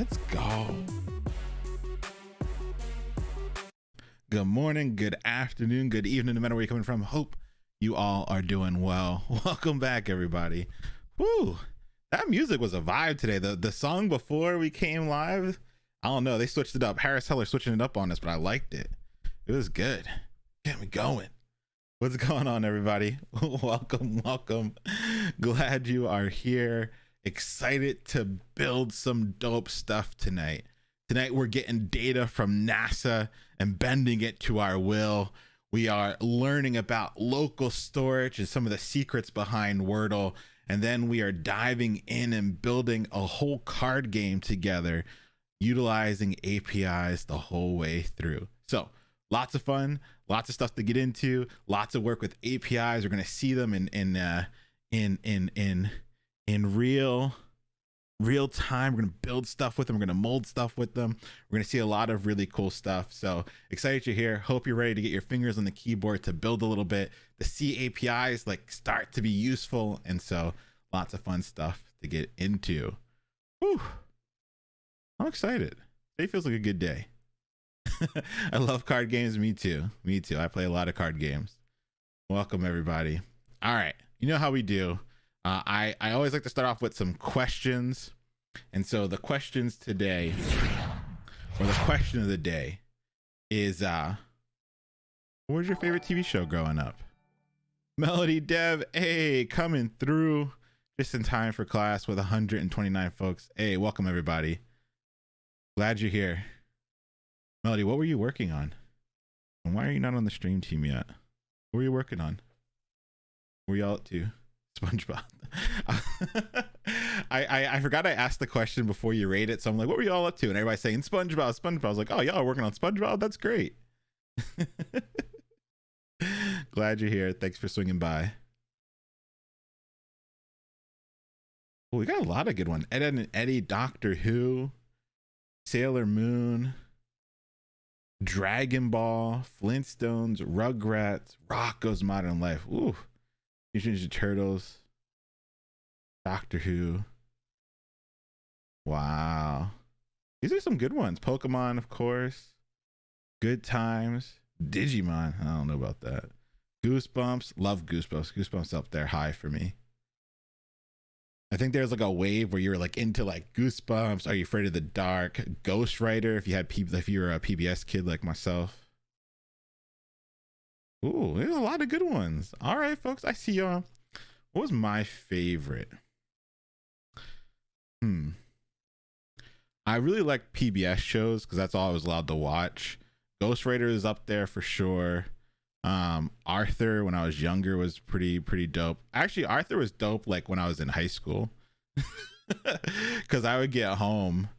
Let's go. Good morning, good afternoon, good evening, no matter where you're coming from. Hope you all are doing well. Welcome back, everybody. Woo, that music was a vibe today. The song before we came live, I don't know, they switched it up. Harris Heller switching it up on us, but I liked it. It was good. Get me going. What's going on, everybody? Welcome. Glad you are here. Excited to build some dope stuff tonight. Tonight we're getting data from NASA and bending it to our will. We are learning about local storage and some of the secrets behind Wordle, and then we are diving in and building a whole card game together, utilizing APIs the whole way through. So lots of fun, lots of stuff to get into, lots of work with APIs. We're going to see them in real time. We're going to build stuff with them. We're going to mold stuff with them. We're going to see a lot of really cool stuff. So excited you're here. Hope you're ready to get your fingers on the keyboard to build a little bit, to see APIs like start to be useful. And so lots of fun stuff to get into. Whew. I'm excited. Today feels like a good day. I love card games. Me too. I play a lot of card games. Welcome, everybody. All right. You know how we do. I always like to start off with some questions. And so the questions today, or the question of the day is, what was your favorite TV show growing up? Melody Dev, hey, coming through just in time for class with 129 folks. Hey, welcome everybody. Glad you're here. Melody, what were you working on? And why are you not on the stream team yet? What were you working on? What were y'all up to? SpongeBob. I forgot I asked the question before you rate it, so I'm like, what were you all up to? And everybody's saying SpongeBob. I was like, oh, y'all are working on SpongeBob? That's great. Glad you're here. Thanks for swinging by. Oh, we got a lot of good ones. Ed, Edd and Eddie, Doctor Who, Sailor Moon, Dragon Ball, Flintstones, Rugrats, Rocko's Modern Life. Ooh. Ninja Turtles, Doctor Who. Wow. These are some good ones. Pokemon, of course. Good Times. Digimon. I don't know about that. Goosebumps. Love Goosebumps. Goosebumps up there high for me. I think there's like a wave where you're like into like Goosebumps. Are You Afraid of the Dark? Ghost Rider if you were a PBS kid like myself. Ooh, there's a lot of good ones. All right, folks, I see y'all. What was my favorite? I really like PBS shows because that's all I was allowed to watch. Ghost Rider is up there for sure. Arthur, when I was younger, was pretty dope. Actually, Arthur was dope like when I was in high school, because I would get home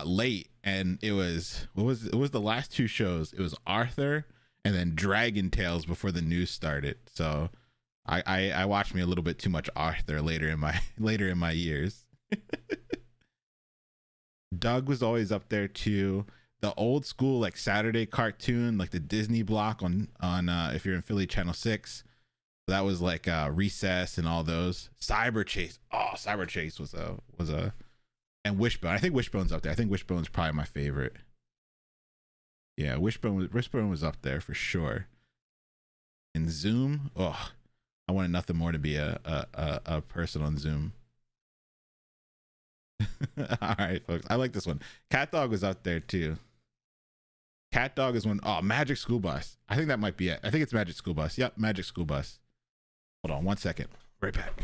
late, and it was the last two shows. It was Arthur and then Dragon Tales before the news started. So I watched me a little bit too much Arthur later in my years. Doug was always up there too. The old school like Saturday cartoon, like the Disney block on if you're in Philly, Channel 6. That was like Recess and all those. Cyber Chase. Oh, Cyber Chase was a and Wishbone. I think Wishbone's up there. I think Wishbone's probably my favorite. Yeah, Wishbone was up there for sure. And Zoom, oh, I wanted nothing more to be a person on Zoom. All right, folks, I like this one. Cat Dog was up there too. Cat Dog is one. Oh, Magic School Bus. I think that might be it. I think it's Magic School Bus. Yep, Magic School Bus. Hold on 1 second. Right back.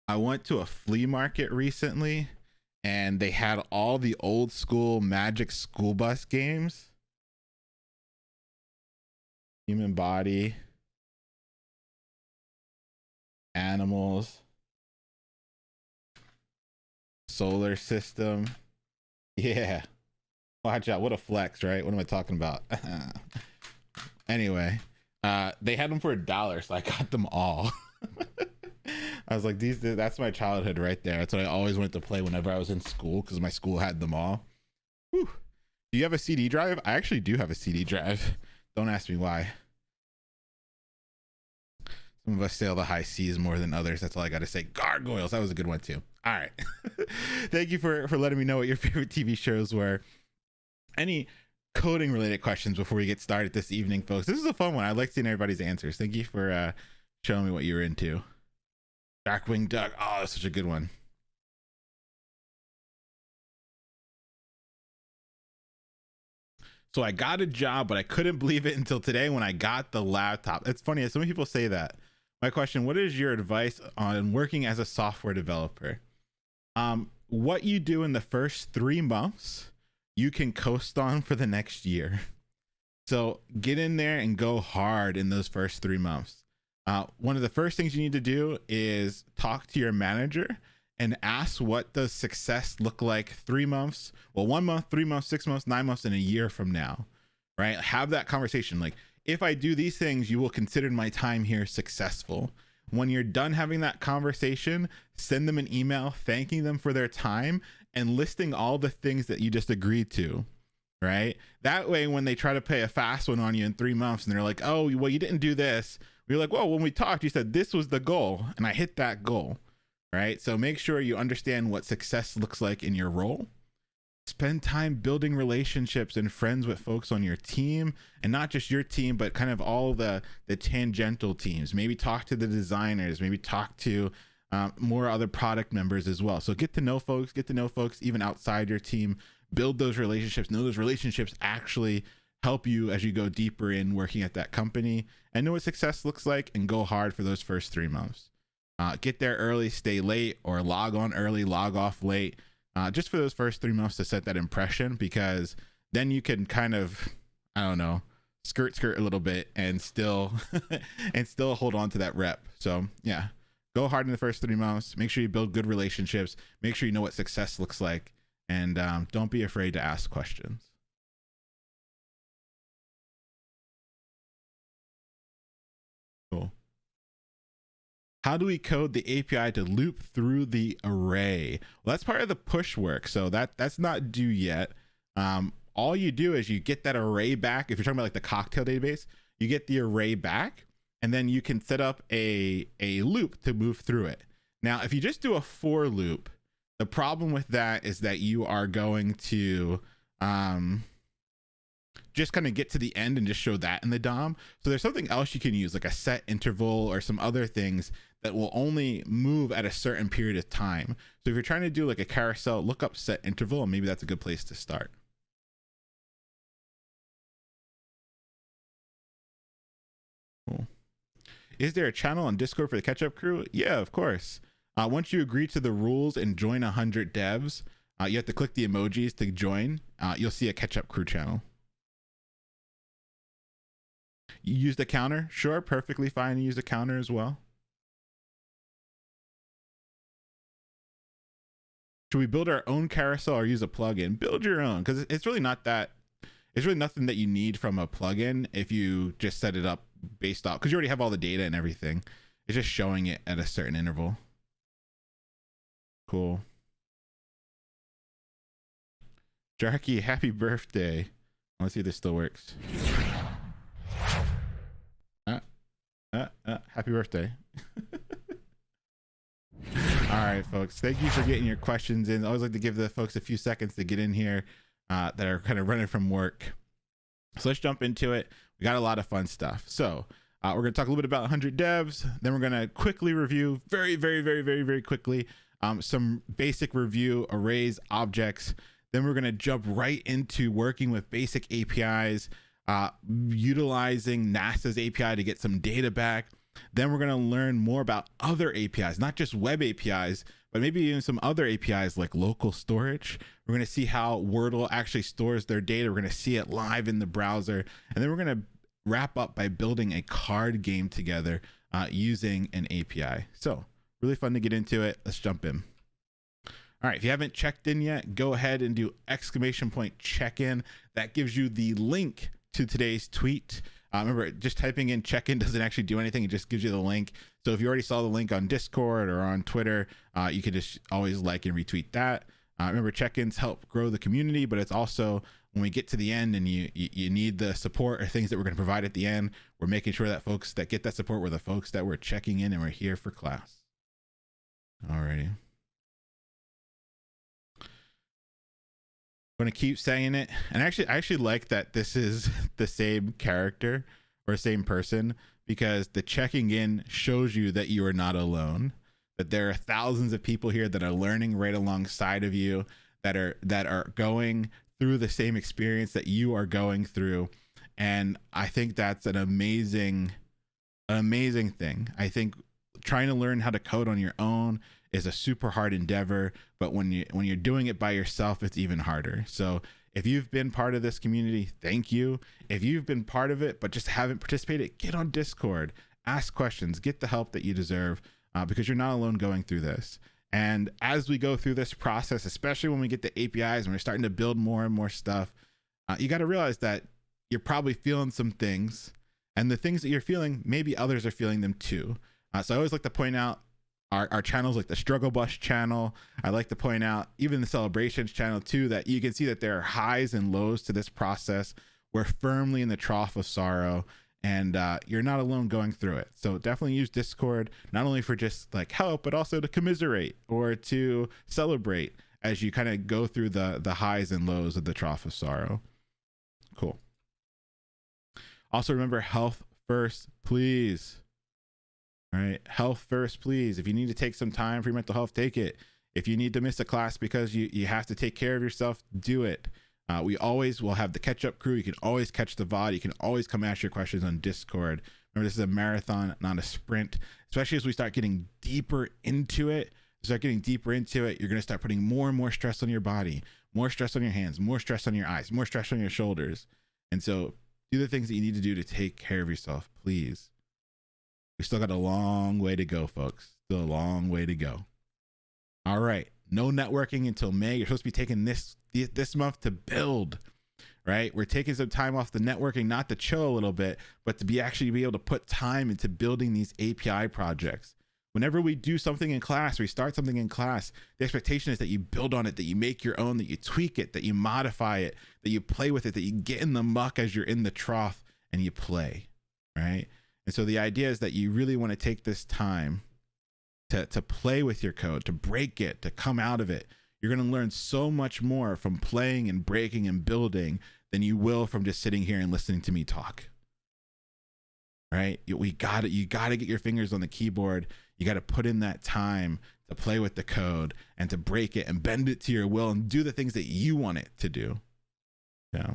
I went to a flea market recently and they had all the old school Magic School Bus games. Human Body, Animals, Solar System. Yeah. Watch out. What a flex, right? What am I talking about? Anyway, they had them for $1, so I got them all. I was like, that's my childhood right there. That's what I always wanted to play whenever I was in school, because my school had them all. Whew. Do you have a CD drive? I actually do have a CD drive. Don't ask me why. Some of us sail the high seas more than others. That's all I got to say. Gargoyles. That was a good one too. All right. Thank you for letting me know what your favorite TV shows were. Any coding related questions before we get started this evening, folks? This is a fun one. I like seeing everybody's answers. Thank you for showing me what you were into. Darkwing Duck. Oh, that's such a good one. So I got a job, but I couldn't believe it until today when I got the laptop. It's funny. So many people say that. My question, what is your advice on working as a software developer? What you do in the first 3 months, you can coast on for the next year. So get in there and go hard in those first 3 months. One of the first things you need to do is talk to your manager and ask, what does success look like 3 months? Well, 1 month, 3 months, 6 months, 9 months, and a year from now, right? Have that conversation. Like, if I do these things, you will consider my time here successful. When you're done having that conversation, send them an email thanking them for their time and listing all the things that you just agreed to, right? That way, when they try to pay a fast one on you in 3 months and they're like, oh, well, you didn't do this. You're like, well, when we talked, you said this was the goal and I hit that goal, right? So make sure you understand what success looks like in your role. Spend time building relationships and friends with folks on your team, and not just your team, but kind of all the tangential teams. Maybe talk to the designers, maybe talk to more other product members as well. So get to know folks even outside your team, build those relationships, know those relationships actually help you as you go deeper in working at that company, and know what success looks like, and go hard for those first 3 months. Get there early, stay late, or log on early, log off late. Just for those first 3 months to set that impression, because then you can kind of, I don't know, skirt a little bit and still hold on to that rep. So yeah, go hard in the first 3 months. Make sure you build good relationships. Make sure you know what success looks like, and don't be afraid to ask questions. Cool. How do we code the API to loop through the array? Well, that's part of the push work, so that's not due yet. All you do is you get that array back. If you're talking about like the cocktail database, you get the array back, and then you can set up a loop to move through it. Now, if you just do a for loop, the problem with that is that you are going to just kind of get to the end and just show that in the DOM. So there's something else you can use, like a set interval or some other things that will only move at a certain period of time. So if you're trying to do like a carousel, look up set interval, and maybe that's a good place to start. Cool. Is there a channel on Discord for the catch-up crew? Yeah, of course. Once you agree to the rules and join 100 devs, you have to click the emojis to join. You'll see a catch-up crew channel. You use the counter? Sure, perfectly fine to use the counter as well. Should we build our own carousel or use a plugin? Build your own, because it's really not that. It's really nothing that you need from a plugin if you just set it up based off, because you already have all the data and everything. It's just showing it at a certain interval. Cool. Jarky, happy birthday. Let's see if this still works. Happy birthday. All right, folks, thank you for getting your questions in. I always like to give the folks a few seconds to get in here that are kind of running from work. So let's jump into it. We got a lot of fun stuff. So we're going to talk a little bit about 100 devs. Then we're going to quickly review very quickly some basic review arrays, objects. Then we're going to jump right into working with basic APIs, utilizing NASA's API to get some data back. Then we're going to learn more about other APIs, not just web APIs, but maybe even some other APIs like local storage. We're going to see how Wordle actually stores their data. We're going to see it live in the browser. And then we're going to wrap up by building a card game together using an API. So really fun to get into it. Let's jump in. All right, if you haven't checked in yet, go ahead and do !check in. That gives you the link to today's tweet. Remember, just typing in Checkin doesn't actually do anything. It just gives you the link. So if you already saw the link on Discord or on Twitter, you can just always like and retweet that. Remember, check-ins help grow the community, but it's also when we get to the end and you need the support or things that we're going to provide at the end, we're making sure that folks that get that support were the folks that we're checking in and we're here for class. Alrighty. I'm going to keep saying it. And I actually like that this is the same character or same person, because the checking in shows you that you are not alone, that there are thousands of people here that are learning right alongside of you, that are going through the same experience that you are going through. And I think that's an amazing thing. I think trying to learn how to code on your own is a super hard endeavor, but when you're doing it by yourself, it's even harder. So if you've been part of this community, thank you. If you've been part of it but just haven't participated, get on Discord, ask questions, get the help that you deserve, because you're not alone going through this. And as we go through this process, especially when we get the APIs and we're starting to build more and more stuff, you got to realize that you're probably feeling some things, and the things that you're feeling, maybe others are feeling them too. So I always like to point out our channels, like the Struggle Bus channel. I like to point out even the Celebrations channel too, that you can see that there are highs and lows to this process. We're firmly in the trough of sorrow, and you're not alone going through it. So definitely use Discord, not only for just like help, but also to commiserate or to celebrate as you kind of go through the highs and lows of the trough of sorrow. Cool. Also remember, health first, please. All right, health first, please. If you need to take some time for your mental health, take it. If you need to miss a class because you have to take care of yourself, do it. We always will have the catch-up crew. You can always catch the VOD. You can always come ask your questions on Discord. Remember, this is a marathon, not a sprint. Especially as we start getting deeper into it. You're going to start putting more and more stress on your body, more stress on your hands, more stress on your eyes, more stress on your shoulders. And so do the things that you need to do to take care of yourself, please. We still got a long way to go, folks. Still a long way to go. All right. No networking until May. You're supposed to be taking this month to build, right? We're taking some time off the networking, not to chill a little bit, but to actually be able to put time into building these API projects. Whenever we do something in class, we start something in class, the expectation is that you build on it, that you make your own, that you tweak it, that you modify it, that you play with it, that you get in the muck as you're in the trough and you play, right? And so the idea is that you really want to take this time to play with your code, to break it, to come out of it. You're going to learn so much more from playing and breaking and building than you will from just sitting here and listening to me talk. Right? You got to get your fingers on the keyboard. You got to put in that time to play with the code and to break it and bend it to your will and do the things that you want it to do. Yeah.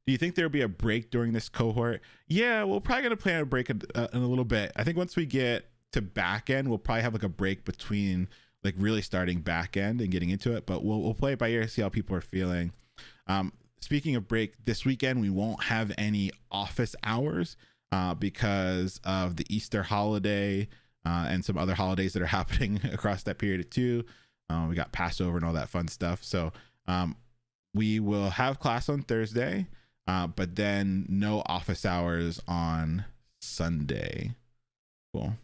Do you think there'll be a break during this cohort? Yeah, we're probably going to plan a break in a little bit. I think once we get to back end, we'll probably have like a break between like really starting back end and getting into it, but we'll play it by ear, see how people are feeling. Speaking of break, this weekend we won't have any office hours because of the Easter holiday and some other holidays that are happening across that period too. We got Passover and all that fun stuff. So we will have class on Thursday, but then no office hours on Sunday. Cool.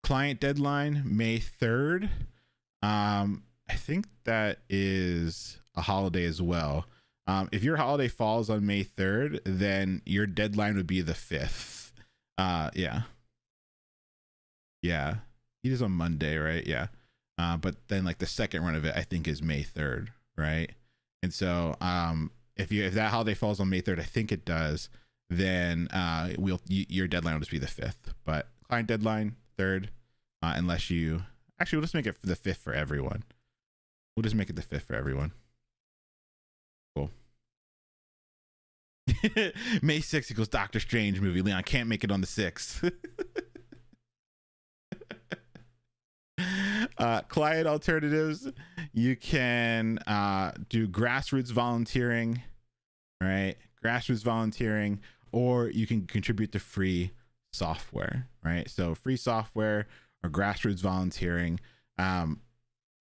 Client deadline May 3rd. I think that is a holiday as well. If your holiday falls on May 3rd, then your deadline would be the 5th. Yeah. It is on Monday, right? Yeah. But then like the second run of it, I think is May 3rd, right? And so if that holiday falls on May 3rd, I think it does, then your deadline will just be the 5th. But client deadline 3rd, unless you actually, we'll just make it for the 5th for everyone. We'll just make it the 5th for everyone. Cool. May 6th equals Doctor Strange movie. Leon can't make it on the 6th. Client alternatives, you can do grassroots volunteering, right? Grassroots volunteering, or you can contribute to free software, right? So free software or grassroots volunteering.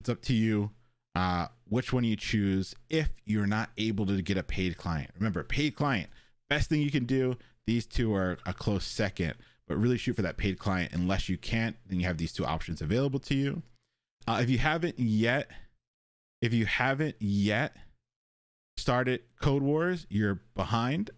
It's up to you which one you choose if you're not able to get a paid client. Remember, paid client, best thing you can do. These two are a close second, but really shoot for that paid client. Unless you can't, then you have these two options available to you. If you haven't yet started Code Wars, you're behind.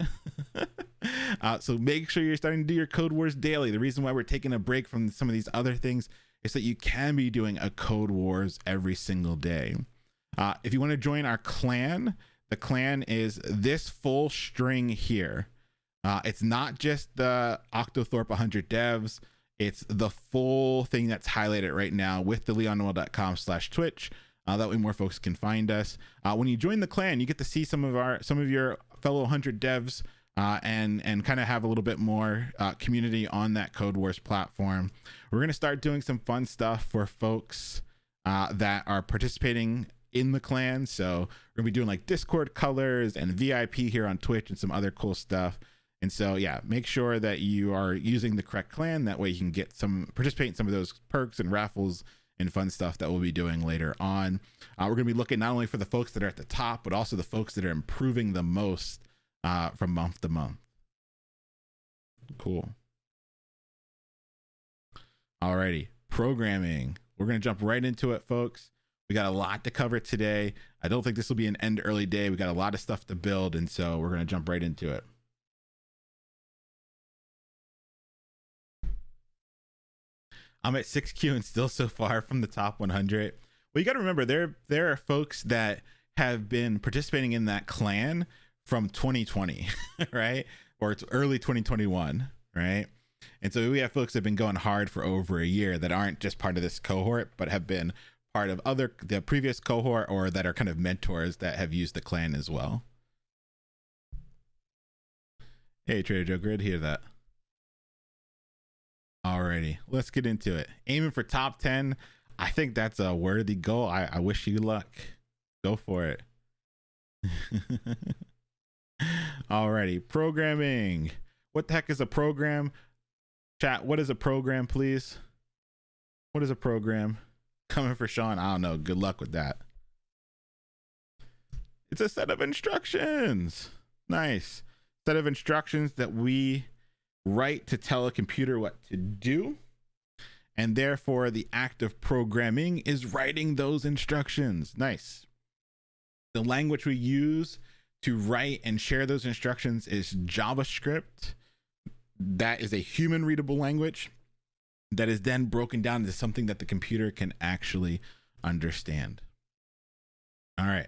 So make sure you're starting to do your Code Wars daily. The reason why we're taking a break from some of these other things is that you can be doing a Code Wars every single day. If you want to join our clan, the clan is this full string here. It's not just the Octothorpe 100 devs. It's the full thing that's highlighted right now with the leonnoel.com/Twitch. That way more folks can find us. When you join the clan, you get to see some of your fellow 100 devs and kind of have a little bit more community on that Code Wars platform. We're going to start doing some fun stuff for folks that are participating in the clan. So we're gonna be doing like Discord colors and VIP here on Twitch and some other cool stuff. And so yeah, make sure that you are using the correct clan. That way you can get participate in some of those perks and raffles and fun stuff that we'll be doing later on. We're gonna be looking not only for the folks that are at the top, but also the folks that are improving the most from month to month. Cool. Alrighty, programming. We're gonna jump right into it, folks. We got a lot to cover today. I don't think this will be an end early day. We got a lot of stuff to build, and so we're gonna jump right into it. I'm at 6Q and still so far from the top 100. Well, you got to remember there are folks that have been participating in that clan from 2020, right? Or it's early 2021, right? And so we have folks that have been going hard for over a year that aren't just part of this cohort, but have been part of the previous cohort, or that are kind of mentors that have used the clan as well. Hey, Trader Joe, great to hear that. Alrighty, let's get into it. Aiming for top 10. I think that's a worthy goal. I wish you luck. Go for it. Alrighty, programming. What the heck is a program? Chat, what is a program, please? What is a program? Coming for Sean. I don't know. Good luck with that. It's a set of instructions. Nice. Set of instructions that we write to tell a computer what to do. And therefore, the act of programming is writing those instructions. Nice. The language we use to write and share those instructions is JavaScript. That is a human readable language that is then broken down into something that the computer can actually understand. All right.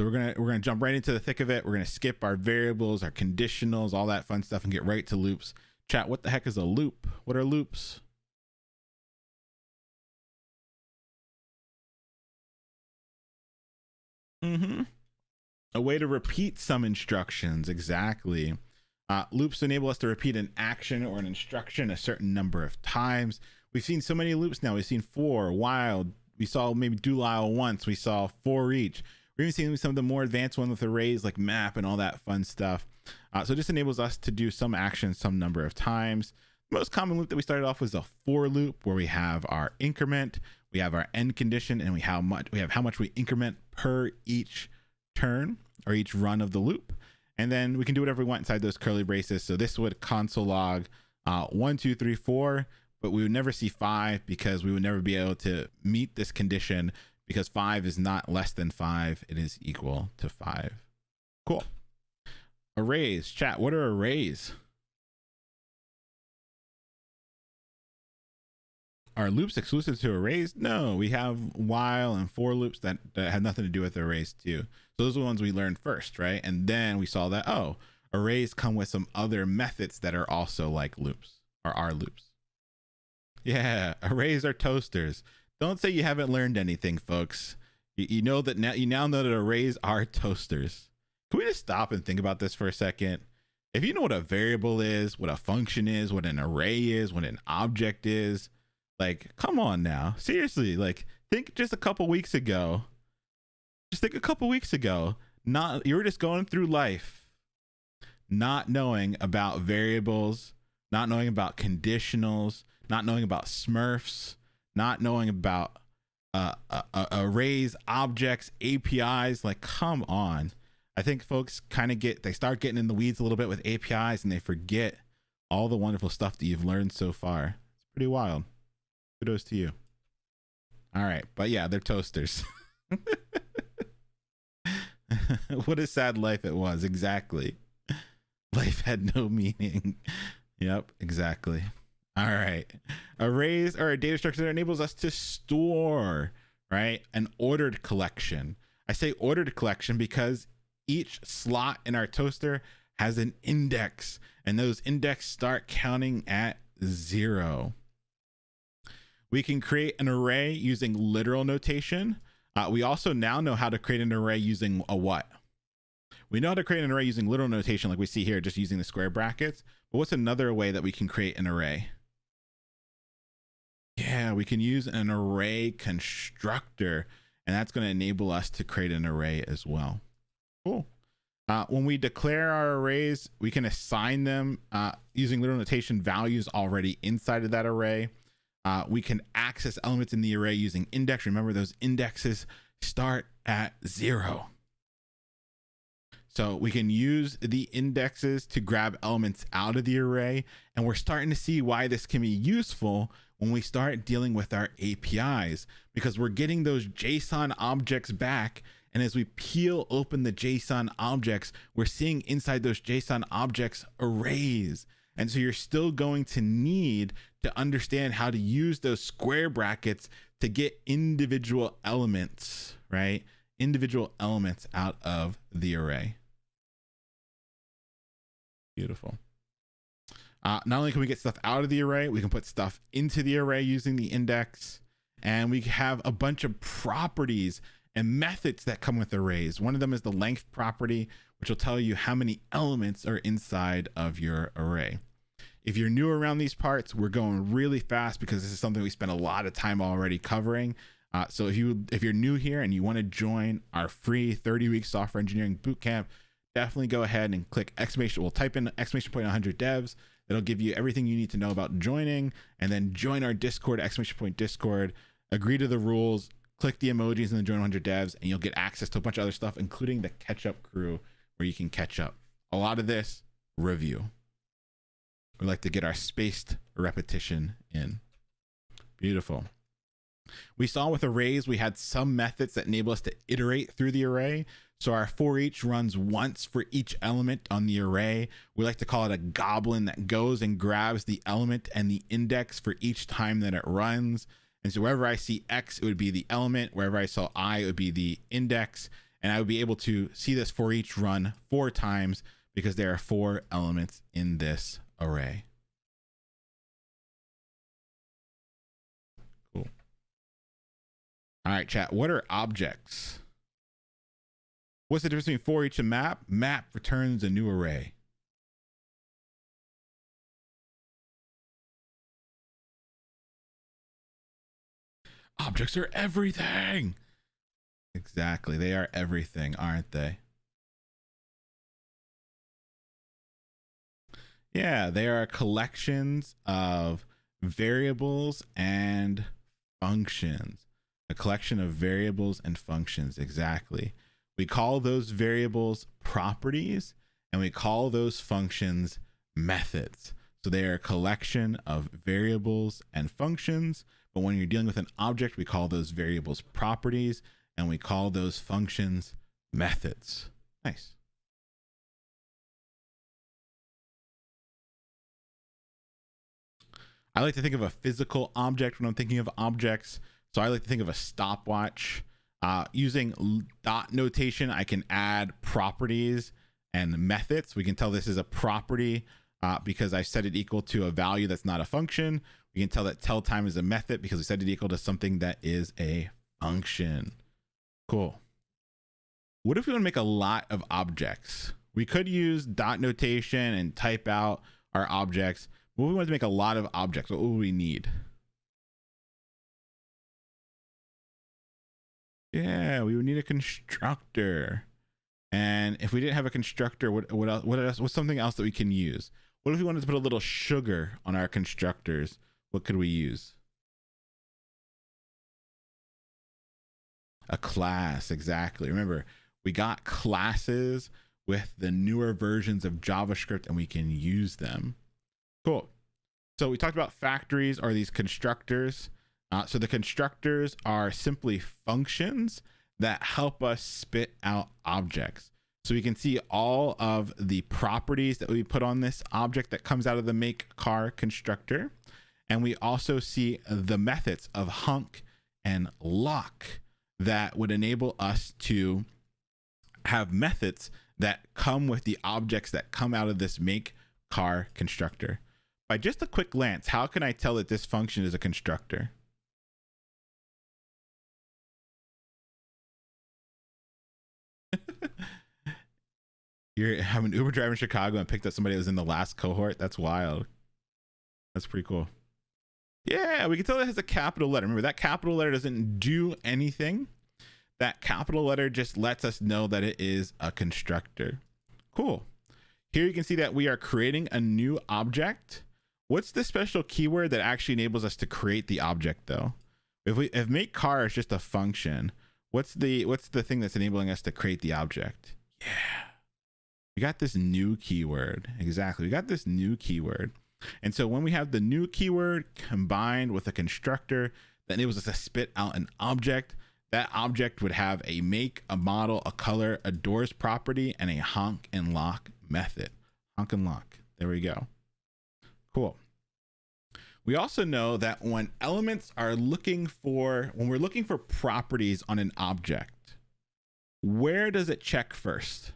So we're gonna jump right into the thick of it. We're gonna skip our variables, our conditionals, all that fun stuff, and get right to loops. Chat, what the heck is a loop? What are loops? A way to repeat some instructions. Exactly. Loops enable us to repeat an action or an instruction a certain number of times. We've seen so many loops now. We've seen for, while. We saw maybe do while once. We saw for each. We're even seeing some of the more advanced ones with arrays like map and all that fun stuff. So this enables us to do some actions some number of times. The most common loop that we started off was a for loop, where we have our increment, we have our end condition, and we have how much we increment per each turn or each run of the loop. And then we can do whatever we want inside those curly braces. So this would console log 1, 2, 3, 4, but we would never see 5 because we would never be able to meet this condition, because 5 is not less than 5. It is equal to 5. Cool. Arrays. Chat, what are arrays? Are loops exclusive to arrays? No, we have while and for loops that have nothing to do with arrays too. So those are the ones we learned first, right? And then we saw that, oh, arrays come with some other methods that are also like loops, or are loops. Yeah, arrays are toasters. Don't say you haven't learned anything, folks. You know that now. You now know that arrays are toasters. Can we just stop and think about this for a second? If you know what a variable is, what a function is, what an array is, what an object is, like, come on now. Seriously, like, think just a couple weeks ago. Just think a couple weeks ago. You were just going through life, not knowing about variables, not knowing about conditionals, not knowing about Smurfs, not knowing about arrays, objects, APIs. Like, come on. I think folks kind of they start getting in the weeds a little bit with APIs and they forget all the wonderful stuff that you've learned so far. It's pretty wild. Kudos to you. All right. But yeah, they're toasters. What a sad life it was. Exactly. Life had no meaning. Yep, exactly. All right. Arrays are a data structure that enables us to store, right? An ordered collection. I say ordered collection because each slot in our toaster has an index, and those index start counting at 0. We can create an array using literal notation. We also now know how to create an array using a what? We know how to create an array using literal notation like we see here, just using the square brackets. But what's another way that we can create an array? Yeah, we can use an array constructor, and that's going to enable us to create an array as well. Cool. When we declare our arrays, we can assign them using literal notation values already inside of that array. We can access elements in the array using index. Remember, those indexes start at 0. So we can use the indexes to grab elements out of the array. And we're starting to see why this can be useful when we start dealing with our APIs, because we're getting those JSON objects back. And as we peel open the JSON objects, we're seeing inside those JSON objects arrays. And so you're still going to need to understand how to use those square brackets to get individual elements, right? Individual elements out of the array. Beautiful. Not only can we get stuff out of the array, we can put stuff into the array using the index, and we have a bunch of properties and methods that come with arrays. One of them is the length property, which will tell you how many elements are inside of your array. If you're new around these parts, we're going really fast because this is something we spent a lot of time already covering. So if you're new here and you want to join our free 30-week software engineering bootcamp, definitely go ahead and click exclamation. We'll type in exclamation point 100 devs. It'll give you everything you need to know about joining, and then join our Discord, exclamation point Discord. Agree to the rules. Click the emojis in the join 100 devs, and you'll get access to a bunch of other stuff, including the catch up crew, where you can catch up. A lot of this review. We like to get our spaced repetition in. Beautiful. We saw with arrays, we had some methods that enable us to iterate through the array. So our for each runs once for each element on the array. We like to call it a goblin that goes and grabs the element and the index for each time that it runs. And so wherever I see X, it would be the element. Wherever I saw I, it would be the index. And I would be able to see this for each run 4 times because there are 4 elements in this array. Cool. All right, chat. What are objects? What's the difference between for each and map? Map returns a new array. Objects are everything. Exactly. They are everything, aren't they? Yeah, they are collections of variables and functions. A collection of variables and functions, exactly. We call those variables properties, and we call those functions methods. So they are a collection of variables and functions, but when you're dealing with an object, we call those variables properties, and we call those functions methods. Nice. I like to think of a physical object when I'm thinking of objects. So I like to think of a stopwatch. Using dot notation, I can add properties and methods. We can tell this is a property because I set it equal to a value that's not a function. We can tell that tell time is a method because we set it equal to something that is a function. Cool. What if we want to make a lot of objects? We could use dot notation and type out our objects. But we want to make a lot of objects. What would we need? Yeah, we would need a constructor. And if we didn't have a constructor, what else? What's something else that we can use? What if we wanted to put a little sugar on our constructors? What could we use? A class, exactly. Remember, we got classes with the newer versions of JavaScript and we can use them. Cool. So we talked about factories or these constructors. So the constructors are simply functions that help us spit out objects. So we can see all of the properties that we put on this object that comes out of the make car constructor. And we also see the methods of hunk and lock that would enable us to have methods that come with the objects that come out of this make car constructor. By just a quick glance, how can I tell that this function is a constructor? I'm an Uber driver in Chicago and picked up somebody that was in the last cohort. That's wild. That's pretty cool. Yeah, we can tell it has a capital letter. Remember, that capital letter doesn't do anything. That capital letter just lets us know that it is a constructor. Cool. Here you can see that we are creating a new object. What's the special keyword that actually enables us to create the object though? If make car is just a function, what's the thing that's enabling us to create the object? Yeah. We got this new keyword. Exactly. We got this new keyword. And so when we have the new keyword combined with a constructor that enables us to spit out an object, that object would have a make, a model, a color, a doors property, and a honk and lock method. Honk and lock. There we go. Cool. We also know that when we're looking for properties on an object, where does it check first?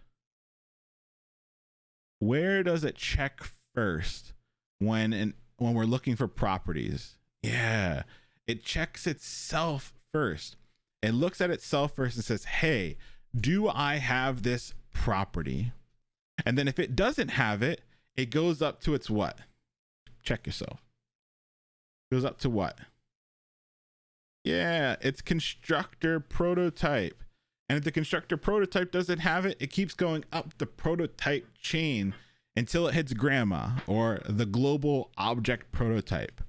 Where does it check first when we're looking for properties? Yeah, it checks itself first. It looks at itself first and says, hey, do I have this property? And then if it doesn't have it, it goes up to its what? Check yourself. It goes up to what? Yeah, it's constructor prototype. And if the constructor prototype doesn't have it, it keeps going up the prototype chain until it hits grandma or the global object prototype.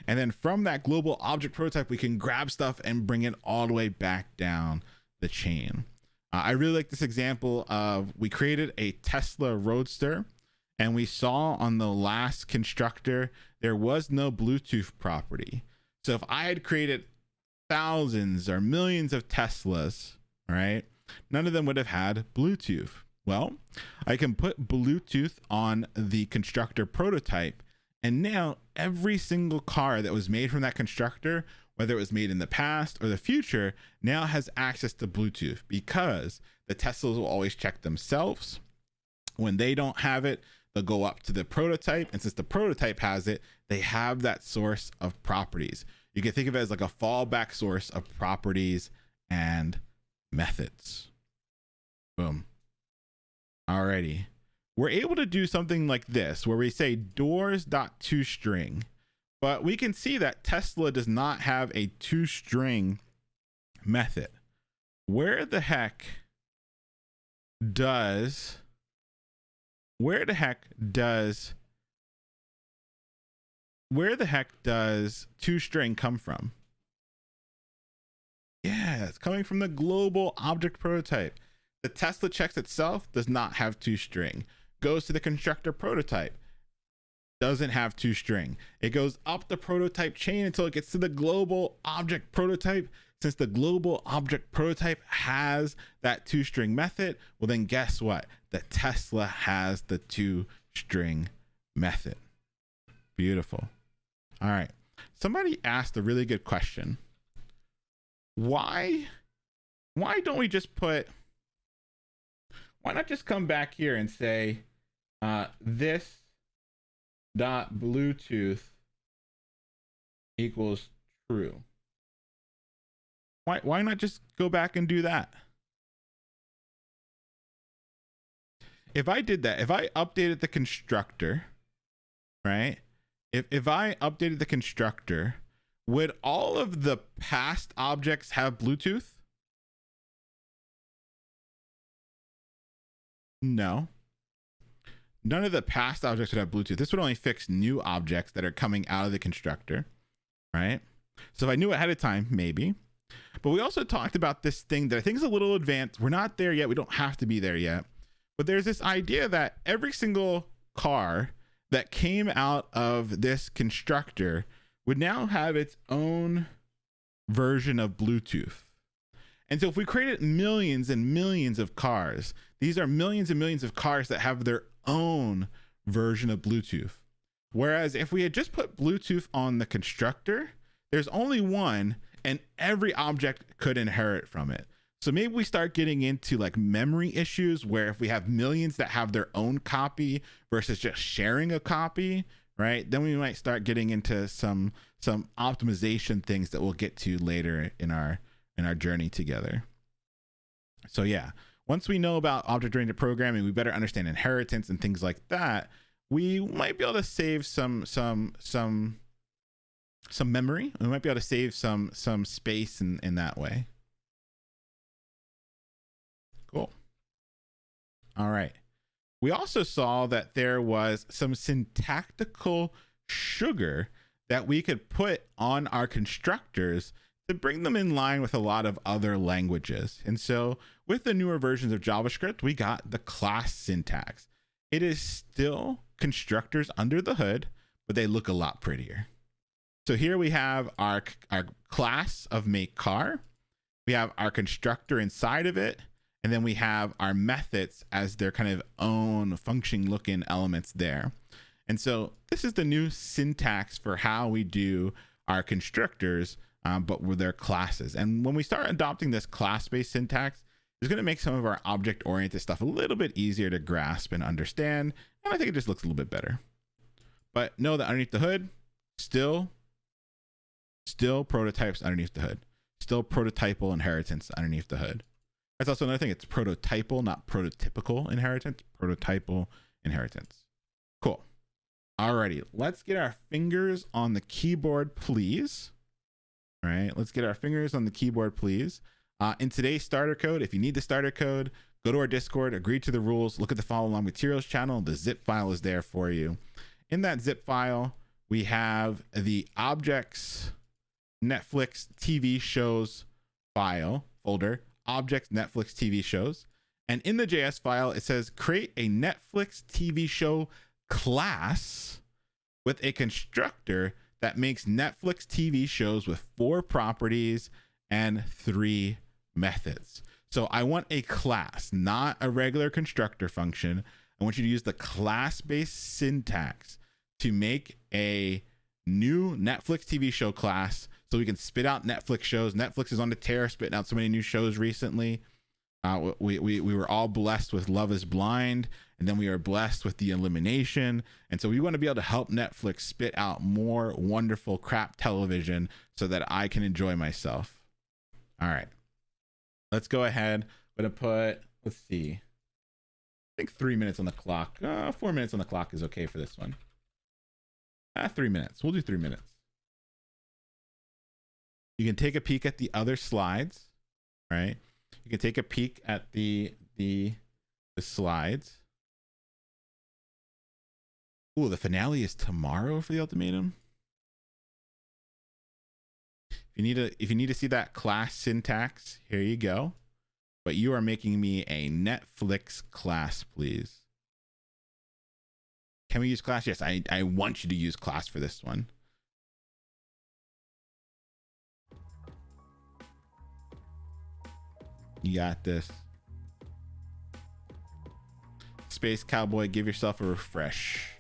And then from that global object prototype, we can grab stuff and bring it all the way back down the chain. I really like this example of we created a Tesla Roadster and we saw on the last constructor, there was no Bluetooth property. So if I had created thousands or millions of Teslas, right, none of them would have had Bluetooth. Well, I can put Bluetooth on the constructor prototype, and now every single car that was made from that constructor, whether it was made in the past or the future, now has access to Bluetooth because the Teslas will always check themselves. When they don't have it, they'll go up to the prototype, and since the prototype has it, they have that source of properties. You can think of it as like a fallback source of properties and methods. Boom. Alrighty. We're able to do something like this where we say doors.toString, but we can see that Tesla does not have a toString method. Where the heck does toString come from? Yeah, it's coming from the global object prototype. The Tesla checks itself, does not have toString. Goes to the constructor prototype, doesn't have toString. It goes up the prototype chain until it gets to the global object prototype. Since the global object prototype has that toString method, well then guess what? The Tesla has the toString method. Beautiful. All right. Somebody asked a really good question. Why don't we just why not just come back here and say this dot Bluetooth equals true? Why not just go back and do that? If I did that, if I updated the constructor, right? If I updated the constructor, would all of the past objects have Bluetooth? No. None of the past objects would have Bluetooth. This would only fix new objects that are coming out of the constructor, right? So if I knew ahead of time, maybe. But we also talked about this thing that I think is a little advanced. We're not there yet. We don't have to be there yet. But there's this idea that every single car that came out of this constructor would now have its own version of Bluetooth. And so if we created millions and millions of cars, these are millions and millions of cars that have their own version of Bluetooth. Whereas if we had just put Bluetooth on the constructor, there's only one and every object could inherit from it. So maybe we start getting into like memory issues where if we have millions that have their own copy versus just sharing a copy, right? Then we might start getting into some optimization things that we'll get to later in our journey together. So yeah, once we know about object-oriented programming, we better understand inheritance and things like that. We might be able to save some memory. We might be able to save some space in that way. Cool. All right. We also saw that there was some syntactical sugar that we could put on our constructors to bring them in line with a lot of other languages. And so with the newer versions of JavaScript, we got the class syntax. It is still constructors under the hood, but they look a lot prettier. So here we have our class of make car. We have our constructor inside of it. And then we have our methods as their kind of own function looking elements there. And so this is the new syntax for how we do our constructors, but with their classes. And when we start adopting this class-based syntax, it's going to make some of our object-oriented stuff a little bit easier to grasp and understand. And I think it just looks a little bit better. But know that underneath the hood, still prototypes underneath the hood. Still prototypal inheritance underneath the hood. That's also another thing. It's prototypal, not prototypical inheritance. Prototypal inheritance. Cool. Alrighty, let's get our fingers on the keyboard, please. All right, let's get our fingers on the keyboard, please. In today's starter code, if you need the starter code, go to our Discord, agree to the rules, look at the follow along materials channel. The zip file is there for you. In that zip file, we have the objects Netflix TV shows folder, objects Netflix TV shows. And in the JS file, it says create a Netflix TV show class with a constructor that makes Netflix TV shows with 4 properties and 3 methods. So I want a class, not a regular constructor function. I want you to use the class-based syntax to make a new Netflix TV show class so we can spit out Netflix shows. Netflix is on the tear, spitting out so many new shows recently. We were all blessed with Love is Blind, and then we are blessed with The Elimination. And so we want to be able to help Netflix spit out more wonderful crap television so that I can enjoy myself. All right, let's go ahead. I'm going to put, let's see, I think 3 minutes on the clock. 4 minutes on the clock is okay for this one. 3 minutes. We'll do 3 minutes. You can take a peek at the other slides, right? You can take a peek at the slides. Ooh, the finale is tomorrow for the ultimatum. If you need to see that class syntax, here you go. But you are making me a Netflix class, please. Can we use class? Yes, I want you to use class for this one. You got this. Space Cowboy, give yourself a refresh.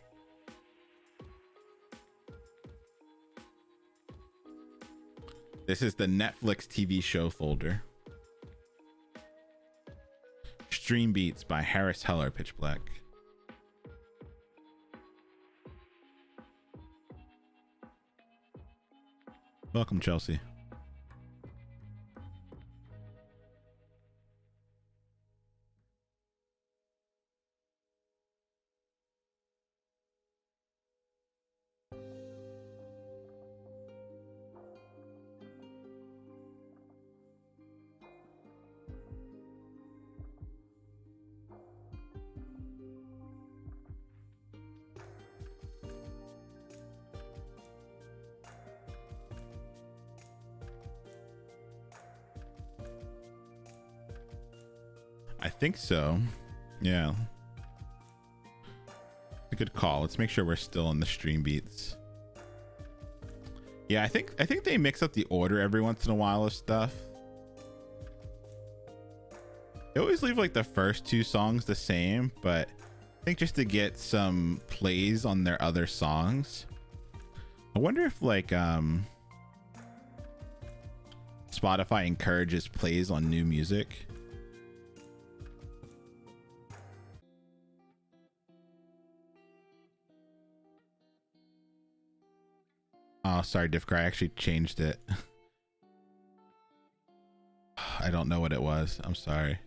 This is the Netflix TV show folder. Stream Beats by Harris Heller, Pitch Black. Welcome, Chelsea. I think so. Yeah. A good call. Let's make sure we're still on the stream beats. Yeah, I think they mix up the order every once in a while of stuff. They always leave like the first two songs the same, but I think just to get some plays on their other songs. I wonder if like Spotify encourages plays on new music. Oh, sorry, Diffcry. I actually changed it. I don't know what it was. I'm sorry.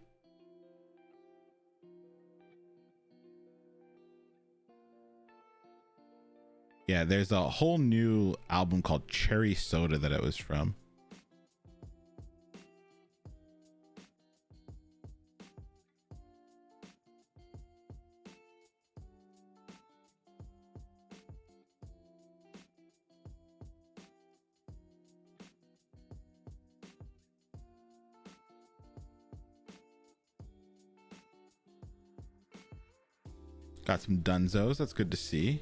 Yeah, there's a whole new album called Cherry Soda that it was from. Got some Dunzos. That's good to see.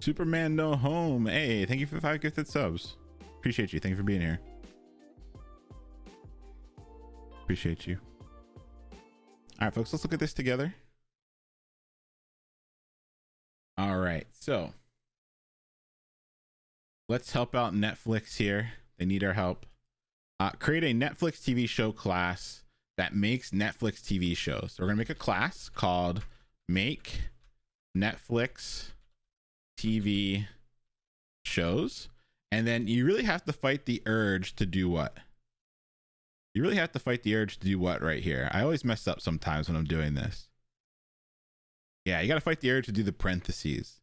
Superman No Home. Hey, thank you for the 5 gifted subs. Appreciate you. Thank you for being here. Appreciate you. All right, folks, let's look at this together. All right, so let's help out Netflix here. They need our help. Create a Netflix TV show class that makes Netflix TV shows. So we're gonna make a class called Make Netflix TV Shows. And then you really have to fight the urge to do what? You really have to fight the urge to do what right here? I always mess up sometimes when I'm doing this. Yeah, you got to fight the urge to do the parentheses.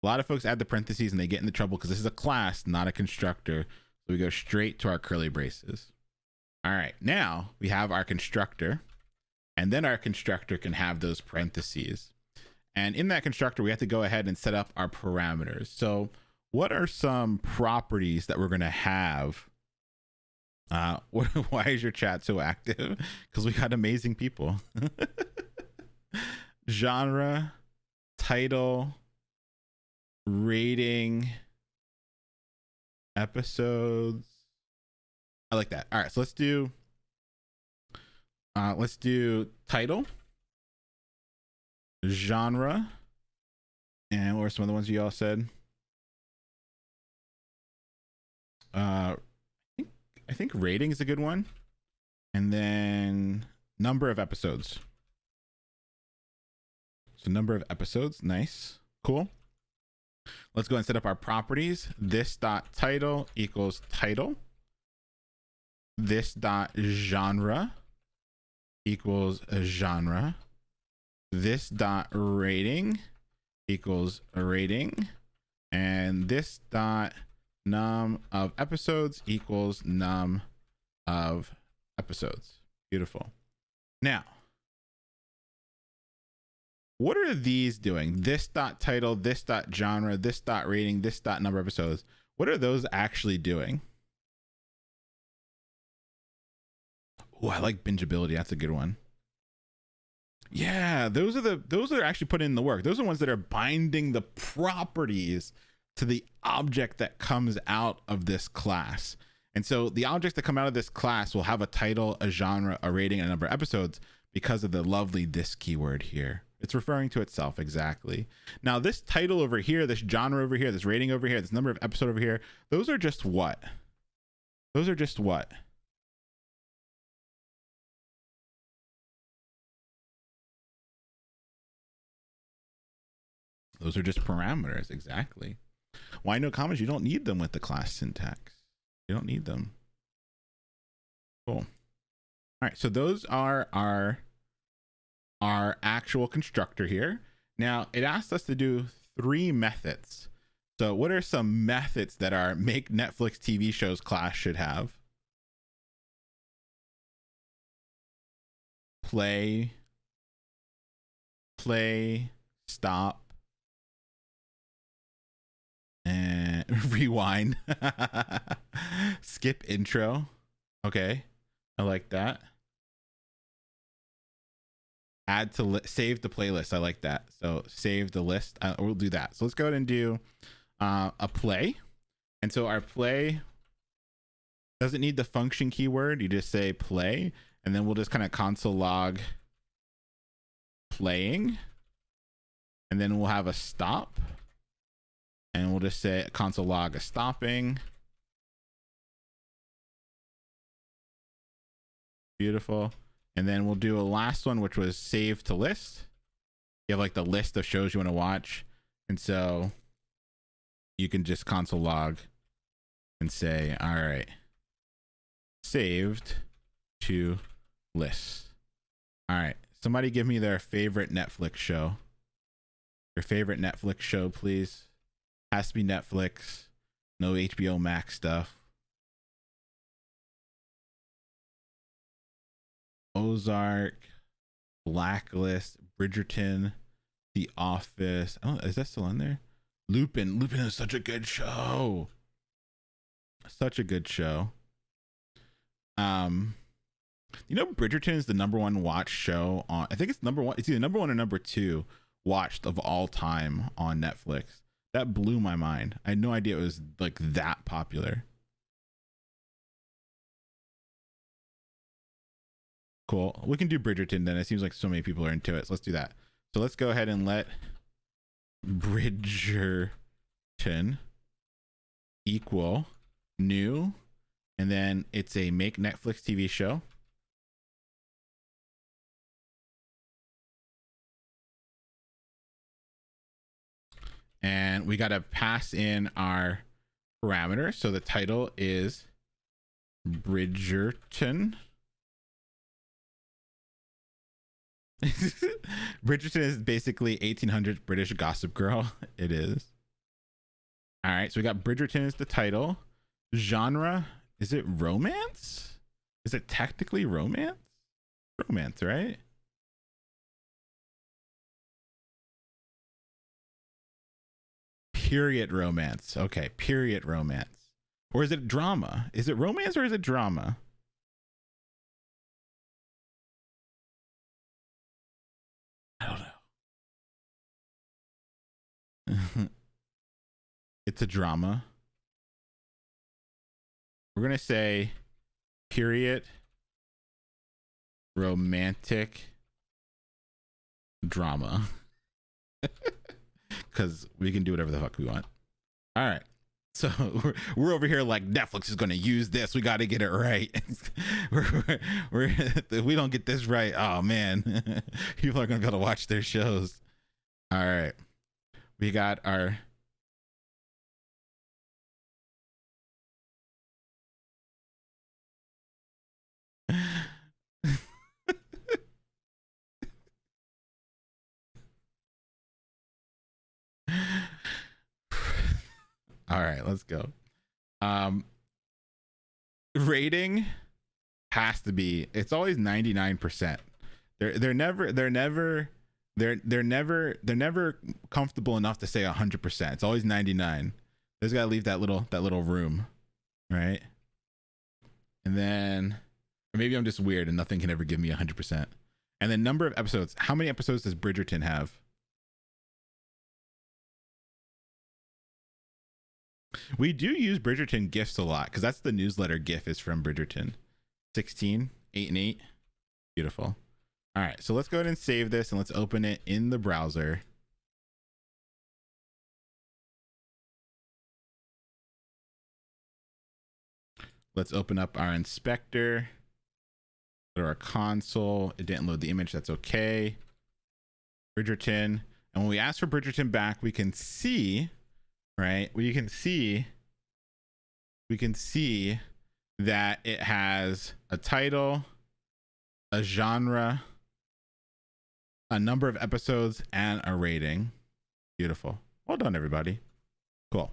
A lot of folks add the parentheses and they get into trouble because this is a class, not a constructor. So we go straight to our curly braces. All right, now we have our constructor, and then our constructor can have those parentheses. And in that constructor, we have to go ahead and set up our parameters. So what are some properties that we're going to have? Why is your chat so active? Because we got amazing people. Genre, title, rating, episodes. I like that. All right, so let's do title, genre, and what are some of the ones you all said? I think rating is a good one, and then number of episodes. So number of episodes, nice, cool. Let's go and set up our properties. This dot title equals title. This dot genre equals a genre. This dot rating equals a rating, and this dot num of episodes equals num of episodes. Beautiful. Now, what are these doing? This dot title, this dot genre, this dot rating, this dot number of episodes. What are those actually doing? Oh, I like bingeability. That's a good one. Yeah, those are actually putting in the work. Those are the ones that are binding the properties to the object that comes out of this class. And so the objects that come out of this class will have a title, a genre, a rating, and a number of episodes because of the lovely this keyword here. It's referring to itself exactly. Now this title over here, this genre over here, this rating over here, this number of episode over here, those are just what? Those are just what? Those are just parameters, exactly. Why no commas? You don't need them with the class syntax. You don't need them. Cool. All right, so those are our actual constructor here. Now it asked us to do 3 methods. So what are some methods that our Make Netflix TV Shows class should have? play, stop, and rewind. Skip intro. Okay, I like that. Add to save the playlist. I like that. So save the list. We'll do that. So let's go ahead and do a play. And so our play doesn't need the function keyword. You just say play, and then we'll just kind of console log playing, and then we'll have a stop, and we'll just say console log a stopping. Beautiful. And then we'll do a last one, which was save to list. You have like the list of shows you want to watch. And so you can just console log and say, all right, saved to list. All right. Somebody give me their favorite Netflix show. Your favorite Netflix show, please. Has to be Netflix. No HBO Max stuff. Ozark, Blacklist, Bridgerton, The Office. Oh, is that still on there? Lupin. Lupin is such a good show. Such a good show. You know, Bridgerton is the #1 watched show on. I think it's #1. It's either #1 or #2 watched of all time on Netflix. That blew my mind. I had no idea it was like that popular. Cool. We can do Bridgerton then. It seems like so many people are into it. So let's do that. So let's go ahead and let Bridgerton equal new, and then it's a make Netflix TV show. And we got to pass in our parameter. So the title is Bridgerton. Bridgerton is basically 1800s British Gossip Girl. It is. All right, so we got Bridgerton as the title. Genre, is it romance? Is it technically romance? Romance, right? Period romance. Okay, period romance. Or is it drama? Is it romance or is it drama? I don't know. It's a drama. We're going to say period romantic drama. Because we can do whatever the fuck we want. All right. So we're over here like Netflix is going to use this. We got to get it right. If we don't get this right, oh man, people are going to be able to watch their shows. All right. We got our. All right, let's go. Rating has to be, it's always 99%. They're never comfortable enough to say 100%. It's always 99. There's got to leave that little room, right? And then, or maybe I'm just weird and nothing can ever give me 100%. And then number of episodes. How many episodes does Bridgerton have? We do use Bridgerton GIFs a lot because that's the newsletter GIF is from Bridgerton. 16, 8 and 8. Beautiful. All right, so let's go ahead and save this and let's open it in the browser. Let's open up our inspector. Go to our console. It didn't load the image. That's okay. Bridgerton. And when we ask for Bridgerton back, we can see, right? We can see that it has a title, a genre, a number of episodes, and a rating. Beautiful. Well done, everybody. Cool.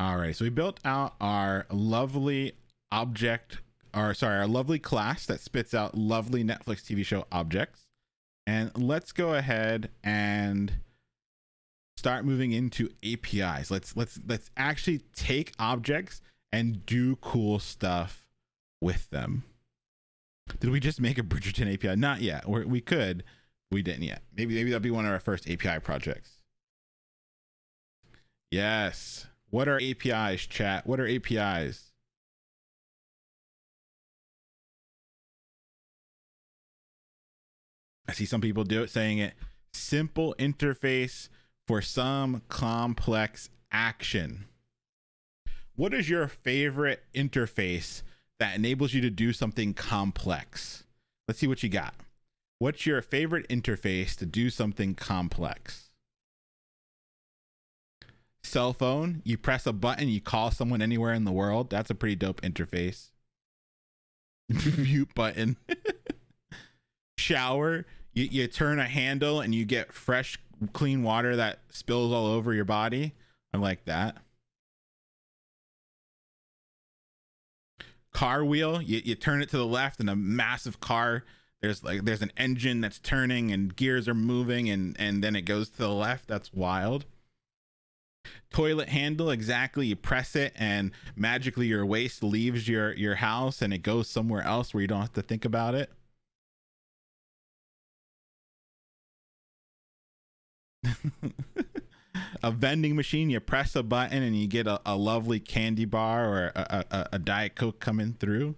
All right, so we built out our lovely object, or sorry, our lovely class that spits out lovely Netflix TV show objects. And let's go ahead and start moving into APIs. Let's actually take objects and do cool stuff with them. Did we just make a Bridgerton API? Not yet. We could. We didn't yet. Maybe that'll be one of our first API projects. Yes. What are APIs, chat? What are APIs? I see some people saying it. Simple interface for some complex action. What is your favorite interface that enables you to do something complex? Let's see what you got. What's your favorite interface to do something complex? Cell phone, you press a button, you call someone anywhere in the world. That's a pretty dope interface. Mute button. Shower, you turn a handle and you get fresh, clean water that spills all over your body. I like that. Car wheel, you turn it to the left and a massive car, there's an engine that's turning and gears are moving and then it goes to the left. That's wild. Toilet handle, exactly, you press it and magically your waste leaves your house and it goes somewhere else where you don't have to think about it. A vending machine, you press a button and you get a lovely candy bar or a Diet Coke coming through.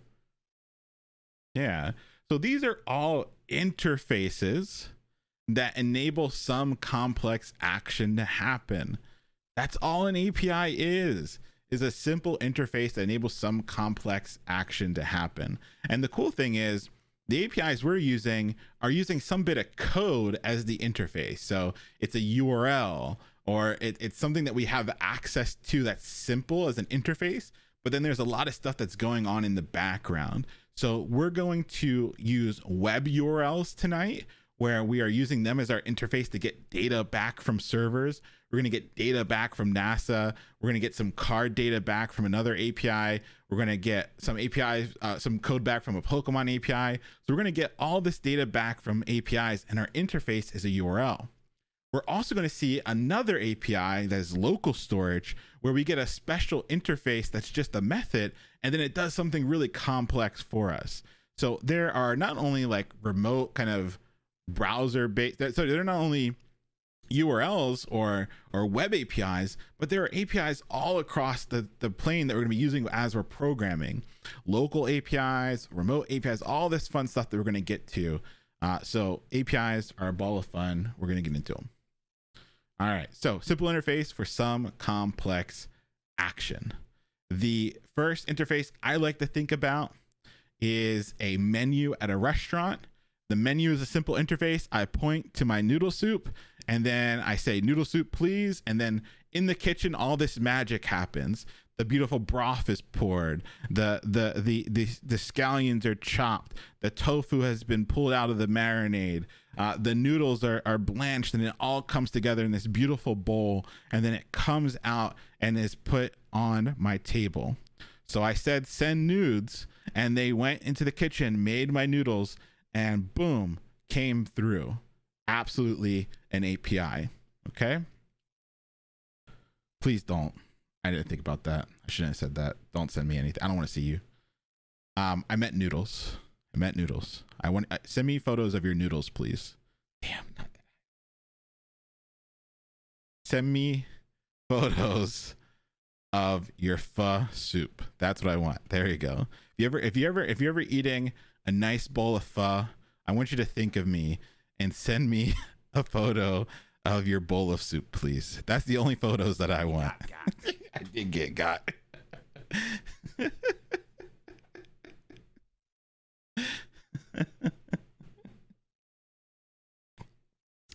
Yeah, so these are all interfaces that enable some complex action to happen. That's all an API is a simple interface that enables some complex action to happen. And the cool thing is the APIs we're using are using some bit of code as the interface. So it's a URL or it's something that we have access to that's simple as an interface, but then there's a lot of stuff that's going on in the background. So we're going to use web URLs tonight, where we are using them as our interface to get data back from servers. We're going to get data back from NASA. We're going to get some card data back from another API. We're going to get some APIs, some code back from a Pokemon API. So we're going to get all this data back from APIs, and our interface is a URL. We're also going to see another API that is local storage, where we get a special interface that's just a method, and then it does something really complex for us. So there are not only like remote kind of browser based, so they're not only URLs or web APIs, but there are APIs all across the plane that we're going to be using as we're programming. Local APIs, remote APIs, all this fun stuff that we're going to get to. So APIs are a ball of fun. We're going to get into them. All right, so simple interface for some complex action. The first interface I like to think about is a menu at a restaurant. The menu is a simple interface. I point to my noodle soup and then I say noodle soup, please. And then in the kitchen, all this magic happens. The beautiful broth is poured. The scallions are chopped. The tofu has been pulled out of the marinade. The noodles are blanched, and it all comes together in this beautiful bowl. And then it comes out and is put on my table. So I said, send nudes. And they went into the kitchen, made my noodles, and boom, came through. Absolutely an API. Okay. Please don't. I didn't think about that. I shouldn't have said that. Don't send me anything. I don't want to see you. I meant noodles. Send me photos of your noodles, please. Damn, not that. Send me photos of your pho soup. That's what I want. There you go. If you're ever eating a nice bowl of pho, I want you to think of me and send me a photo of your bowl of soup, please. That's the only photos that I want. I did get got.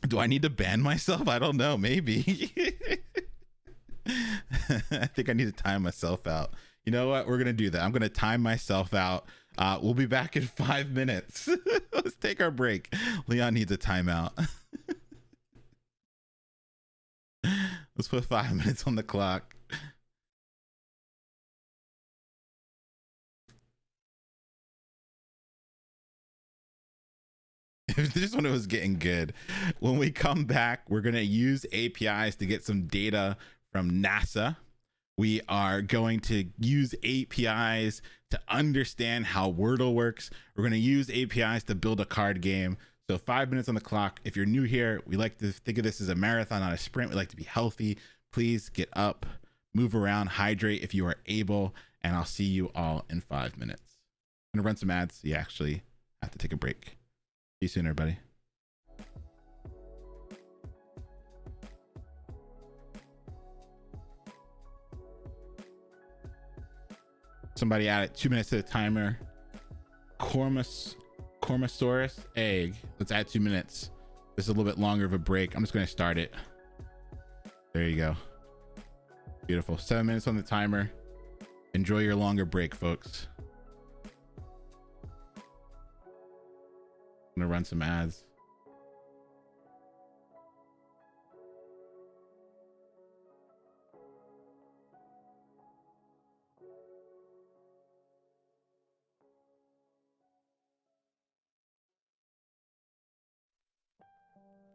Do I need to ban myself? I don't know. Maybe. I think I need to time myself out. You know what? We're going to do that. I'm going to time myself out. We'll be back in 5 minutes. Let's take our break. Leon needs a timeout. Let's put 5 minutes on the clock. This one was getting good. When we come back, we're going to use APIs to get some data from NASA. We are going to use APIs to understand how Wordle works. We're going to use APIs to build a card game. So 5 minutes on the clock. If you're new here, we like to think of this as a marathon, not a sprint. We like to be healthy. Please get up, move around, hydrate if you are able, and I'll see you all in 5 minutes. I'm going to run some ads. You actually have to take a break. See you soon, everybody. Somebody added 2 minutes to the timer. Cormosaurus egg. Let's add 2 minutes. This is a little bit longer of a break. I'm just going to start it. There you go. Beautiful. 7 minutes on the timer. Enjoy your longer break, folks. I'm going to run some ads.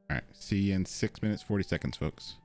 All right, see you in 6 minutes, 40 seconds, folks.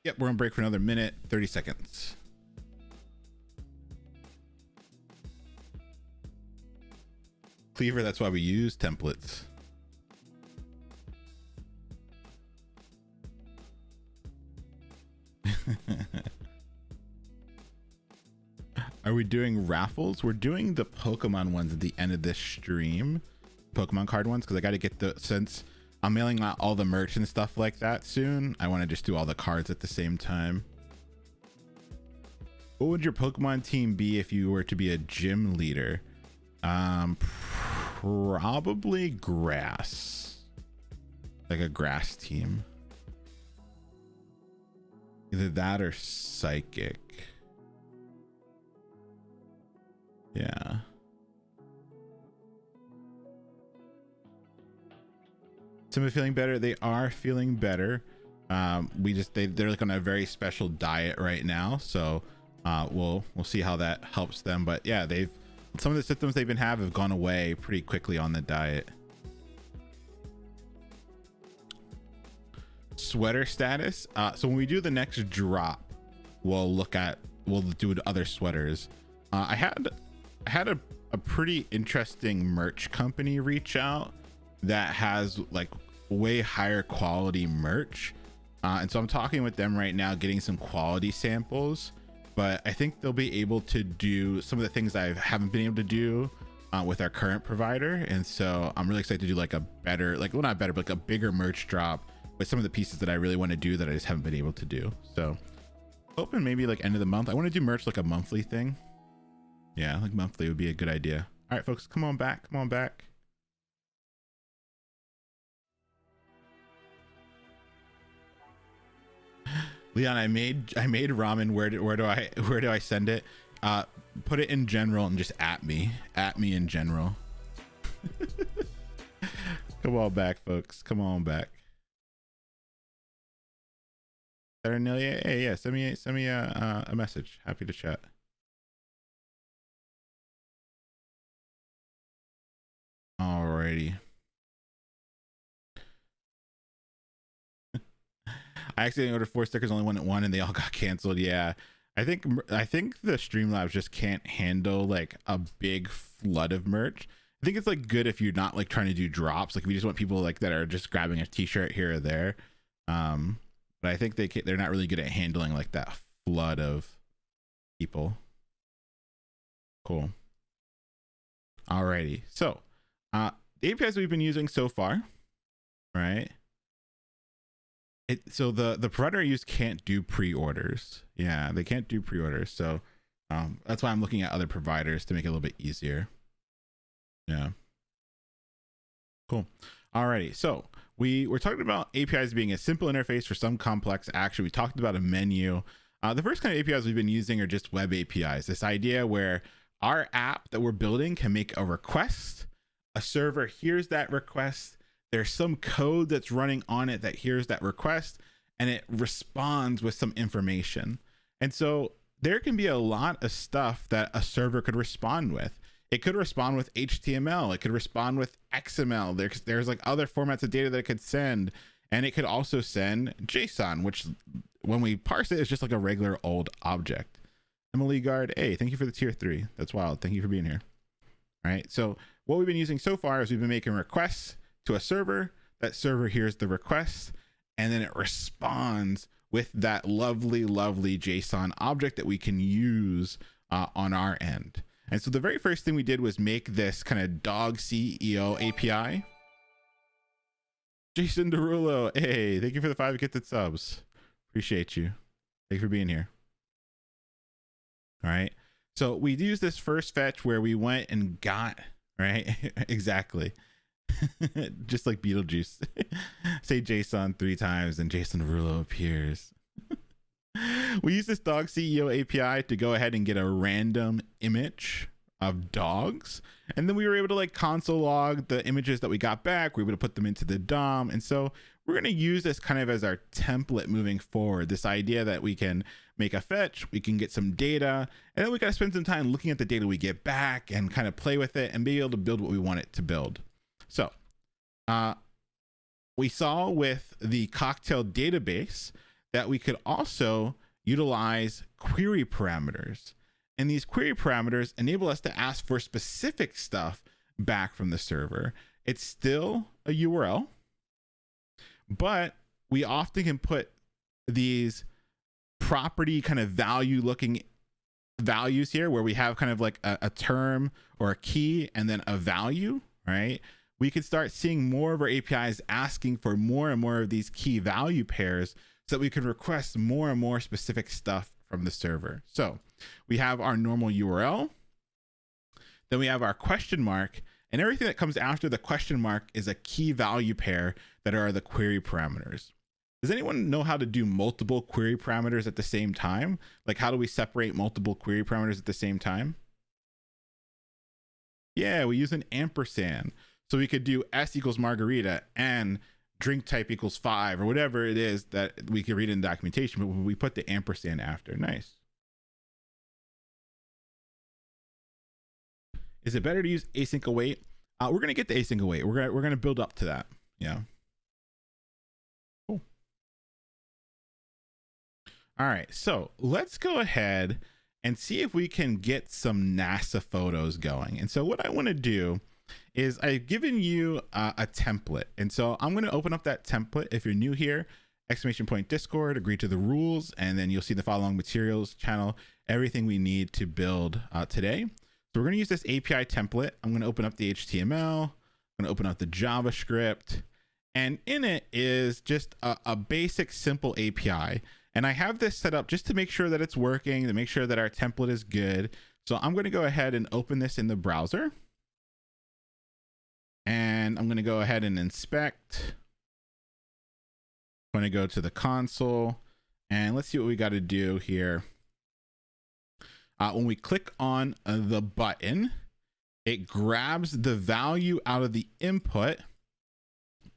Yep, we're on break for another minute, 30 seconds. Cleaver, that's why we use templates. Are we doing raffles? We're doing the Pokemon ones at the end of this stream. Pokemon card ones, because I got to get the, since I'm mailing out all the merch and stuff like that soon, I want to just do all the cards at the same time. What would your Pokemon team be if you were to be a gym leader? Probably grass. Like a grass team. Either that or psychic. Yeah. Somebody feeling better? They are feeling better. They're like on a very special diet right now, so we'll see how that helps them. But yeah, some of the symptoms they've been have gone away pretty quickly on the diet. Sweater status. So when we do the next drop, we'll do other sweaters. I had a pretty interesting merch company reach out that has like way higher quality merch, and so I'm talking with them right now, getting some quality samples. But I think they'll be able to do some of the things I haven't been able to do with our current provider, and so I'm really excited to do like a better, like, well, not better, but like a bigger merch drop with some of the pieces that I really want to do that I just haven't been able to do. So hoping maybe like end of the month. I want to do merch like a monthly thing. Yeah, like monthly would be a good idea. All right, folks, come on back. Leon, I made ramen. Where do I send it? Put it in general and just at me in general. Come on back, folks. Come on back. Saturnalia, hey, yeah, send me a message. Happy to chat. Alrighty. I accidentally ordered 4 stickers, only went at 1, and they all got canceled. Yeah, I think the Streamlabs just can't handle like a big flood of merch. I think it's like good if you're not like trying to do drops, like if you just want people like that are just grabbing a t-shirt here or there. But I think they're not really good at handling like that flood of people. Cool. Alrighty, so the APIs we've been using so far, right? So the provider I use can't do pre-orders. Yeah, they can't do pre-orders. So that's why I'm looking at other providers to make it a little bit easier. Yeah. Cool. Alrighty. So we're talking about APIs being a simple interface for some complex action. We talked about a menu. The first kind of APIs we've been using are just web APIs. This idea where our app that we're building can make a request. A server hears that request. There's some code that's running on it that hears that request, and it responds with some information. And so there can be a lot of stuff that a server could respond with. It could respond with HTML. It could respond with XML. There's like other formats of data that it could send. And it could also send JSON, which when we parse it, is just like a regular old object. Emily Guard, hey, thank you for the tier 3. That's wild. Thank you for being here. All right. So what we've been using so far is we've been making requests to a server. That server hears the request, and then it responds with that lovely JSON object that we can use on our end. And so the very first thing we did was make this kind of dog CEO API. Jason Derulo, hey, thank you for the 5 gifted subs. Appreciate you. Thank you for being here. All right. So we used this first fetch where we went and got, right? Exactly. Just like Beetlejuice. Say JSON 3 times and Jason Derulo appears. We use this dog CEO API to go ahead and get a random image of dogs, and then we were able to like console log the images that we got back. We were able to put them into the DOM, and so we're going to use this kind of as our template moving forward. This idea that we can make a fetch, we can get some data, and then we got to spend some time looking at the data we get back and kind of play with it and be able to build what we want it to build. So we saw with the cocktail database that we could also utilize query parameters. And these query parameters enable us to ask for specific stuff back from the server. It's still a URL, but we often can put these property kind of value looking values here where we have kind of like a term or a key and then a value, right? We could start seeing more of our APIs asking for more and more of these key value pairs so that we can request more and more specific stuff from the server. So we have our normal URL, then we have our question mark, and everything that comes after the question mark is a key value pair that are the query parameters. Does anyone know how to do multiple query parameters at the same time? Like, how do we separate multiple query parameters at the same time? Yeah, we use an ampersand. So we could do S equals margarita and drink type equals 5 or whatever it is that we could read in documentation, but we put the ampersand after. Nice. Is it better to use async await? We're going to get the async await. We're going to build up to that. Yeah. Cool. All right. So let's go ahead and see if we can get some NASA photos going. And so what I want to do is I've given you a template. And so I'm going to open up that template. If you're new here, !Discord, agree to the rules, and then you'll see the follow along materials channel, everything we need to build today. So we're going to use this API template. I'm going to open up the HTML. I'm going to open up the JavaScript, and in it is just a basic simple API. And I have this set up just to make sure that it's working, to make sure that our template is good. So I'm going to go ahead and open this in the browser. And I'm going to go ahead and inspect. I'm going to go to the console and let's see what we got to do here. When we click on the button, it grabs the value out of the input,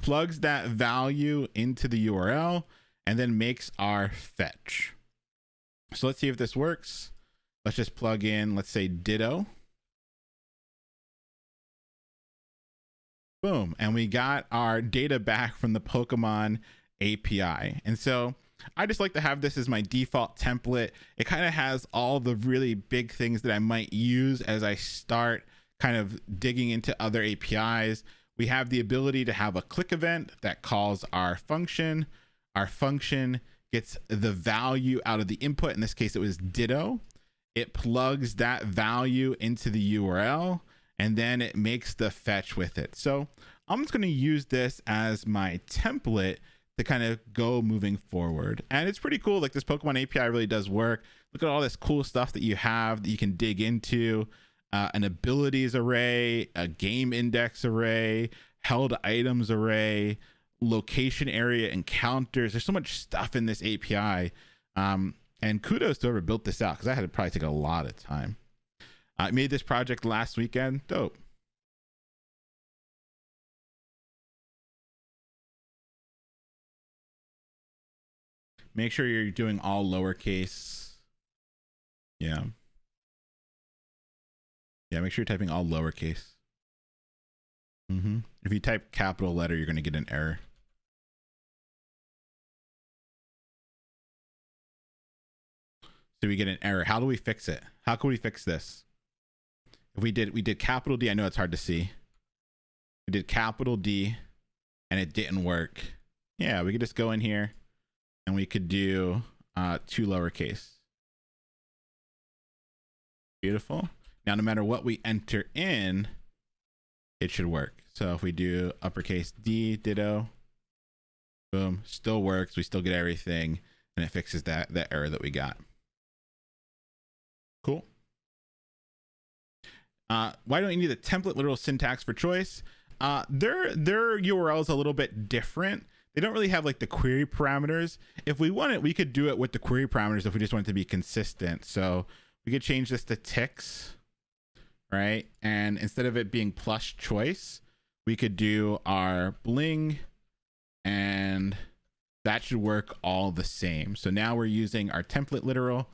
plugs that value into the URL, and then makes our fetch. So let's see if this works. Let's just plug in, let's say ditto. Boom, and we got our data back from the Pokemon API. And so I just like to have this as my default template. It kind of has all the really big things that I might use as I start kind of digging into other APIs. We have the ability to have a click event that calls our function. Our function gets the value out of the input. In this case, it was ditto. It plugs that value into the URL, and then it makes the fetch with it. So I'm just going to use this as my template to kind of go moving forward. And it's pretty cool. Like, this Pokemon API really does work. Look at all this cool stuff that you have that you can dig into. An abilities array, a game index array, held items array, location area encounters. There's so much stuff in this API. And kudos to whoever built this out, because I had to probably take a lot of time. I made this project last weekend. Dope. Make sure you're doing all lowercase. Yeah. Yeah, make sure you're typing all lowercase. If you type capital letter, you're going to get an error. So we get an error. How do we fix it? How can we fix this? If we did capital D, I know it's hard to see. We did capital D and it didn't work. Yeah, we could just go in here and we could do 2 lowercase. Beautiful. Now, no matter what we enter in, it should work. So if we do uppercase D, ditto, boom, still works. We still get everything, and it fixes that error that we got. Cool. Why don't you need the template literal syntax for choice? Their URL is a little bit different. They don't really have like the query parameters. If we want it, we could do it with the query parameters if we just want it to be consistent. So we could change this to ticks, right? And instead of it being plus choice, we could do our bling, and that should work all the same. So now we're using our template literal.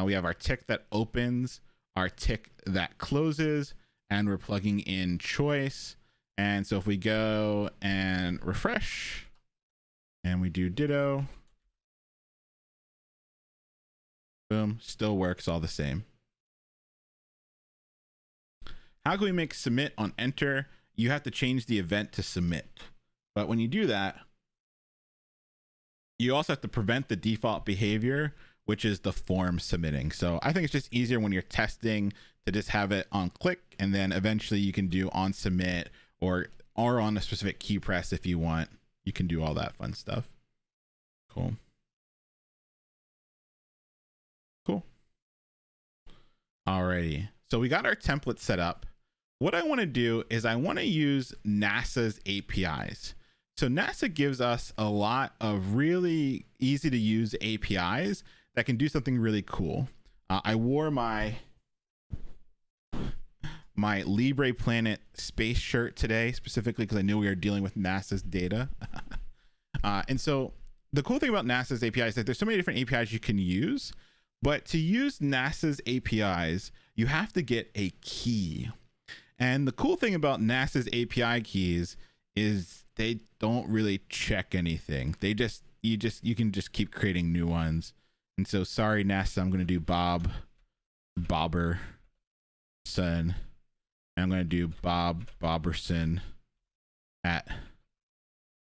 We have our tick that opens, our tick that closes, and we're plugging in choice. And so if we go and refresh and we do ditto, Boom, still works all the same. How can we make submit on enter? You have to change the event to submit. But when you do that, you also have to prevent the default behavior, which is the form submitting. So I think it's just easier when you're testing to just have it on click, and then eventually you can do on submit or on a specific key press if you want. You can do all that fun stuff. Cool. Cool. Alrighty. So we got our template set up. What I want to do is I want to use NASA's APIs. So NASA gives us a lot of really easy to use APIs that can do something really cool. I wore my Libre Planet space shirt today, specifically because I knew we were dealing with NASA's data. And so the cool thing about NASA's APIs is that there's so many different APIs you can use, but to use NASA's APIs, you have to get a key. And the cool thing about NASA's API keys is they don't really check anything. You can just keep creating new ones. And so sorry, NASA, I'm going to do Bobberson. I'm going to do Bobberson at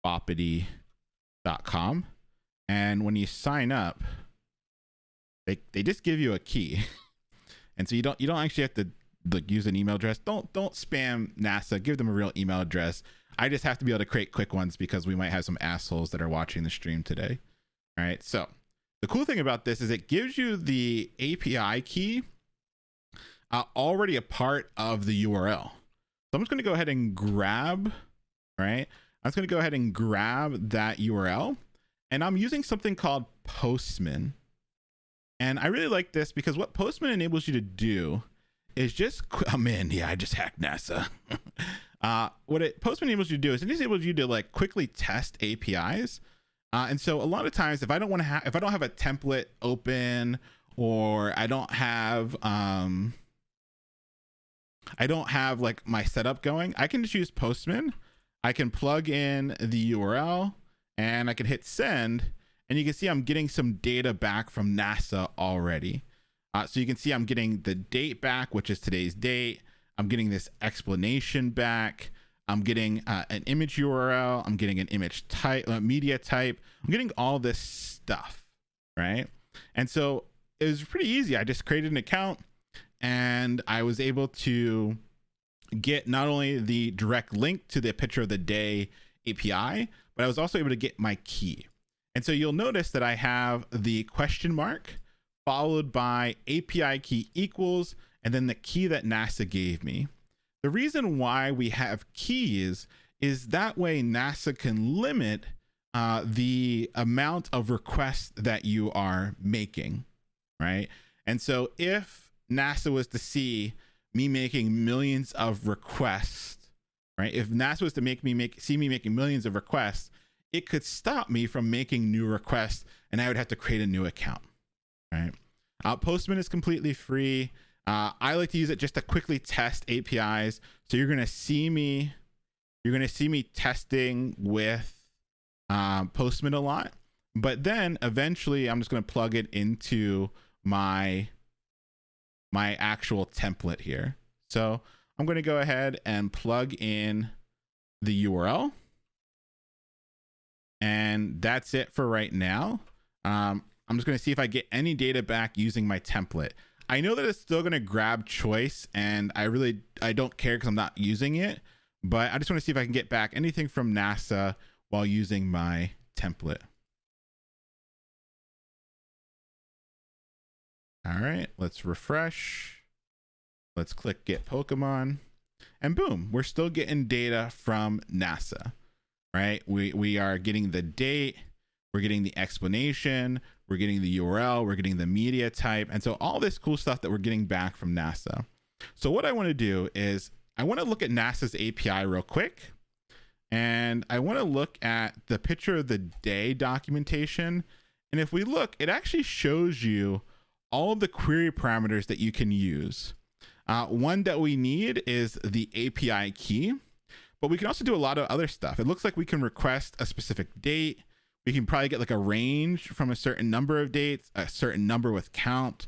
boppity.com. And when you sign up, they just give you a key. And so you don't actually have to use an email address. Don't spam NASA. Give them a real email address. I just have to be able to create quick ones because we might have some assholes that are watching the stream today. All right. So the cool thing about this is it gives you the API key already a part of the URL. So I'm just going to go ahead and grab, right? I'm just going to go ahead and grab that URL, and I'm using something called Postman. And I really like this because what Postman enables you to do is just, I just hacked NASA. What Postman enables you to do is it enables you to like quickly test APIs. And so a lot of times if I don't have a template open, or I don't have like my setup going, I can just use Postman. I can plug in the URL and I can hit send, and you can see I'm getting some data back from NASA already. So you can see I'm getting the date back, which is today's date. I'm getting this explanation back. I'm getting an image URL. I'm getting an image type, media type. I'm getting all this stuff, right? And so it was pretty easy. I just created an account, and I was able to get not only the direct link to the picture of the day API, but I was also able to get my key. And so you'll notice that I have the question mark followed by API key equals, and then the key that NASA gave me. The reason why we have keys is that way NASA can limit the amount of requests that you are making, right? And so if NASA was to see me making millions of requests, right? If NASA was to see me making millions of requests, it could stop me from making new requests, and I would have to create a new account, right? Postman is completely free. I like to use it just to quickly test APIs. So you're gonna see me testing with Postman a lot, but then eventually I'm just gonna plug it into my actual template here. So I'm gonna go ahead and plug in the URL, and that's it for right now. I'm just going to see if I get any data back using my template. I know that it's still going to grab choice, and I don't care because I'm not using it, but I just want to see if I can get back anything from NASA while using my template. All right, let's refresh. Let's click get Pokemon, and boom, we're still getting data from NASA, right? We are getting the date, we're getting the explanation, we're getting the URL, we're getting the media type, and so all this cool stuff that we're getting back from NASA. So what I want to do is I want to look at NASA's API real quick, and I want to look at the picture of the day documentation. And if we look, it actually shows you all of the query parameters that you can use. One that we need is the API key, but we can also do a lot of other stuff. It looks like we can request a specific date. We can probably get like a range from a certain number of dates, a certain number with count.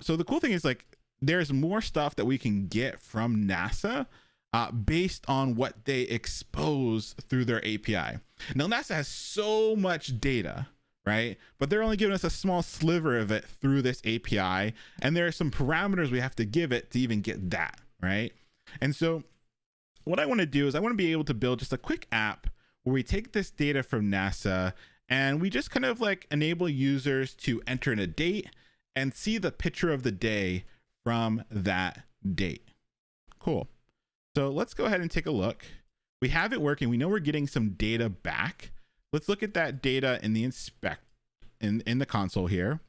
So the cool thing is like there's more stuff that we can get from NASA based on what they expose through their API. Now NASA has so much data, right? But they're only giving us a small sliver of it through this API. And there are some parameters we have to give it to even get that, right? And so what I want to do is I want to be able to build just a quick app where we take this data from NASA and we just kind of like enable users to enter in a date and see the picture of the day from that date. Cool. So let's go ahead and take a look. We have it working. We know we're getting some data back. Let's look at that data in the in the console here.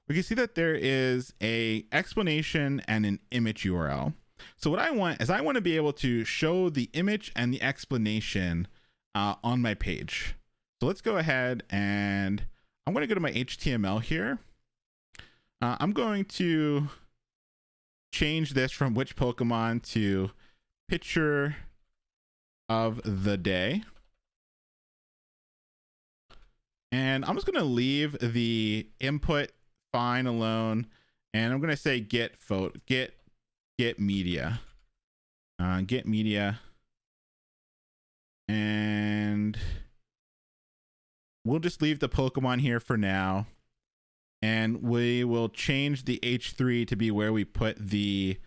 We can see that there is a explanation and an image URL. So what I want is I want to be able to show the image and the explanation on my page. So let's go ahead and I'm going to go to my HTML here. I'm going to change this from which Pokemon to picture of the day. And I'm just going to leave the input fine alone. And I'm going to say get media. Get media. And we'll just leave the Pokemon here for now. And we will change the H3 to be where we put the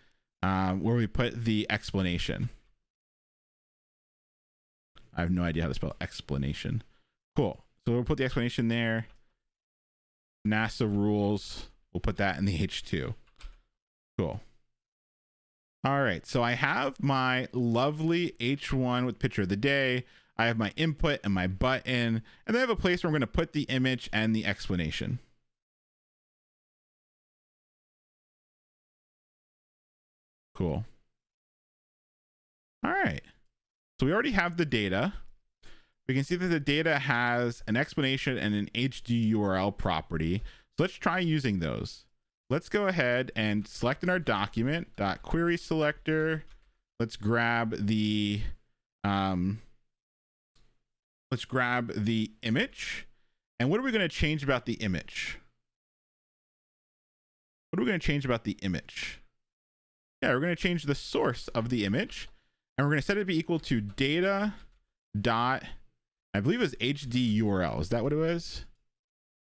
explanation. I have no idea how to spell explanation. Cool. So we'll put the explanation there. NASA rules. We'll put that in the H2. Cool. All right. So I have my lovely H1 with picture of the day. I have my input and my button. And then I have a place where I'm going to put the image and the explanation. Cool. All right. So we already have the data. We can see that the data has an explanation and an HD URL property. So let's try using those. Let's go ahead and select in our document .query selector. Let's grab the image. And what are we going to change about the image? What are we going to change about the image? Yeah, we're going to change the source of the image, and we're going to set it to be equal to data dot, I believe it was HD URL. Is that what it was?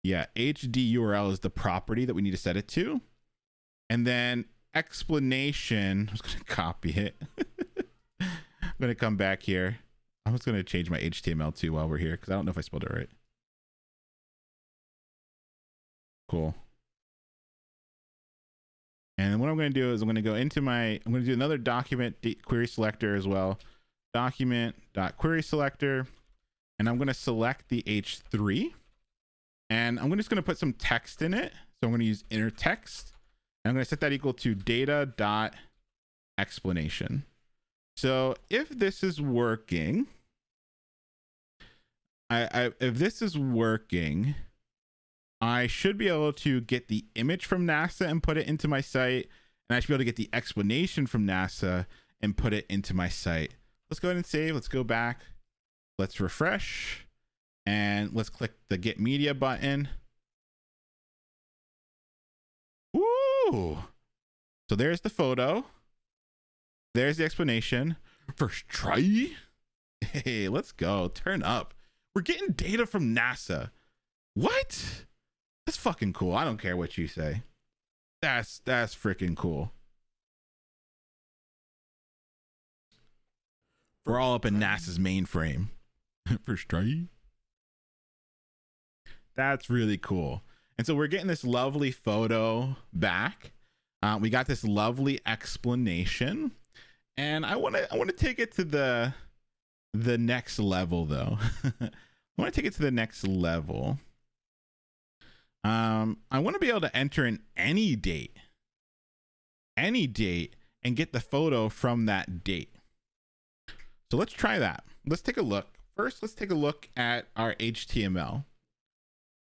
Yeah, HD URL is the property that we need to set it to. And then explanation, I'm just going to copy it. I'm going to come back here. I'm just going to change my HTML too while we're here, because I don't know if I spelled it right. Cool. And what I'm going to do is I'm going to go into I'm going to do another document query selector as well. Document.query selector. And I'm going to select the H3. And I'm just going to put some text in it. So I'm going to use inner text. And I'm going to set that equal to data.explanation. So if this is working, if this is working, I should be able to get the image from NASA and put it into my site. And I should be able to get the explanation from NASA and put it into my site. Let's go ahead and save. Let's go back. Let's refresh. And let's click the Get Media button. Ooh. So there's the photo. There's the explanation. First try. Hey, let's go. Turn up. We're getting data from NASA. What? That's fucking cool. I don't care what you say. That's freaking cool. We're all up in NASA's mainframe. First try. That's really cool. And so we're getting this lovely photo back. We got this lovely explanation, and I want to take it to the next level though. I want to take it to the next level. I want to be able to enter in any date, and get the photo from that date. So let's try that. Let's take a look. First, let's take a look at our HTML.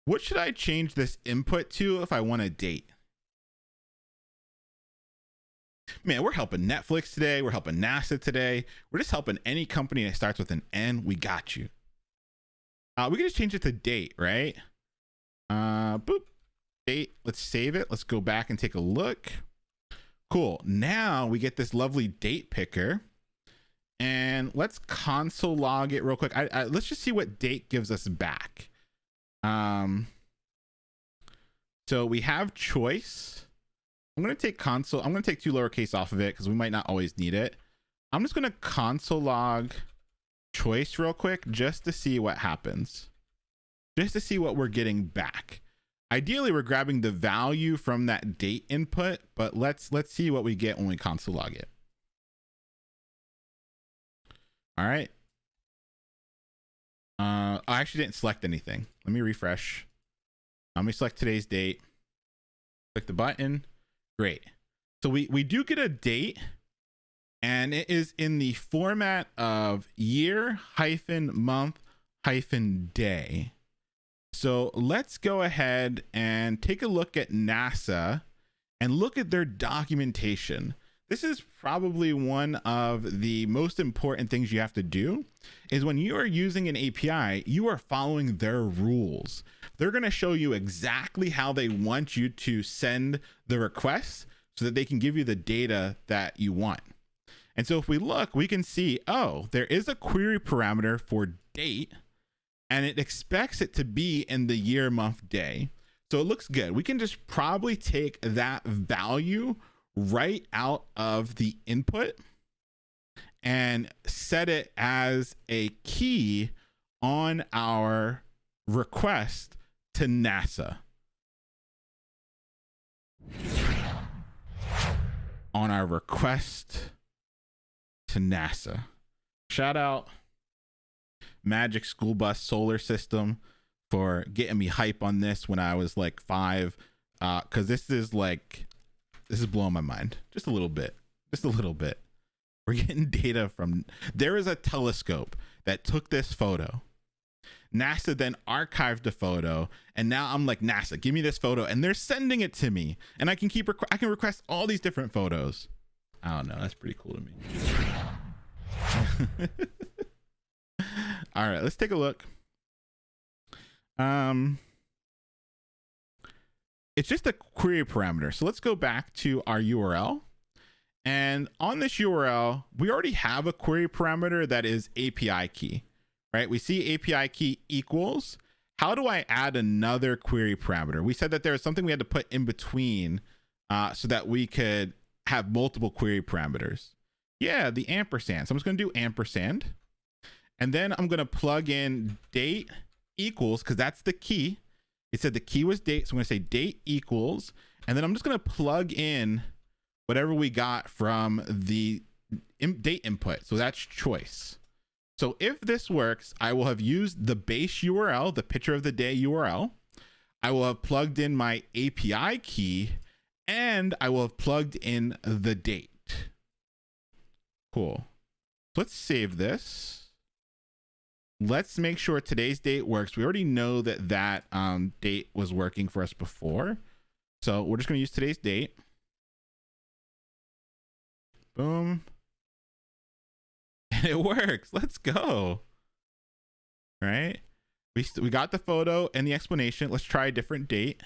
What should I change this input to if I want a date? Man, we're helping Netflix today. We're helping NASA today. We're just helping any company that starts with an N. We got you. We can just change it to date, right? Boop, date. Let's save it. Let's go back and take a look. Cool. Now we get this lovely date picker, and let's console log it real quick. Let's just see what date gives us back. So we have choice. I'm going to take console. I'm going to take 2 lowercase off of it because we might not always need it. I'm just going to console log choice real quick just to see what happens, just to see what we're getting back. Ideally, we're grabbing the value from that date input, but let's see what we get when we console log it. All right. I actually didn't select anything. Let me refresh. Let me select today's date. Click the button. Great. So we do get a date, and it is in the format of year hyphen month hyphen day. So let's go ahead and take a look at NASA and look at their documentation. This is probably one of the most important things you have to do, is when you are using an API, you are following their rules. They're going to show you exactly how they want you to send the requests so that they can give you the data that you want. And so if we look, we can see, oh, there is a query parameter for date, and it expects it to be in the year, month, day. So it looks good. We can just probably take that value right out of the input and set it as a key on our request to NASA. On our request to NASA. Shout out Magic School Bus Solar System for getting me hype on this when I was like 5, because this is blowing my mind just a little bit. We're getting data from, there is a telescope that took this photo. NASA then archived the photo, and now I'm like, NASA, give me this photo, and they're sending it to me, and I can request all these different photos. I don't know, that's pretty cool to me. All right, let's take a look. It's just a query parameter. So let's go back to our URL. And on this URL, we already have a query parameter that is API key, right? We see API key equals. How do I add another query parameter? We said that there was something we had to put in between so that we could have multiple query parameters. Yeah, the ampersand. So I'm just going to do ampersand. And then I'm going to plug in date equals, because that's the key. It said the key was date. So I'm going to say date equals. And then I'm just going to plug in whatever we got from the date input. So that's choice. So if this works, I will have used the base URL, the picture of the day URL. I will have plugged in my API key, and I will have plugged in the date. Cool. Let's save this. Let's make sure today's date works. We already know that date was working for us before. So we're just going to use today's date. Boom. And it works. Let's go. All right. We got the photo and the explanation. Let's try a different date.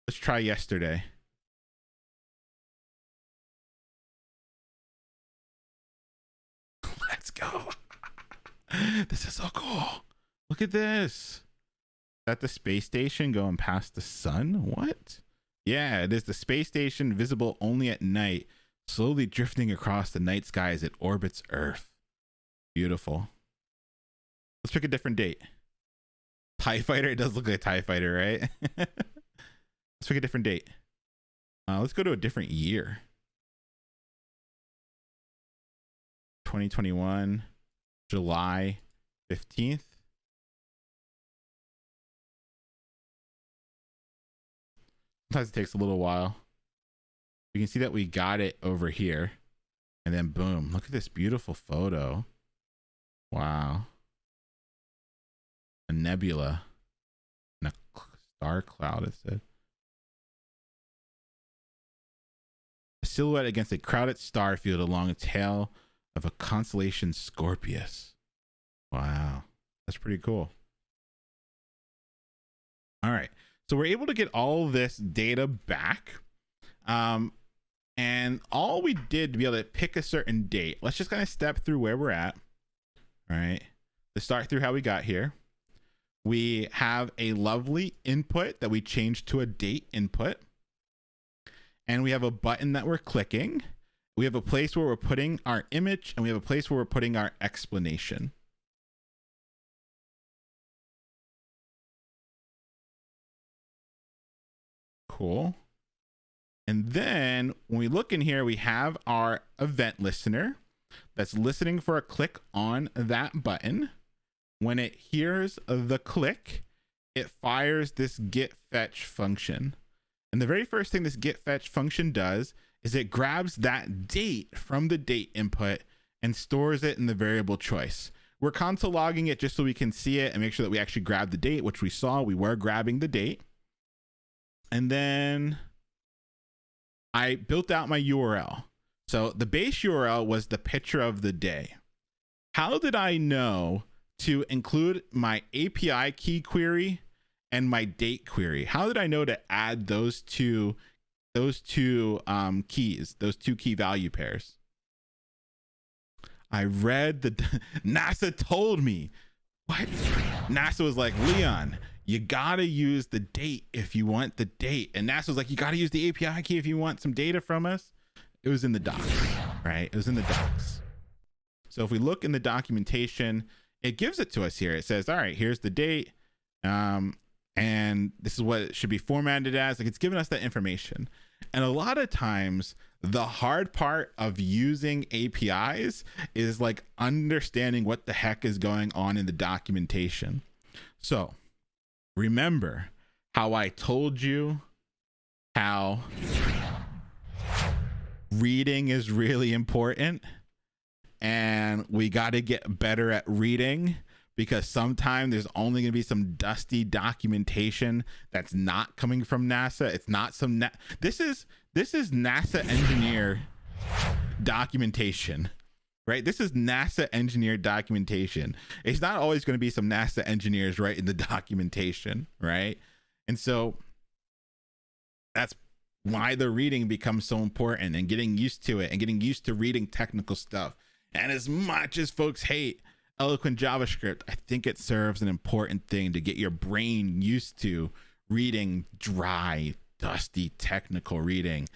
Let's try yesterday. Let's go. This is so cool. Look at this. Is that the space station going past the sun? What? Yeah, it is the space station visible only at night, slowly drifting across the night sky as it orbits Earth. Beautiful. Let's pick a different date. TIE fighter. It does look like a TIE fighter, right? Let's pick a different date. Let's go to a different year. 2021, July 15th. Sometimes it takes a little while. You can see that we got it over here. And then boom, look at this beautiful photo. Wow. A nebula and a star cloud, it said. A silhouette against a crowded star field along a tail of a constellation Scorpius. Wow. That's pretty cool. All right. So we're able to get all this data back. And all we did to be able to pick a certain date, let's just kind of step through where we're at. All right. Let's start through how we got here. We have a lovely input that we changed to a date input. And we have a button that we're clicking. We have a place where we're putting our image, and we have a place where we're putting our explanation. Cool. And then when we look in here, we have our event listener that's listening for a click on that button. When it hears the click, it fires this get fetch function. And the very first thing this get fetch function does is it grabs that date from the date input and stores it in the variable choice. We're console logging it just so we can see it and make sure that we actually grab the date, which we saw we were grabbing the date. And then I built out my URL. So the base URL was the picture of the day. How did I know to include my API key query and my date query? How did I know to add those two keys, those two key value pairs? I read the NASA told me. What? NASA was like, Leon, you gotta use the date if you want the date. And NASA was like, you gotta use the API key if you want some data from us. It was in the docs, right? It was in the docs. So if we look in the documentation, it gives it to us here. It says, all right, here's the date. And this is what it should be formatted as. Like, it's giving us that information. And a lot of times the hard part of using APIs is like understanding what the heck is going on in the documentation. So remember how I told you how reading is really important, and we got to get better at reading, because sometimes there's only going to be some dusty documentation that's not coming from NASA. It's not some this is NASA engineer documentation, right? This is NASA engineer documentation. It's not always going to be some NASA engineers right in the documentation, right? And so that's why the reading becomes so important, and getting used to it, and getting used to reading technical stuff. And as much as folks hate eloquent JavaScript, I think it serves an important thing to get your brain used to reading dry, dusty, technical reading,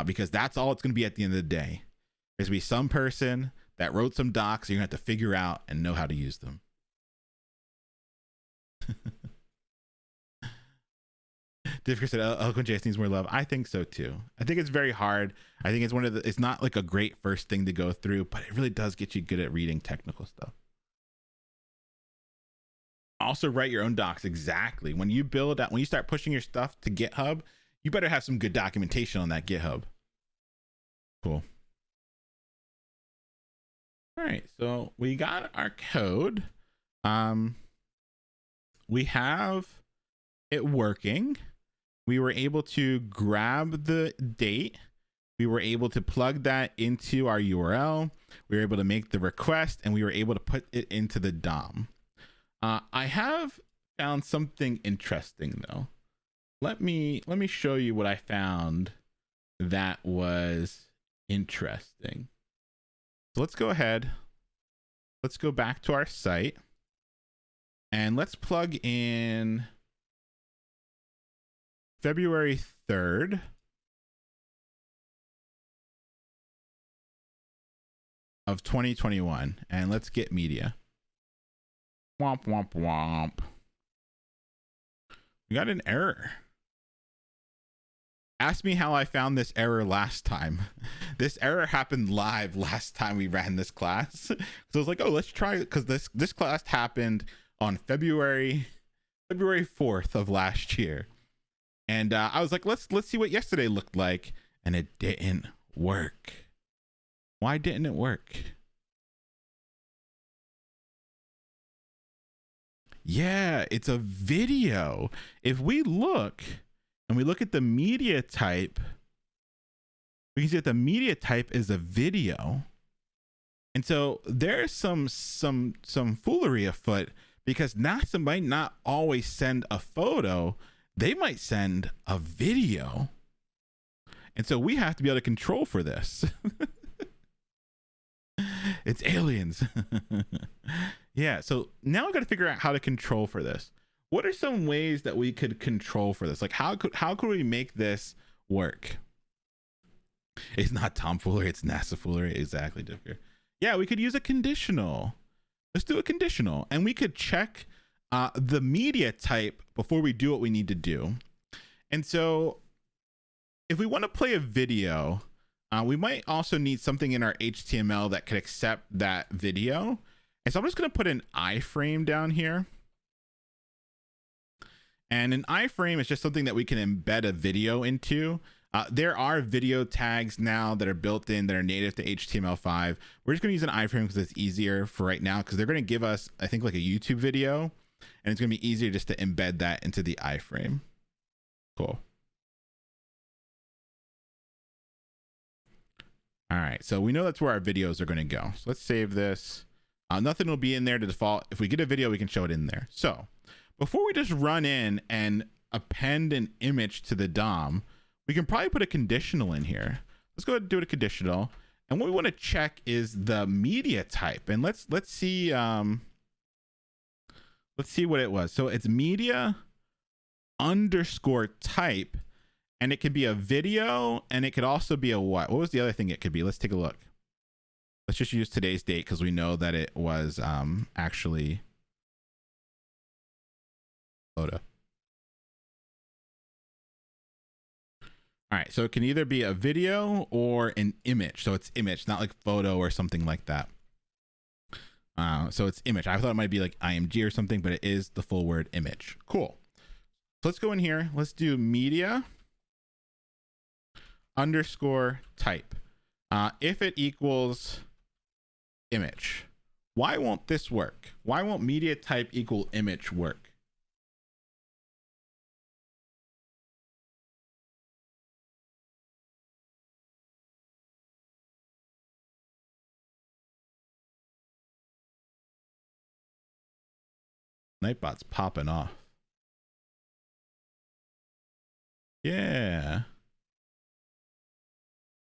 because that's all it's going to be at the end of the day. There's going to be some person that wrote some docs you're going to have to figure out and know how to use them. Difficult said eloquent JS needs more love. I think so too. I think it's very hard. I think it's not like a great first thing to go through, but it really does get you good at reading technical stuff. Also write your own docs. Exactly. When you start pushing your stuff to GitHub, you better have some good documentation on that GitHub. Cool. All right, so we got our code. We have it working. We were able to grab the date. We were able to plug that into our URL. We were able to make the request, and we were able to put it into the DOM. I have found something interesting though. Let me show you what I found that was interesting. So let's go ahead. Let's go back to our site, and let's plug in February 3rd. Of 2021, and let's get media. Womp womp womp. We got an error. Ask me how I found this error last time. This error happened live last time we ran this class. So I was like, oh, let's try it, because this class happened on February 4th of last year. And I was like, let's see what yesterday looked like, and it didn't work. Why didn't it work? Yeah, it's a video. If we look and we look at the media type, we can see that the media type is a video. And so there's some foolery afoot, because NASA might not always send a photo. they might send a video. And so we have to be able to control for this. It's aliens. Yeah, so now we've got to figure out how to control for this. What are some ways that we could control for this? Like how could we make this work? It's not tomfoolery, it's NASA foolery. Exactly, Differ. Yeah, we could use a conditional. Let's do a conditional, and we could check the media type before we do what we need to do. And so if we want to play a video, we might also need something in our HTML that could accept that video. And so I'm just going to put an iframe down here. And an iframe is just something that we can embed a video into. There are video tags now that are built in that are native to HTML5. We're just going to use an iframe because it's easier for right now, because they're going to give us, I think, like a YouTube video, and it's going to be easier just to embed that into the iframe. Cool. All right, so we know that's where our videos are going to go. So let's save this. Nothing will be in there to default. If we get a video, we can show it in there. So before we just run in and append an image to the DOM, we can probably put a conditional in here. Let's go ahead and do a conditional. And what we want to check is the media type. And let's see what it was. So it's media underscore type, and it could be a video, and it could also be a what? What was the other thing it could be? Let's take a look. Let's just use today's date because we know that it was actually photo. All right, so it can either be a video or an image. So it's image, not like photo or something like that. So it's image. I thought it might be like IMG or something, but it is the full word image. Cool. So let's go in here. Let's do media underscore type. If it equals image. Why won't this work? Why won't media type equal image work? Nightbot's popping off. Yeah.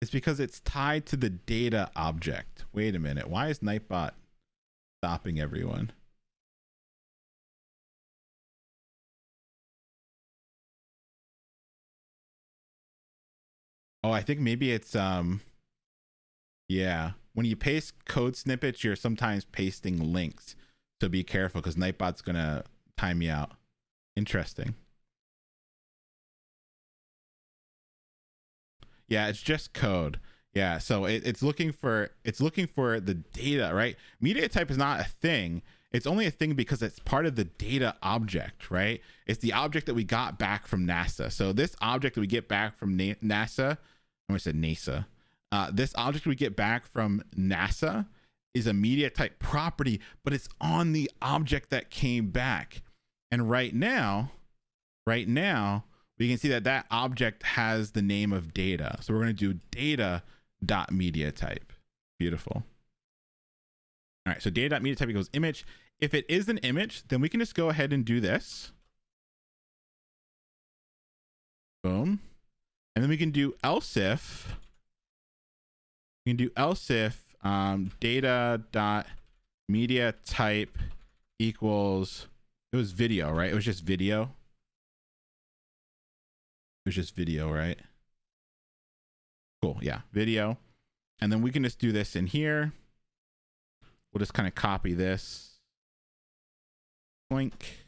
It's because it's tied to the data object. Wait a minute. Why is Nightbot stopping everyone? Oh, I think maybe it's yeah. When you paste code snippets, you're sometimes pasting links. So be careful because Nightbot's gonna time you out. Interesting. Yeah, it's just code. Yeah, so it's looking for the data, right? Media type is not a thing. It's only a thing because it's part of the data object, right? It's the object that we got back from NASA. So this object that we get back from NASA, I almost said NASA. This object we get back from NASA is a media type property, but it's on the object that came back. And right now, we can see that that object has the name of data. So we're going to do data.media type. Beautiful. All right, so data.media type equals image. If it is an image, then we can just go ahead and do this. Boom. And then we can do else if. We can do else if data.media type equals, it was video, right? It was just video. It was just video, right? Cool. Yeah, video. And then we can just do this in here. We'll just kind of copy this. Link.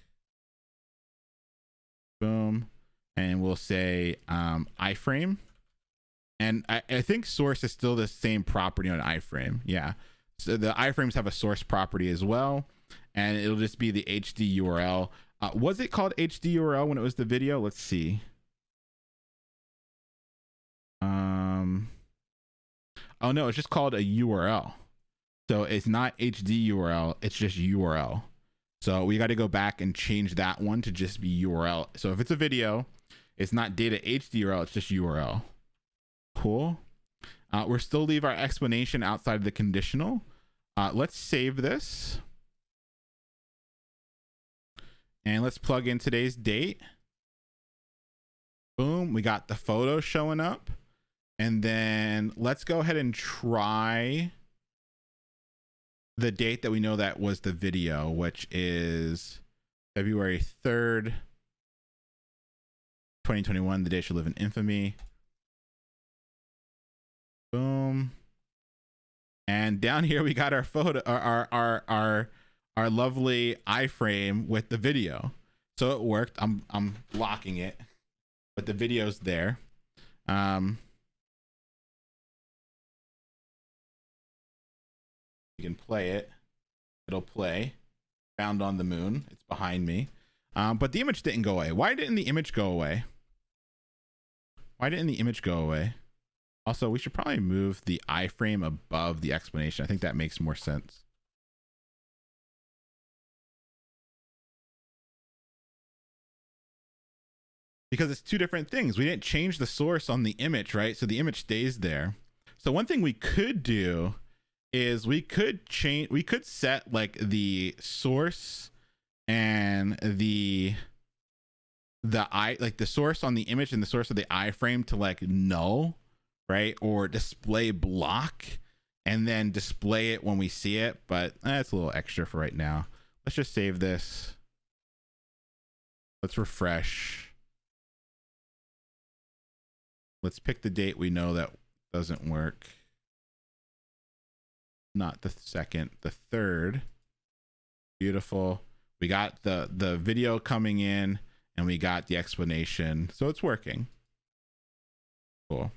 Boom. And we'll say iframe. And I think source is still the same property on iframe. Yeah. So the iframes have a source property as well. And it'll just be the HD URL. Was it called HD URL when it was the video? Let's see. Oh no, it's just called a URL. So it's not HD URL, it's just URL. So we got to go back and change that one to just be URL. So if it's a video, it's not data HD URL, it's just URL. Cool. We'll still leave our explanation outside of the conditional. Let's save this. And let's plug in today's date. Boom, we got the photo showing up. And then let's go ahead and try the date that we know that was the video, which is February 3rd, 2021. The day should live in infamy. Boom. And down here we got our photo, our lovely iframe with the video. So it worked. I'm blocking it, but the video's there. You can play it. It'll play. Found on the moon. It's behind me. But the image didn't go away. Why didn't the image go away? Why didn't the image go away? Also, we should probably move the iframe above the explanation. I think that makes more sense. Because it's two different things. We didn't change the source on the image, right? So the image stays there. So one thing we could do is we could set like the source and the source on the image and the source of the iframe to like null, right? Or display block and then display it when we see it. But that's a little extra for right now. Let's just save this. Let's refresh. Let's pick the date we know that doesn't work. Not the 2nd, the 3rd. Beautiful. We got the video coming in and we got the explanation. So it's working. Cool.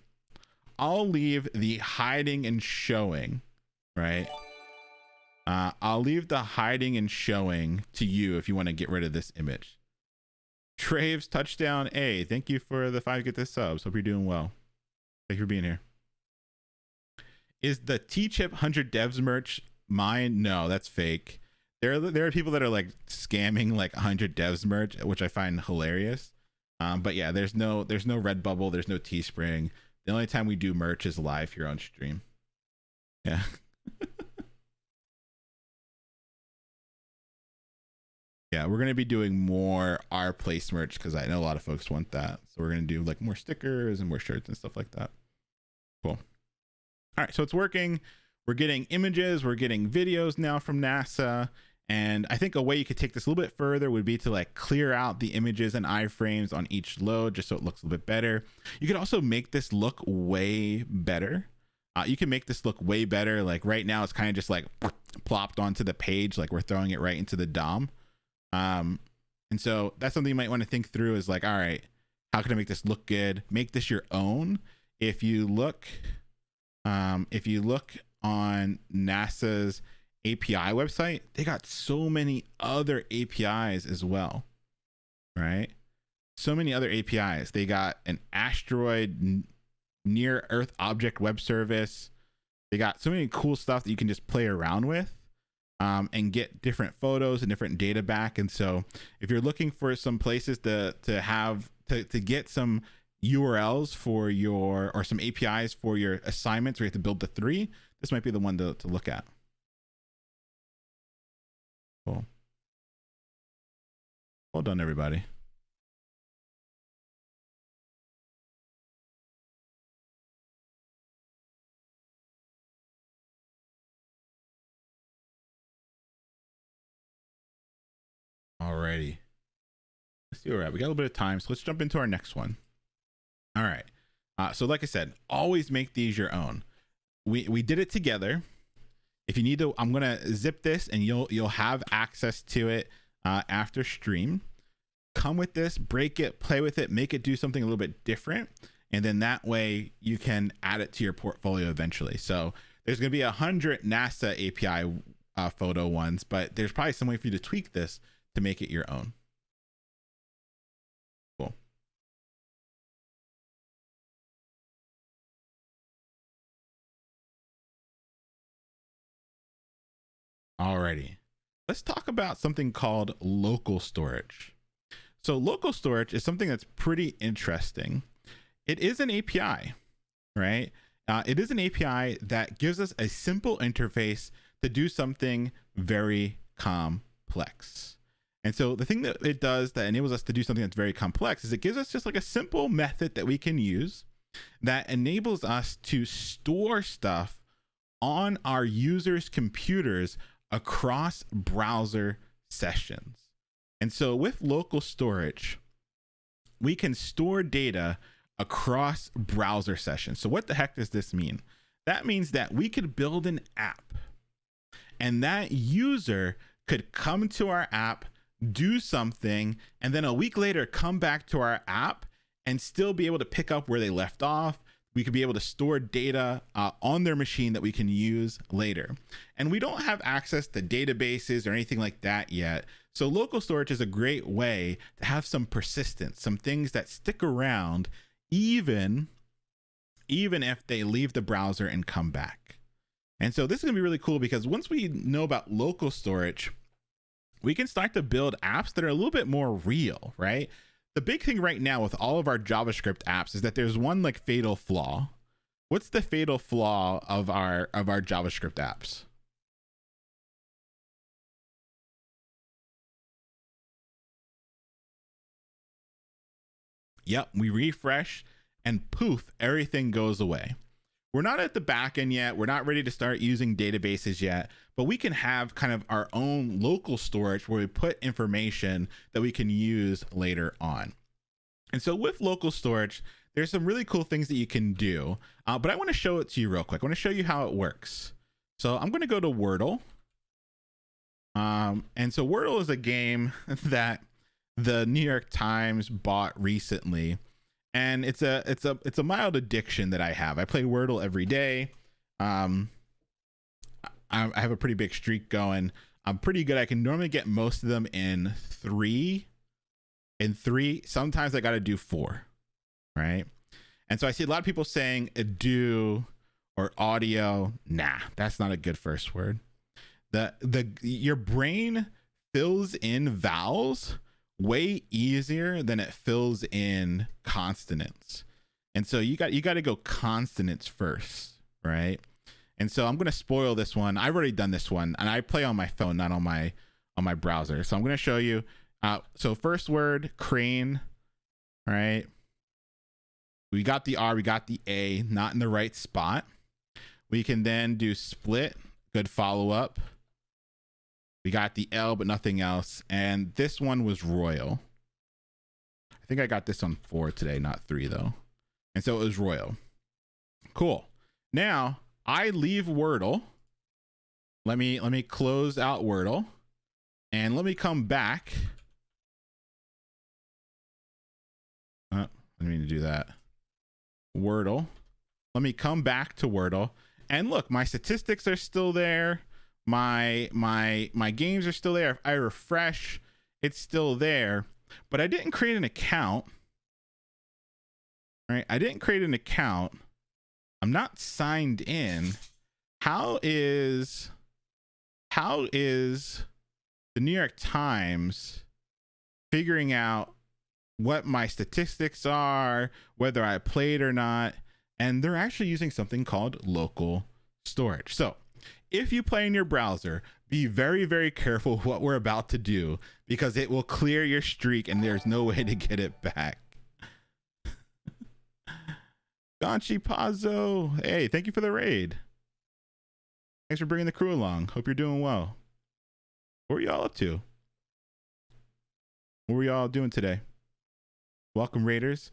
I'll leave the hiding and showing, right? I'll leave the hiding and showing to you if you want to get rid of this image. Traves touchdown A. Thank you for the 5 get this subs. Hope you're doing well. Thank you for being here. Is the T-Chip 100 devs merch mine? No, that's fake. There are people that are like scamming like 100 devs merch, which I find hilarious. But yeah, there's no Redbubble, there's no Teespring. The only time we do merch is live here on stream. Yeah. Yeah, we're going to be doing more our place merch because I know a lot of folks want that. So we're going to do like more stickers and more shirts and stuff like that. Cool. All right, so it's working. We're getting images, we're getting videos now from NASA. And I think a way you could take this a little bit further would be to like clear out the images and iframes on each load just so it looks a little bit better. You could also make this look way better. You can make this look way better. Like right now, it's kind of just like plopped onto the page, like we're throwing it right into the DOM. And so that's something you might want to think through is like, all right, how can I make this look good? Make this your own. If you look on NASA's API website, they got so many other APIs as well, right? So many other APIs. They got an asteroid near Earth object web service. They got so many cool stuff that you can just play around with. And get different photos and different data back. And so if you're looking for some places to get some URLs for your, or some APIs for your assignments where you have to build the 3, this might be the one to look at. Cool. Well done, everybody. Alrighty. Let's see where we're at. We got a little bit of time, so let's jump into our next one. All right. So like I said, always make these your own. We did it together. If you need to, I'm gonna zip this and you'll have access to it after stream. Come with this, break it, play with it, make it do something a little bit different, and then that way you can add it to your portfolio eventually. So there's gonna be 100 NASA API photo ones, but there's probably some way for you to tweak this to make it your own. Cool. Alrighty. Let's talk about something called local storage. So local storage is something that's pretty interesting. It is an API, right? It is an API that gives us a simple interface to do something very complex. And so the thing that it does that enables us to do something that's very complex is it gives us just like a simple method that we can use that enables us to store stuff on our users' computers across browser sessions. And so with local storage, we can store data across browser sessions. So what the heck does this mean? That means that we could build an app, and that user could come to our app, do something, and then a week later come back to our app and still be able to pick up where they left off. We could be able to store data on their machine that we can use later. And we don't have access to databases or anything like that yet. So local storage is a great way to have some persistence, some things that stick around even if they leave the browser and come back. And so this is gonna be really cool because once we know about local storage, we can start to build apps that are a little bit more real, right? The big thing right now with all of our JavaScript apps is that there's one like fatal flaw. What's the fatal flaw of our JavaScript apps? Yep, we refresh and poof, everything goes away. We're not at the back end yet. We're not ready to start using databases yet, but we can have kind of our own local storage where we put information that we can use later on. And so with local storage, there's some really cool things that you can do, but I want to show it to you real quick. I want to show you how it works. So I'm going to go to Wordle. And so Wordle is a game that the New York Times bought recently. And it's a mild addiction that I have. I play Wordle every day. I have a pretty big streak going. I'm pretty good. I can normally get most of them in three. Sometimes I got to do 4, right? And so I see a lot of people saying do or audio. Nah, that's not a good first word. Your brain fills in vowels way easier than it fills in consonants. And so you got to go consonants first, right? And so I'm going to spoil this one. I've already done this one and I play on my phone, not on my browser. So I'm going to show you. So first word, crane, right? We got the R, we got the A, not in the right spot. We can then do split, good follow up. We got the L, but nothing else. And this one was royal. I think I got this on 4 today, not 3 though. And so it was royal. Cool. Now I leave Wordle. Let me close out Wordle and let me come back. I didn't mean to do that. Wordle. Let me come back to Wordle and look, my statistics are still there. My games are still there. If I refresh, it's still there, but I didn't create an account, right? I didn't create an account. I'm not signed in. How is the New York Times figuring out what my statistics are, whether I played or not? And they're actually using something called local storage. So if you play in your browser, be very, very careful what we're about to do because it will clear your streak and there's no way to get it back. Ganchi Pazzo, hey, thank you for the raid. Thanks for bringing the crew along. Hope you're doing well. What were y'all up to? What were y'all doing today? Welcome, Raiders.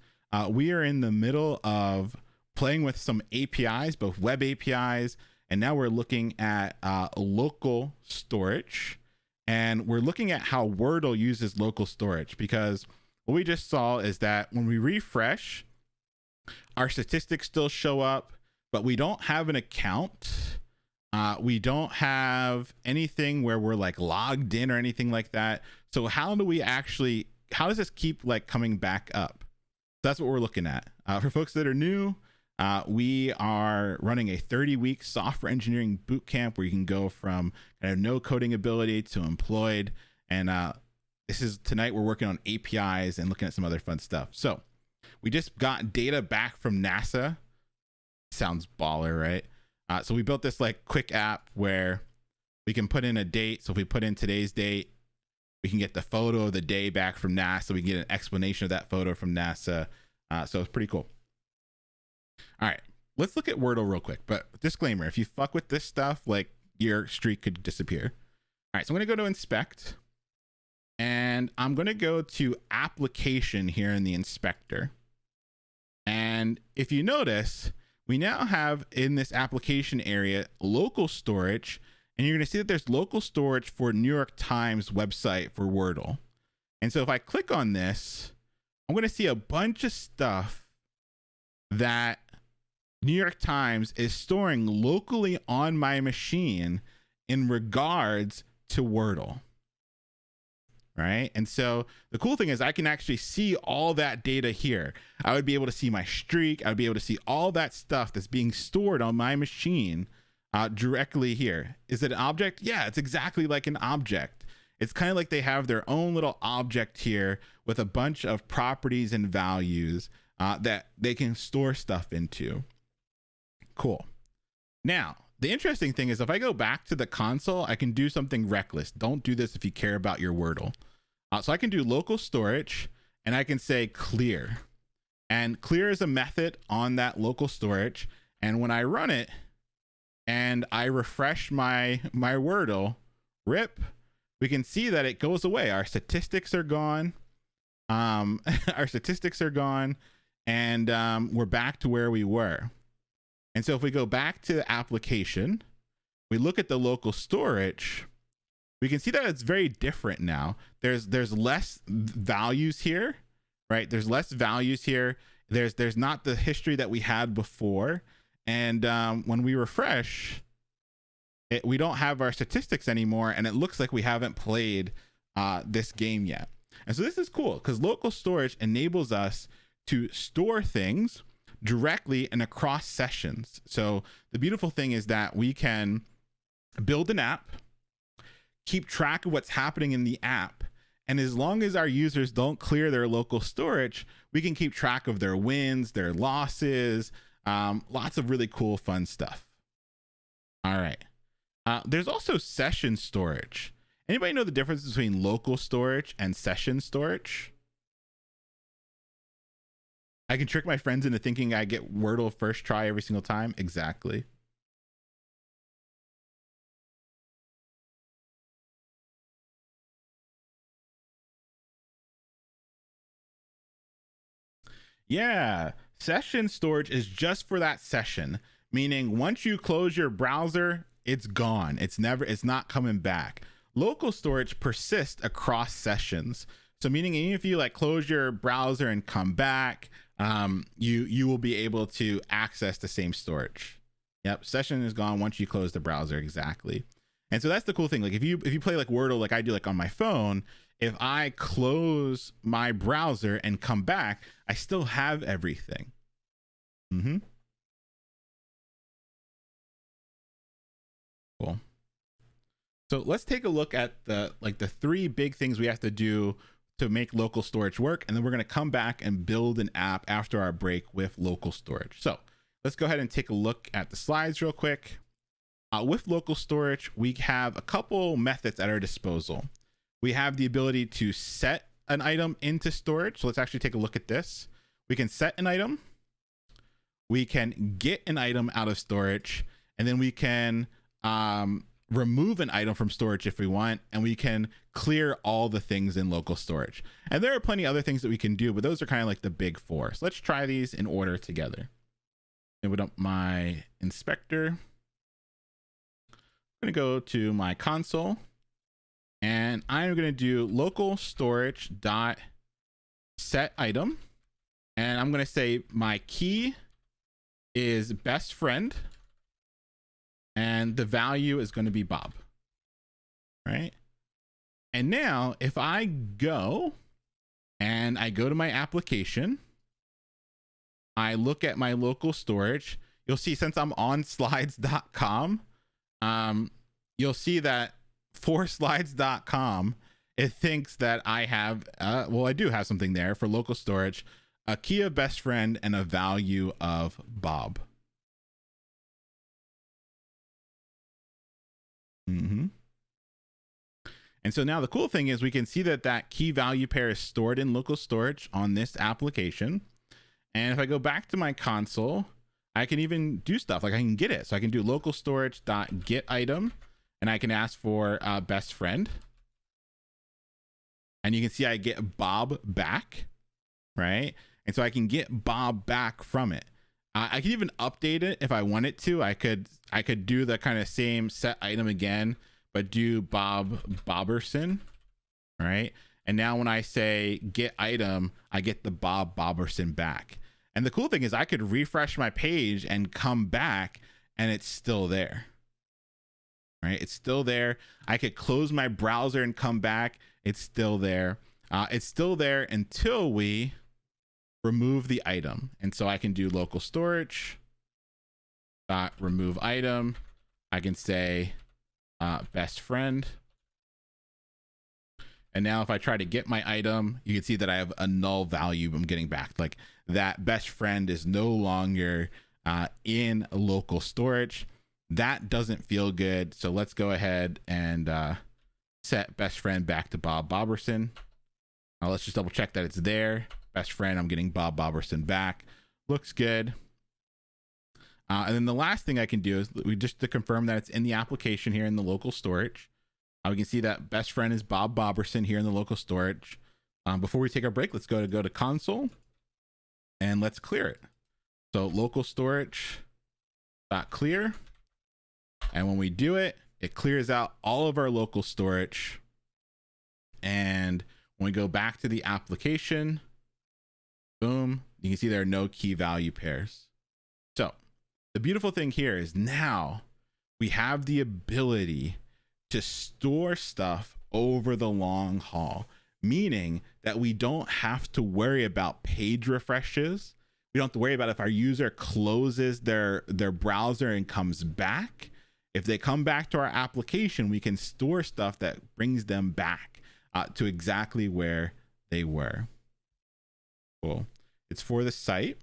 We are in the middle of playing with some APIs, both web APIs, and now we're looking at local storage, and we're looking at how Wordle uses local storage, because what we just saw is that when we refresh, our statistics still show up, but we don't have an account. We don't have anything where we're like logged in or anything like that. So how does this keep like coming back up? That's what we're looking at. For folks that are new, we are running a 30-week software engineering bootcamp where you can go from kind of no coding ability to employed. And tonight we're working on APIs and looking at some other fun stuff. So we just got data back from NASA. Sounds baller, right? So we built this like quick app where we can put in a date. So if we put in today's date, We can get the photo of the day back from NASA. We can get an explanation of that photo from NASA. So it's pretty cool. All right, let's look at Wordle real quick. But disclaimer, if you fuck with this stuff, like your streak could disappear. All right, so I'm going to go to inspect. And I'm going to go to application here in the inspector. And if you notice, we now have in this application area local storage. And you're going to see that there's local storage for New York Times website for Wordle. And so if I click on this, I'm going to see a bunch of stuff that New York Times is storing locally on my machine in regards to Wordle. Right. And so the cool thing is I can actually see all that data here. I would be able to see my streak. I would be able to see all that stuff that's being stored on my machine directly here. Is it an object? Yeah, it's exactly like an object. It's kind of like they have their own little object here with a bunch of properties and values that they can store stuff into. Cool. Now, the interesting thing is if I go back to the console, I can do something reckless. Don't do this if you care about your Wordle. So I can do local storage and I can say clear. And clear is a method on that local storage. And when I run it and I refresh my Wordle, rip, we can see that it goes away. Our statistics are gone. Our statistics are gone. And we're back to where we were. And so if we go back to the application, we look at the local storage, we can see that it's very different now. There's less values here, right? There's less values here. There's not the history that we had before. And when we refresh, we don't have our statistics anymore. And it looks like we haven't played this game yet. And so this is cool because local storage enables us to store things directly and across sessions. So the beautiful thing is that we can build an app, keep track of what's happening in the app, and as long as our users don't clear their local storage, we can keep track of their wins, their losses, lots of really cool, fun stuff. All right. There's also session storage. Anybody know the difference between local storage and session storage? I can trick my friends into thinking I get Wordle first try every single time. Exactly. Yeah, session storage is just for that session, meaning once you close your browser, it's gone. It's not coming back. Local storage persists across sessions. So meaning even if you like close your browser and come back, you will be able to access the same storage. Yep, session is gone once you close the browser. Exactly. And so that's the cool thing. Like if you play like Wordle like I do like on my phone, if I close my browser and come back, I still have everything. Cool. So let's take a look at the three big things we have to do to make local storage work, and then we're going to come back and build an app after our break with local storage. So let's go ahead and take a look at the slides real quick. With local storage, we have a couple methods at our disposal. We have the ability to set an item into storage. So let's actually take a look at this. We can set an item, we can get an item out of storage, and then we can remove an item from storage if we want, and we can clear all the things in local storage. And there are plenty of other things that we can do, but those are kind of like the big four. So let's try these in order together. Open up my inspector. I'm going to go to my console, and I'm going to do local storage dot set item, and I'm going to say my key is best friend, and the value is going to be Bob, right? And now if I go and I go to my application, I look at my local storage, you'll see since I'm on slides.com, you'll see that for slides.com, it thinks that I have, well, I do have something there for local storage, a key of best friend and a value of Bob. And so now the cool thing is we can see that that key value pair is stored in local storage on this application. And if I go back to my console, I can even do stuff like I can get it. So I can do local storage dot get item, and I can ask for best friend. And you can see I get Bob back, right? And so I can get Bob back from it. I can even update it if I wanted to. I could do the kind of same set item again, but do Bob Boberson, right? And now when I say get item, I get the Bob Boberson back. And the cool thing is I could refresh my page and come back and it's still there, right? It's still there. I could close my browser and come back. It's still there. It's still there until we remove the item. And so I can do local storage remove item. I can say best friend. And now if I try to get my item, you can see that I have a null value I'm getting back. Like that best friend is no longer in local storage. That doesn't feel good. So let's go ahead and set best friend back to Bob Boberson. Let's just double check that it's there. Best friend, I'm getting Bob Boberson back. Looks good. And then the last thing I can do is just to confirm that it's in the application here in the local storage. We can see that best friend is Bob Boberson here in the local storage. Before we take our break, let's go to console and let's clear it. So local storage dot clear. And when we do it, it clears out all of our local storage. And when we go back to the application, boom, you can see there are no key value pairs. So the beautiful thing here is now we have the ability to store stuff over the long haul, meaning that we don't have to worry about page refreshes. We don't have to worry about if our user closes their browser and comes back. If they come back to our application, we can store stuff that brings them back to exactly where they were. Cool. It's for the site.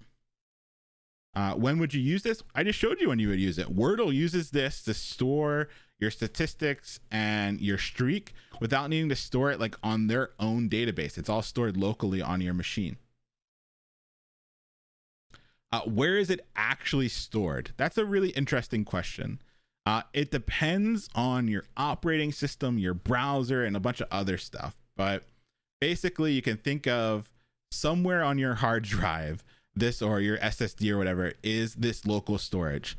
When would you use this? I just showed you when you would use it. Wordle uses this to store your statistics and your streak without needing to store it like on their own database. It's all stored locally on your machine. Where is it actually stored? That's a really interesting question. It depends on your operating system, your browser, and a bunch of other stuff. But basically, you can think of somewhere on your hard drive, this or your SSD or whatever, is this local storage.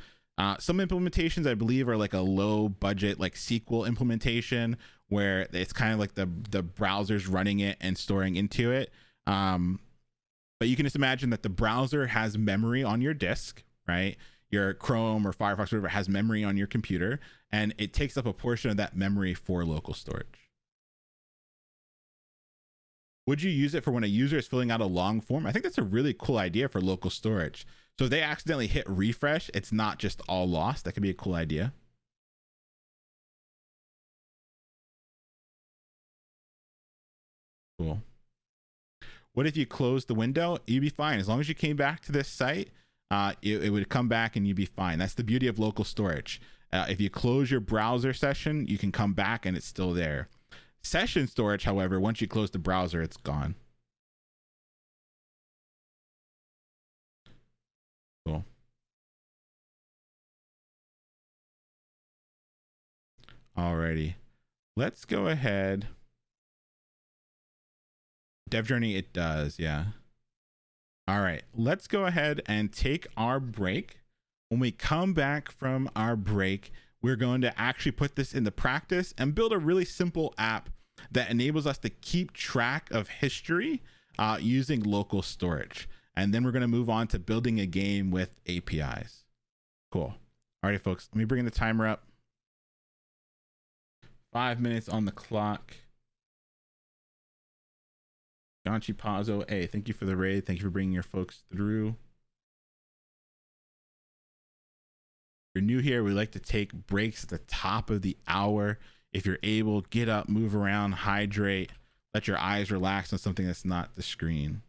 Some implementations, I believe, are like a low budget, like SQL implementation, where it's kind of like the browser's running it and storing into it. But you can just imagine that the browser has memory on your disk, right? Your Chrome or Firefox, whatever, has memory on your computer, and it takes up a portion of that memory for local storage. Would you use it for when a user is filling out a long form? I think that's a really cool idea for local storage. So if they accidentally hit refresh, it's not just all lost. That could be a cool idea. Cool. What if you closed the window? You'd be fine. As long as you came back to this site, it would come back and you'd be fine. That's the beauty of local storage. If you close your browser session, you can come back and it's still there. Session storage, however, once you close the browser, it's gone. Cool. Alrighty. Let's go ahead. Dev Journey, it does, yeah. All right, let's go ahead and take our break. When we come back from our break, we're going to actually put this into practice and build a really simple app that enables us to keep track of history using local storage. And then we're going to move on to building a game with APIs. Cool. All right, folks, let me bring the timer up. 5 minutes on the clock. Ganchi Pazzo, hey, thank you for the raid. Thank you for bringing your folks through. If you're new here, we like to take breaks at the top of the hour. If you're able, get up, move around, hydrate, let your eyes relax on something that's not the screen.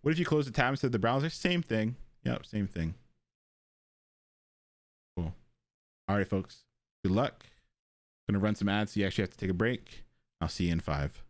What if you close the tab instead of the browser? Same thing. Yep, same thing. Cool. All right, folks. Good luck. Gonna run some ads, so you actually have to take a break. I'll see you in 5.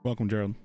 Welcome, Gerald.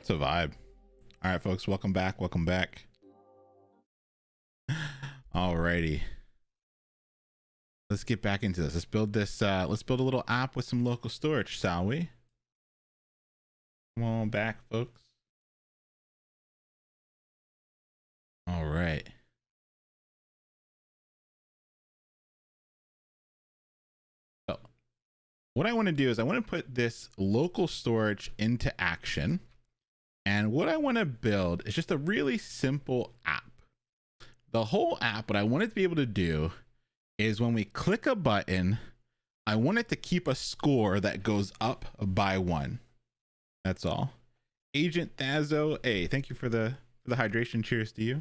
It's a vibe. All right, folks, welcome back. Welcome back. Alrighty. Let's get back into this. Let's build this. Let's build a little app with some local storage, shall we? Come on back, folks. All right. So what I want to do is I want to put this local storage into action. And what I want to build is just a really simple app. The whole app, what I want it to be able to do is when we click a button, I want it to keep a score that goes up by 1. That's all. Agent Thazo, hey, thank you for the hydration. Cheers to you.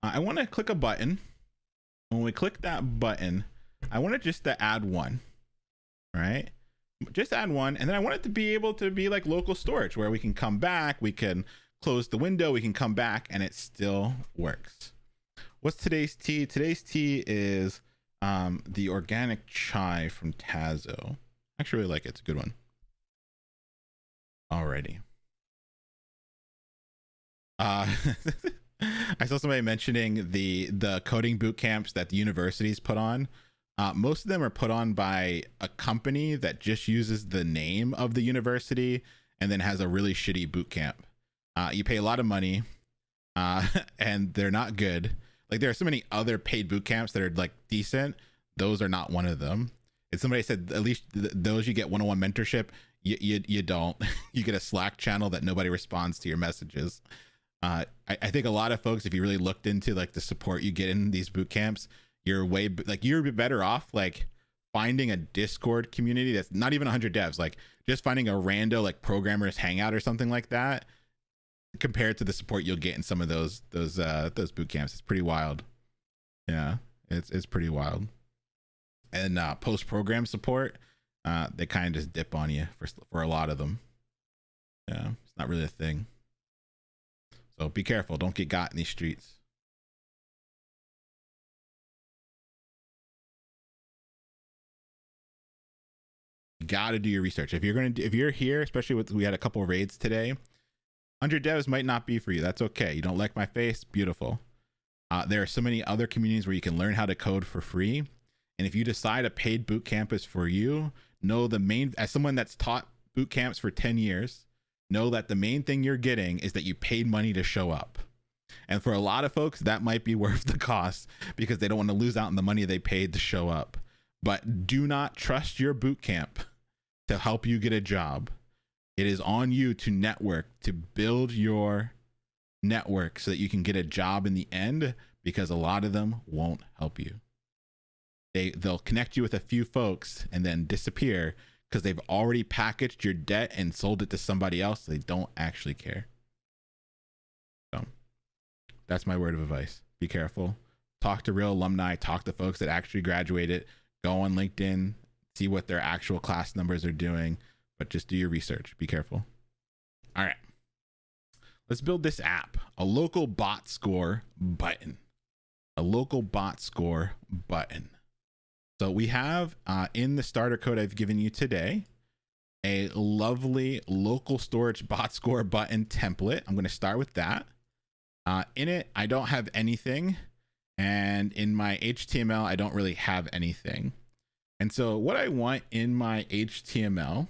I want to click a button. When we click that button, I want it just to add 1, right? Just add 1, and then I want it to be able to be like local storage where we can come back, we can close the window, we can come back, and it still works. What's today's tea? Today's tea is the organic chai from Tazo. I actually really like it. It's a good one. Alrighty. I saw somebody mentioning the coding boot camps that the universities put on. Most of them are put on by a company that just uses the name of the university and then has a really shitty boot camp. You pay a lot of money and they're not good. Like, there are so many other paid boot camps that are like decent. Those are not one of them. If somebody said at least those you get one-on-one mentorship, you don't. You get a Slack channel that nobody responds to your messages. I think a lot of folks, if you really looked into like the support you get in these boot camps, you're better off like finding a Discord community that's not even 100 devs, like just finding a rando like programmers hangout or something like that, compared to the support you'll get in some of those boot camps. It's pretty wild. Yeah, it's pretty wild. And post program support, they kind of just dip on you for a lot of them. Yeah, it's not really a thing. So be careful, don't get got in these streets. You gotta do your research. If you're here, especially we had a couple of raids today, 100 devs might not be for you. That's okay. You don't like my face? Beautiful. There are so many other communities where you can learn how to code for free. And if you decide a paid boot camp is for you, know as someone that's taught boot camps for 10 years, know that the main thing you're getting is that you paid money to show up. And for a lot of folks, that might be worth the cost because they don't want to lose out on the money they paid to show up. But do not trust your boot camp to help you get a job. It is on you to network, to build your network so that you can get a job in the end, because a lot of them won't help you. They'll connect you with a few folks and then disappear because they've already packaged your debt and sold it to somebody else. So they don't actually care. So that's my word of advice. Be careful. Talk to real alumni. Talk to folks that actually graduated. Go on LinkedIn. See what their actual class numbers are doing. But just do your research. Be careful. All right. Let's build this app. A local bot score button. A local bot score button. So we have in the starter code I've given you today, a lovely local storage bot score button template. I'm going to start with that. In it, I don't have anything. And in my HTML, I don't really have anything. And so what I want in my HTML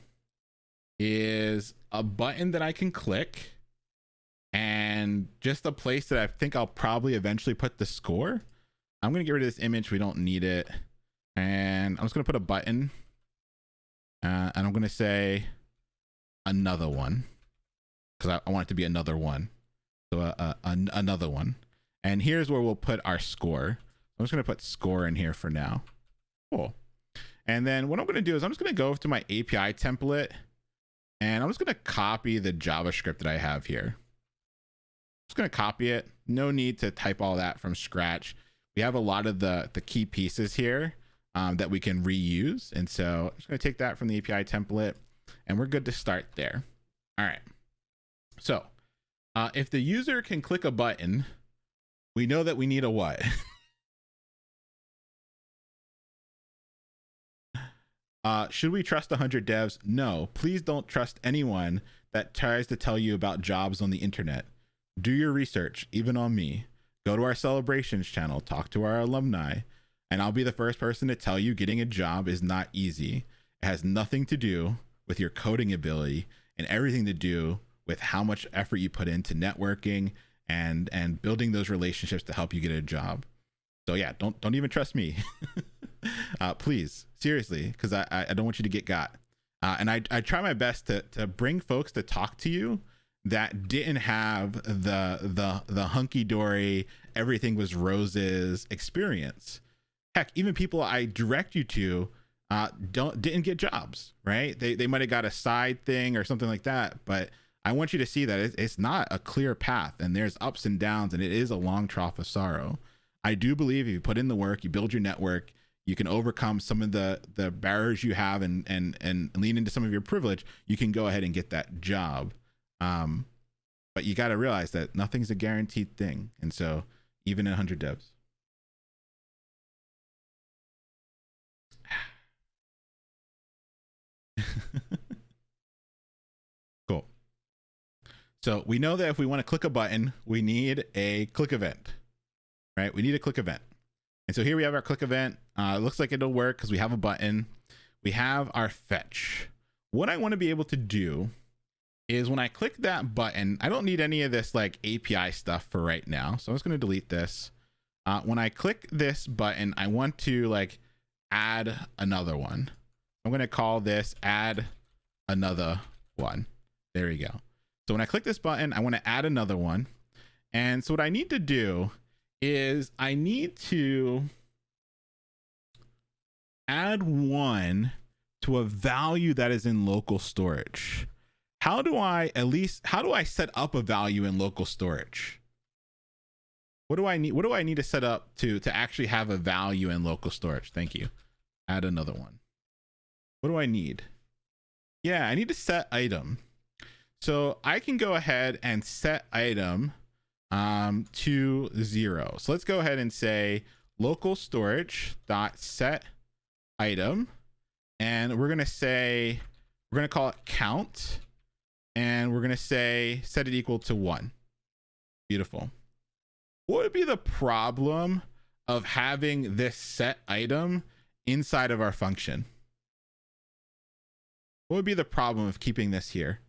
is a button that I can click and just a place that I think I'll probably eventually put the score. I'm going to get rid of this image. We don't need it. And I'm just going to put a button and I'm going to say another one because I want it to be another one. So another one. And here's where we'll put our score. I'm just going to put score in here for now. Cool. And then what I'm going to do is I'm just going to go to my API template and I'm just going to copy the JavaScript that I have here. Just going to copy it. No need to type all that from scratch. We have a lot of the key pieces here that we can reuse. And so I'm just going to take that from the API template and we're good to start there. All right. So if the user can click a button, we know that we need a what? Should we trust 100 devs? No, please don't trust anyone that tries to tell you about jobs on the internet. Do your research, even on me. Go to our celebrations channel, talk to our alumni, and I'll be the first person to tell you getting a job is not easy. It has nothing to do with your coding ability and everything to do with how much effort you put into networking and building those relationships to help you get a job. So yeah, don't even trust me. Please, seriously, because I don't want you to get got. And I try my best to bring folks to talk to you that didn't have the hunky-dory, everything was roses experience. Heck, even people I direct you to didn't get jobs, right? They might have got a side thing or something like that, but I want you to see that it's not a clear path, and there's ups and downs, and it is a long trough of sorrow. I do believe if you put in the work, you build your network, you can overcome some of the barriers you have and lean into some of your privilege, you can go ahead and get that job. But you got to realize that nothing's a guaranteed thing. And so even at 100 devs. Cool. So we know that if we want to click a button, we need a click event, right? We need a click event. And so here we have our click event. It looks like it'll work because we have a button. We have our fetch. What I want to be able to do is when I click that button, I don't need any of this like API stuff for right now. So I'm just going to delete this. When I click this button, I want to like add another one. I'm going to call this add another one. There we go. So when I click this button, I want to add another one. And so what I need to do is I need to add one to a value that is in local storage. How do I set up a value in local storage? What do I need to set up to actually have a value in local storage? Thank you. Add another one. What do I need? Yeah, I need to set item. So I can go ahead and set item to 0. So let's go ahead and say local storage dot set item, and we're going to call it count, and we're going to say set it equal to 1. Beautiful. What would be the problem of having this set item inside of our function? What would be the problem of keeping this here?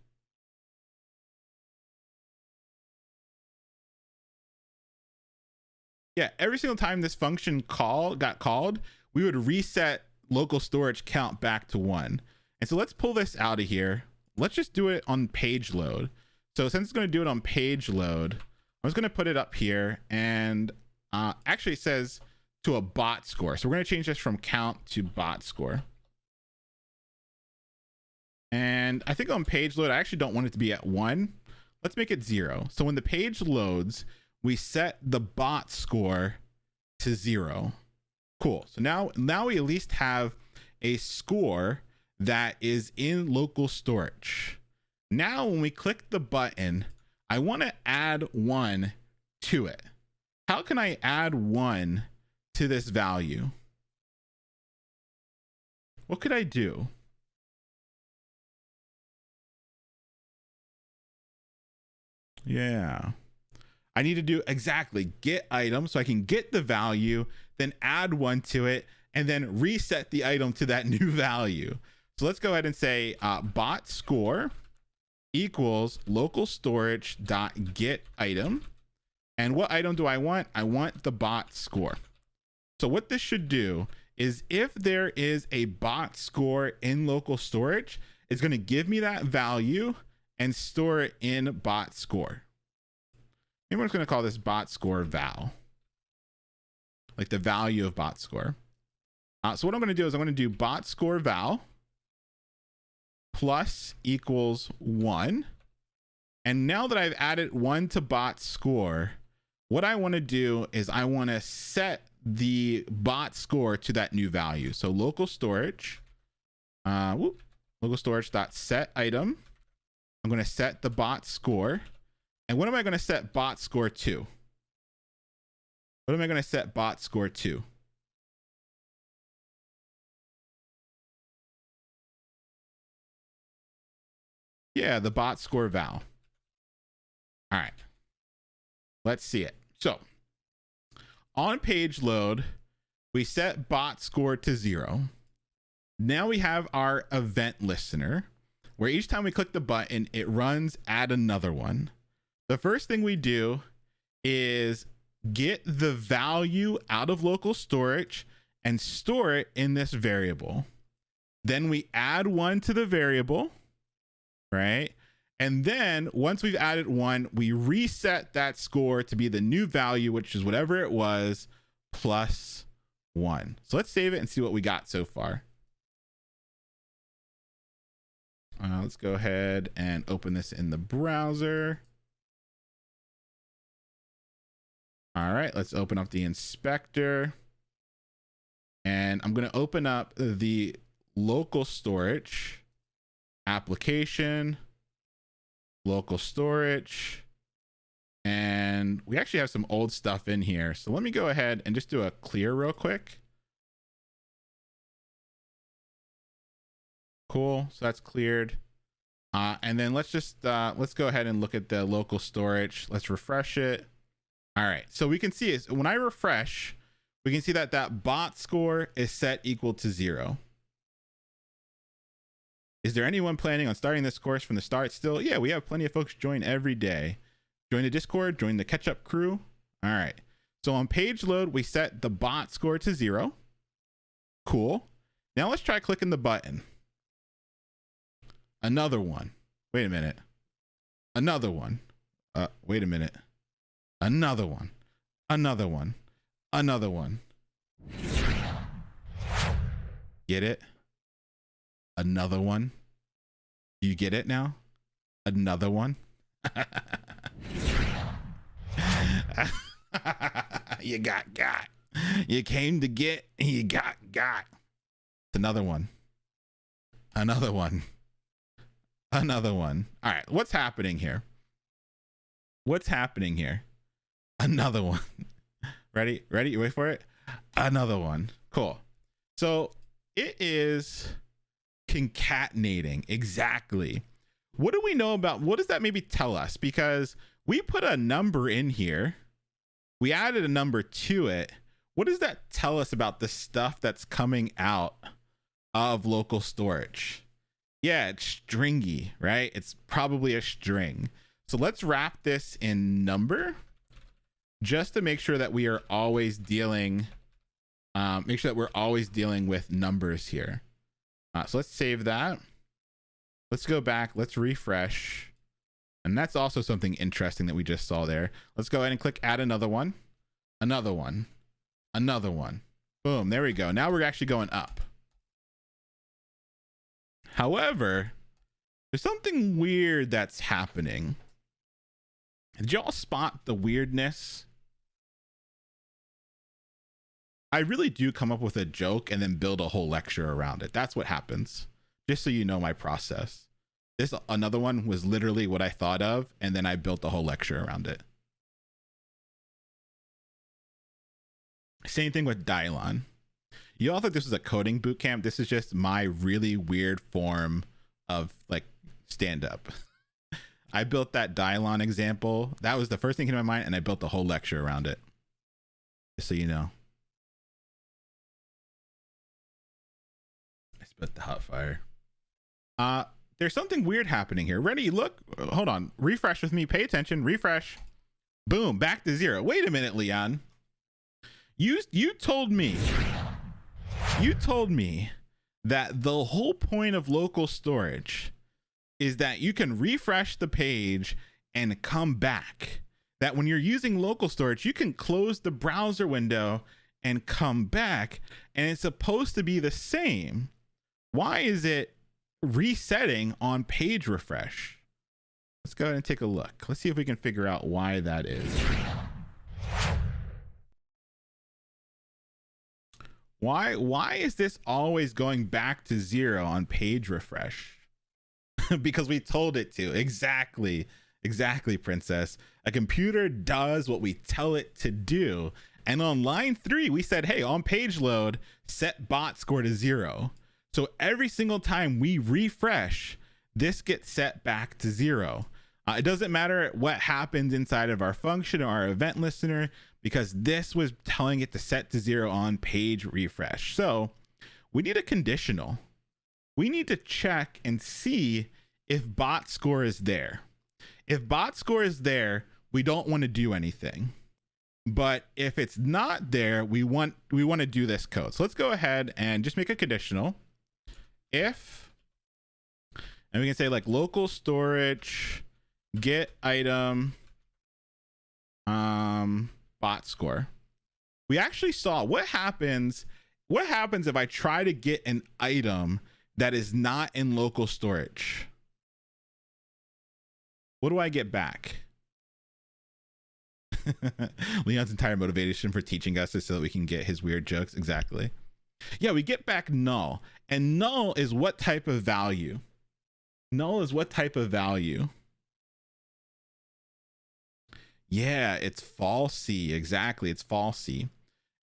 Yeah, every single time this function got called, we would reset local storage count back to 1. And so let's pull this out of here. Let's just do it on page load. So since it's going to do it on page load, I'm just going to put it up here, and actually it says to a bot score. So we're going to change this from count to bot score. And I think on page load, I actually don't want it to be at 1. Let's make it 0. So when the page loads, we set the bot score to 0. Cool. So now we at least have a score that is in local storage. Now when we click the button, I want to add 1 to it. How can I add 1 to this value? What could I do? Yeah. I need to do exactly get item so I can get the value, then add 1 to it, and then reset the item to that new value. So let's go ahead and say bot score equals local storage dot get item. And what item do I want? I want the bot score. So what this should do is if there is a bot score in local storage, it's going to give me that value and store it in bot score. And we're just going to call this bot score val, like the value of bot score. So what I'm going to do is I'm going to do bot score val plus equals 1. And now that I've added 1 to bot score, what I want to do is I want to set the bot score to that new value. So local storage, local storage dot set item. I'm going to set the bot score. And what am I going to set bot score to? What am I going to set bot score to? Yeah, the bot score val. All right, let's see it. So on page load, we set bot score to 0. Now we have our event listener, where each time we click the button, it runs add another one. The first thing we do is get the value out of local storage and store it in this variable. Then we add 1 to the variable, right? And then once we've added 1, we reset that score to be the new value, which is whatever it was, plus 1. So let's save it and see what we got so far. Let's go ahead and open this in the browser. All right, let's open up the inspector. And I'm going to open up the local storage application, local storage. And we actually have some old stuff in here. So let me go ahead and just do a clear real quick. Cool. So that's cleared. And then let's go ahead and look at the local storage. Let's refresh it. All right. So we can see is when I refresh, we can see that that bot score is set equal to 0. Is there anyone planning on starting this course from the start still? Yeah, we have plenty of folks join every day. Join the Discord, join the catch-up crew. All right. So on page load, we set the bot score to 0. Cool. Now let's try clicking the button. Another one. Wait a minute. Another one. Wait a minute. Another one. Another one. Another one. Get it? Another one. Do you get it now? Another one. You got. You came to get, you got. Another one. Another one. Another one. All right, what's happening here? What's happening here? Another one. Ready? You wait for it. Another one. Cool. So it is concatenating. Exactly. What do we know about, what does that maybe tell us? Because we put a number in here. We added a number to it. What does that tell us about the stuff that's coming out of local storage? Yeah, it's stringy, right? It's probably a string. So let's wrap this in number just to make sure that we are always dealing, with numbers here. So let's save that. Let's go back. Let's refresh. And that's also something interesting that we just saw there. Let's go ahead and click add another one. Another one. Another one. Boom. There we go. Now we're actually going up. However, there's something weird that's happening. Did y'all spot the weirdness? I really do come up with a joke and then build a whole lecture around it. That's what happens. Just so you know my process. This another one was literally what I thought of, and then I built the whole lecture around it. Same thing with Dylon. You all thought this was a coding boot camp. This is just my really weird form of like stand-up. I built that Dylon example. That was the first thing in my mind, and I built the whole lecture around it. Just so you know. I spit the hot fire. There's something weird happening here. Ready? Look. Hold on. Refresh with me. Pay attention. Refresh. Boom. Back to 0. Wait a minute, Leon. You told me that the whole point of local storage is that you can refresh the page and come back. That when you're using local storage, you can close the browser window and come back, and it's supposed to be the same. Why is it resetting on page refresh? Let's go ahead and take a look. Let's see if we can figure out why that is. Why is this always going back to 0 on page refresh? Because we told it to. Exactly, Princess. A computer does what we tell it to do. And on line 3, we said, hey, on page load, set bot score to 0. So every single time we refresh, this gets set back to 0. It doesn't matter what happens inside of our function or our event listener, because this was telling it to set to 0 on page refresh. So we need a conditional. We need to check and see if bot score is there. If bot score is there, we don't want to do anything. But if it's not there, we want to do this code. So let's go ahead and just make a conditional. If, and we can say like local storage get item bot score. We actually saw what happens if I try to get an item that is not in local storage. What do I get back? Leon's entire motivation for teaching us is so that we can get his weird jokes. Exactly. Yeah, we get back null. And null is what type of value? Null is what type of value? Yeah, it's falsy. Exactly, it's falsy.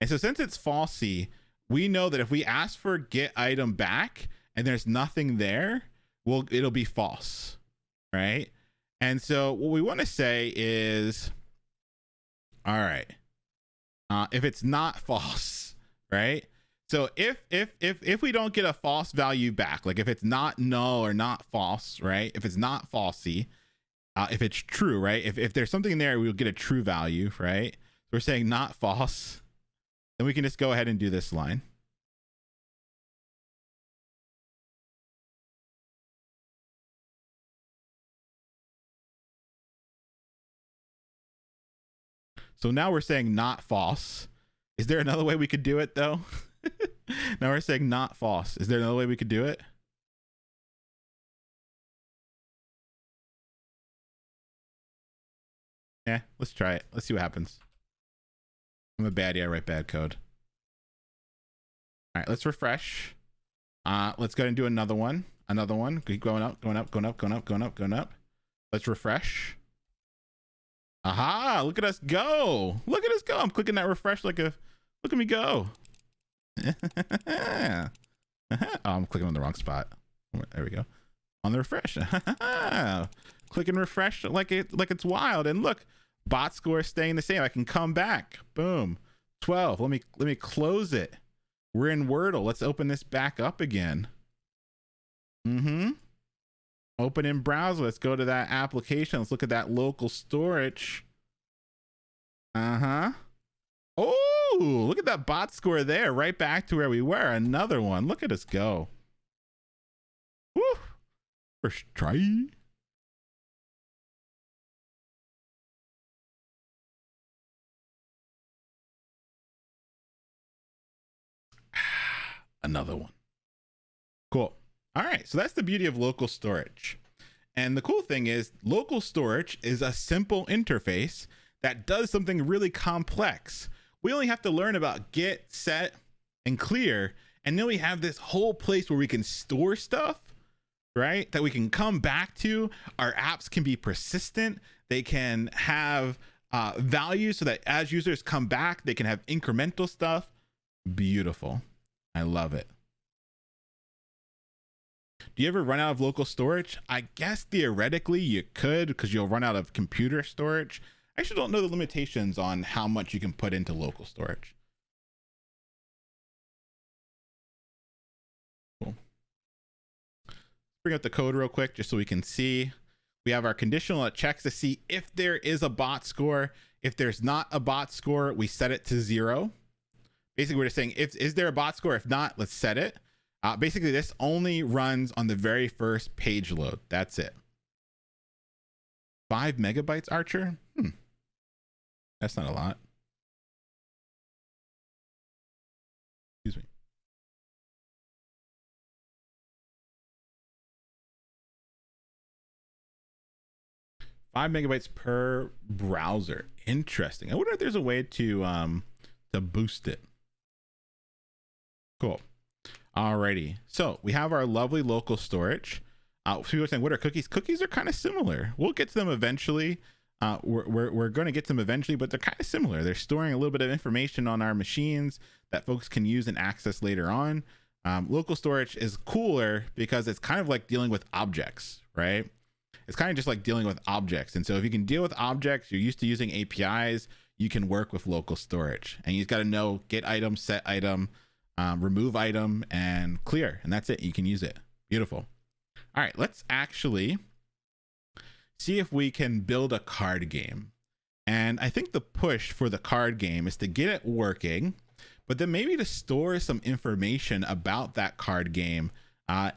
And so since it's falsy, we know that if we ask for get item back and there's nothing there, well, it'll be false, right? And so what we want to say is, all right, if it's not false, right? So if we don't get a false value back, like if it's not null or not false, right? If it's not falsy, if it's true, right? If there's something there, we'll get a true value, right? So we're saying not false. Then we can just go ahead and do this line. So now we're saying not false. Is there another way we could do it though? Now we're saying not false. Is there another way we could do it? Yeah, let's try it. Let's see what happens. I'm a baddie. I write bad code. All right, let's refresh. Let's go ahead and do another one. Another one. Keep going up, going up, going up, going up, going up, going up. Let's refresh. Aha, look at us go. Look at us go. I'm clicking that refresh like a, look at me go. Oh, I'm clicking on the wrong spot. There we go. On the refresh. Click and refresh like it's wild. And look, bot score is staying the same. I can come back. Boom. 12. Let me close it. We're in Wordle. Let's open this back up again. Open in browser. Let's go to that application. Let's look at that local storage. Oh, look at that bot score there. Right back to where we were. Another one. Look at us go. Woo. First try. Another one. Cool. All right, so that's the beauty of local storage. And the cool thing is local storage is a simple interface that does something really complex. We only have to learn about get, set, and clear, and then we have this whole place where we can store stuff, right? That we can come back to. Our apps can be persistent. They can have values so that as users come back, they can have incremental stuff. Beautiful. I love it. Do you ever run out of local storage? I guess theoretically you could, because you'll run out of computer storage. I actually don't know the limitations on how much you can put into local storage. Cool. Bring up the code real quick just so we can see. We have our conditional that checks to see if there is a bot score. If there's not a bot score, we set it to 0. Basically, we're just saying, is there a bot score? If not, let's set it. Basically, this only runs on the very first page load. That's it. 5 megabytes, Archer? That's not a lot. Excuse me. Five megabytes per browser. Interesting. I wonder if there's a way to boost it. Cool. Alrighty, so we have our lovely local storage. People are saying, what are cookies? Cookies are kind of similar. We'll get to them eventually. We're going to get to them eventually, but they're kind of similar. They're storing a little bit of information on our machines that folks can use and access later on. Local storage is cooler because it's kind of like dealing with objects, right? It's kind of just like dealing with objects. And so if you can deal with objects, you're used to using APIs, you can work with local storage. And you just got to know get item, set item, remove item, and clear. And that's it. You can use it. Beautiful. All right, let's actually see if we can build a card game. And I think the push for the card game is to get it working, but then maybe to store some information about that card game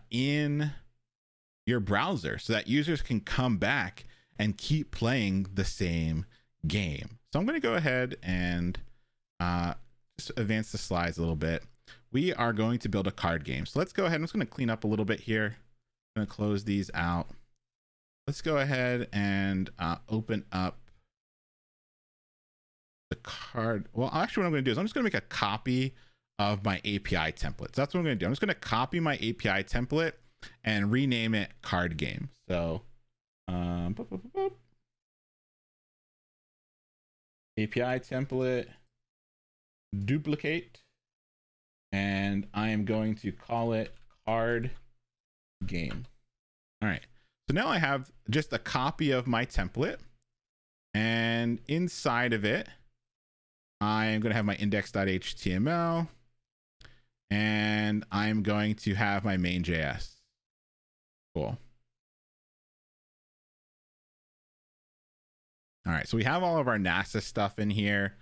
in your browser so that users can come back and keep playing the same game. So I'm going to go ahead and just advance the slides a little bit. We are going to build a card game. So let's go ahead. I'm just going to clean up a little bit here. I'm going to close these out. Let's go ahead and open up the card. Well, actually what I'm going to do is I'm just going to make a copy of my API template. So that's what I'm going to do. I'm just going to copy my API template and rename it card game. So API template, duplicate, and I am going to call it card game. All right. So now I have just a copy of my template, and inside of it, I am going to have my index.html, and I'm going to have my main.js. Cool. All right, so we have all of our NASA stuff in here.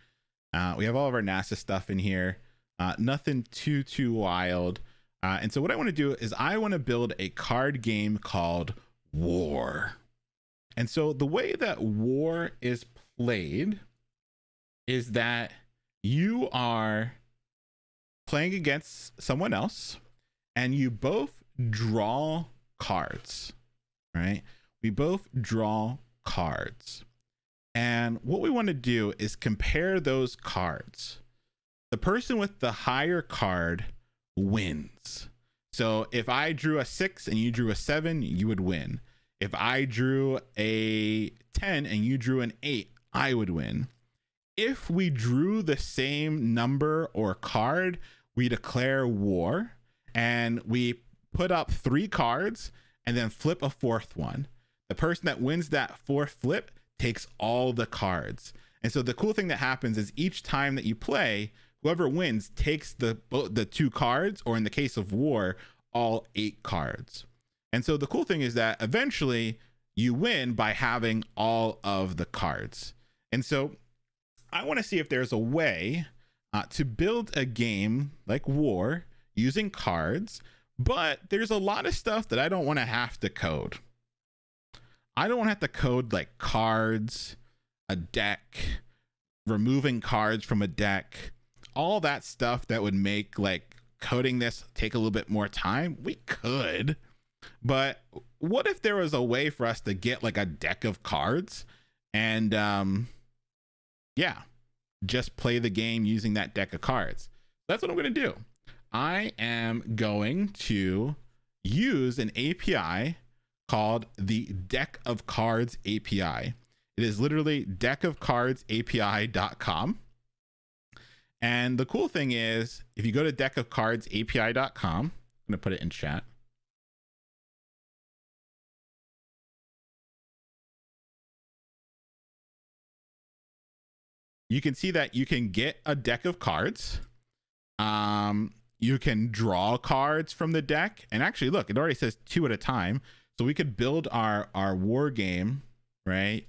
Nothing too wild. And so what I want to do is I want to build a card game called War. And so the way that War is played is that you are playing against someone else and you both draw cards, right? We both draw cards. And what we want to do is compare those cards. The person with the higher card wins. So if I drew a 6 and you drew a 7, you would win. If I drew a 10 and you drew an 8, I would win. If we drew the same number or card, we declare war and we put up 3 cards and then flip a 4th one. The person that wins that 4th flip takes all the cards. And so the cool thing that happens is each time that you play, whoever wins takes the 2 cards, or in the case of War, all 8 cards. And so the cool thing is that eventually you win by having all of the cards. And so I want to see if there's a way to build a game like War using cards, but there's a lot of stuff that I don't want to have to code. I don't want to have to code like cards, a deck, removing cards from a deck, all that stuff that would make like coding this take a little bit more time. We could, but what if there was a way for us to get like a deck of cards and just play the game using that deck of cards? That's what I'm going to do. I am going to use an API called the Deck of Cards API. It is literally deckofcardsapi.com. And the cool thing is, if you go to deckofcardsapi.com, I'm going to put it in chat. You can see that you can get a deck of cards. You can draw cards from the deck. And actually, look, it already says 2 at a time. So we could build our war game, right,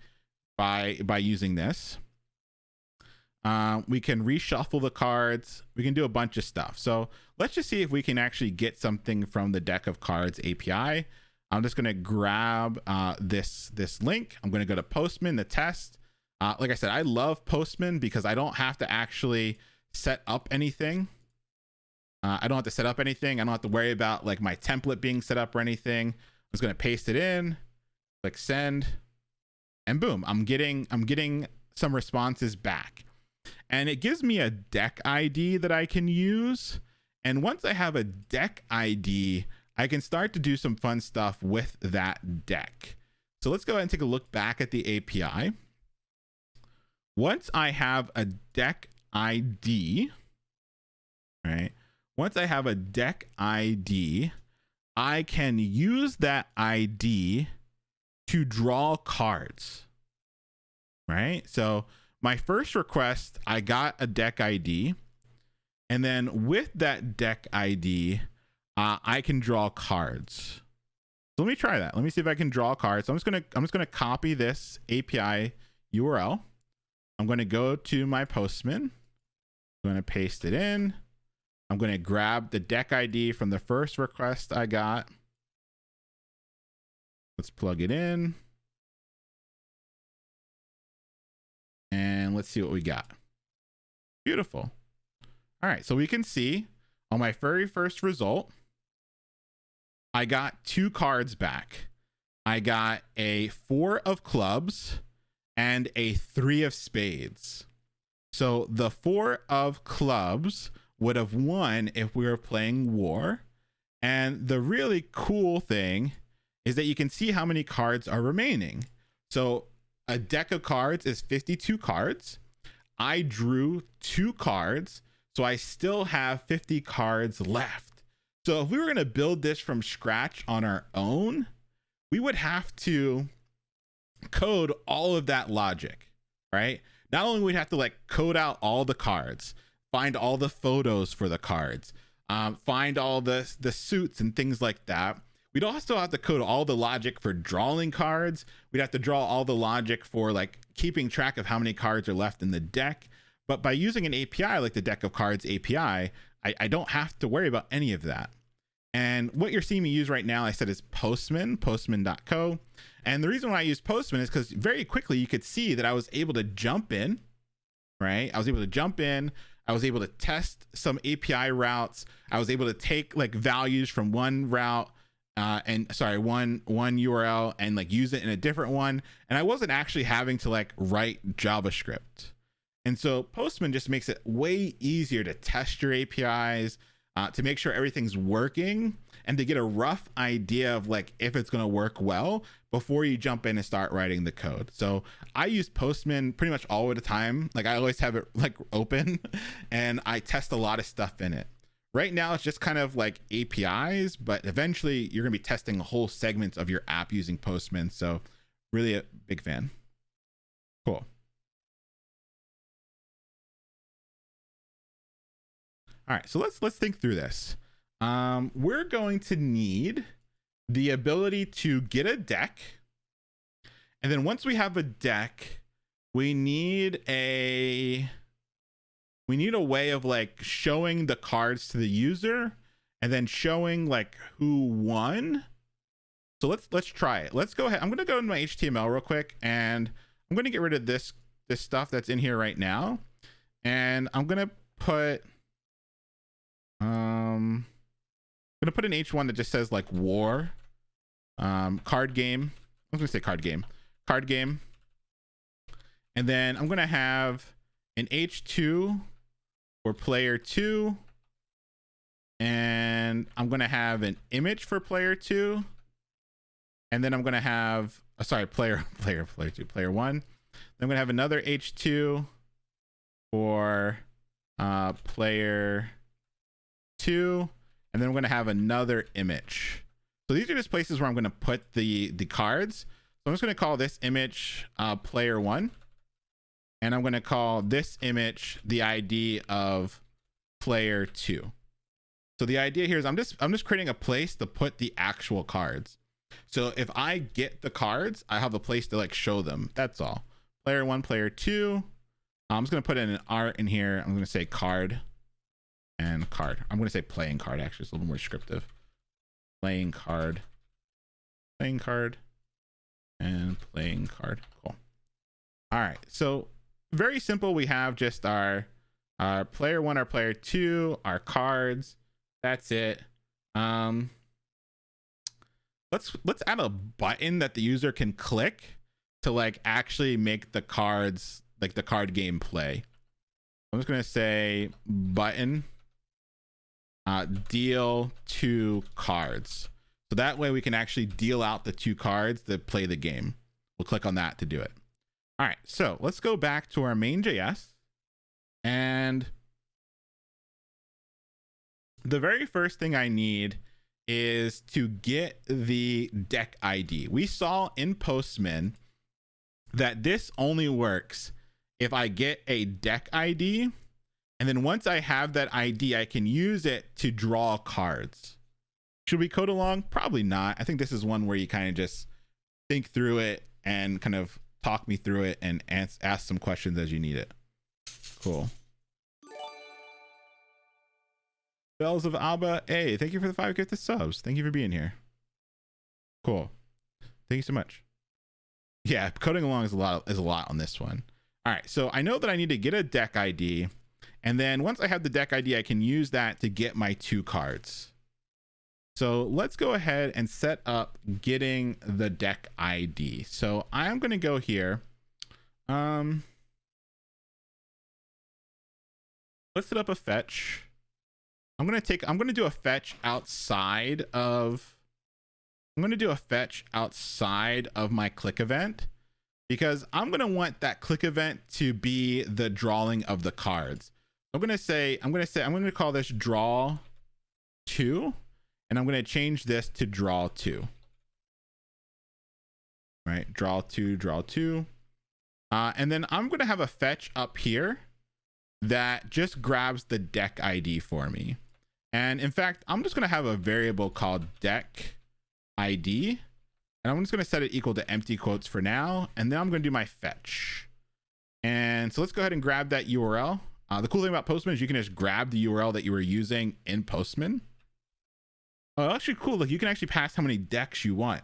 by using this. We can reshuffle the cards. We can do a bunch of stuff. So let's just see if we can actually get something from the Deck of Cards API. I'm just going to grab this link. I'm going to go to Postman, the test. Like I said, I love Postman because I don't have to actually set up anything. I don't have to set up anything. I don't have to worry about like my template being set up or anything. I'm just going to paste it in, click send, and boom, I'm getting some responses back. And it gives me a deck ID that I can use. And once I have a deck ID, I can start to do some fun stuff with that deck. So let's go ahead and take a look back at the API. Once I have a deck ID, right? Once I have a deck ID, I can use that ID to draw cards, right? So my first request, I got a deck ID, and then with that deck ID, I can draw cards. So let me try that. Let me see if I can draw cards. So I'm just gonna copy this API URL. I'm gonna go to my Postman. I'm gonna paste it in. I'm gonna grab the deck ID from the first request I got. Let's plug it in. And let's see what we got. Beautiful. All right, so we can see on my very first result, I got 2 cards back. I got a 4 of clubs and a 3 of spades. So the 4 of clubs would have won if we were playing war. And the really cool thing is that you can see how many cards are remaining. So a deck of cards is 52 cards. I drew 2 cards, so I still have 50 cards left. So if we were going to build this from scratch on our own, we would have to code all of that logic, right? Not only would we have to like code out all the cards, find all the photos for the cards, find all the suits and things like that. We'd also have to code all the logic for drawing cards. We'd have to draw all the logic for like keeping track of how many cards are left in the deck. But by using an API like the Deck of Cards API, I don't have to worry about any of that. And what you're seeing me use right now, I said, is Postman, postman.co. And the reason why I use Postman is because very quickly you could see that I was able to jump in, right? I was able to jump in. I was able to test some API routes. I was able to take like values from one route, one URL and like use it in a different one. And I wasn't actually having to like write JavaScript. And so Postman just makes it way easier to test your APIs, to make sure everything's working, and to get a rough idea of like if it's going to work well before you jump in and start writing the code. So I use Postman pretty much all the time. Like I always have it like open and I test a lot of stuff in it. Right now it's just kind of like APIs, but eventually you're going to be testing whole segments of your app using Postman. So really a big fan. Cool. All right, so let's think through this. We're going to need the ability to get a deck. And then once we have a deck, we need a way of like showing the cards to the user and then showing like who won. So let's try it. Let's go ahead. I'm going to go into my HTML real quick and I'm going to get rid of this stuff that's in here right now. And I'm going to put I'm gonna put an H1 that just says like war, card game. I'm gonna say card game, and then I'm gonna have an H2 for player 2, and I'm gonna have an image for player 2, and then I'm gonna have player 1. I'm gonna have another H2 for player 2, and then I'm going to have another image. So these are just places where I'm going to put the cards. So I'm just going to call this image player 1, and I'm going to call this image the ID of player 2. So the idea here is I'm just creating a place to put the actual cards. So if I get the cards, I have a place to like show them. That's all. Player 1, player 2. I'm just going to put in an art in here. I'm going to say card and card. I'm going to say playing card, actually. It's a little more descriptive. Playing card, and playing card. Cool. All right. So very simple. We have just our player 1, our player 2, our cards. That's it. Let's add a button that the user can click to like actually make the cards, like the card game play. I'm just going to say button. Deal 2 cards. So that way we can actually deal out the 2 cards that play the game. We'll click on that to do it. All right, so let's go back to our main.js. And the very first thing I need is to get the deck ID. We saw in Postman that this only works if I get a deck ID, and then once I have that ID, I can use it to draw cards. Should we code along? Probably not. I think this is one where you kind of just think through it and kind of talk me through it and ask some questions as you need it. Cool. Bells of Alba, hey, thank you for the 5 gifted subs. Thank you for being here. Cool. Thank you so much. Yeah, coding along is a lot on this one. All right, so I know that I need to get a deck ID, and then once I have the deck ID, I can use that to get my 2 cards. So let's go ahead and set up getting the deck ID. So I'm going to go here. Let's set up a fetch. I'm going to do a fetch outside of my click event, because I'm going to want that click event to be the drawing of the cards. I'm going to call this draw 2, and I'm going to change this to draw 2. Right? Draw 2. And then I'm going to have a fetch up here that just grabs the deck ID for me. And in fact, I'm just going to have a variable called deck ID, and I'm just going to set it equal to empty quotes for now. And then I'm going to do my fetch. And so let's go ahead and grab that URL. The cool thing about Postman is you can just grab the URL that you were using in Postman. Oh, actually cool. Look, you can actually pass how many decks you want.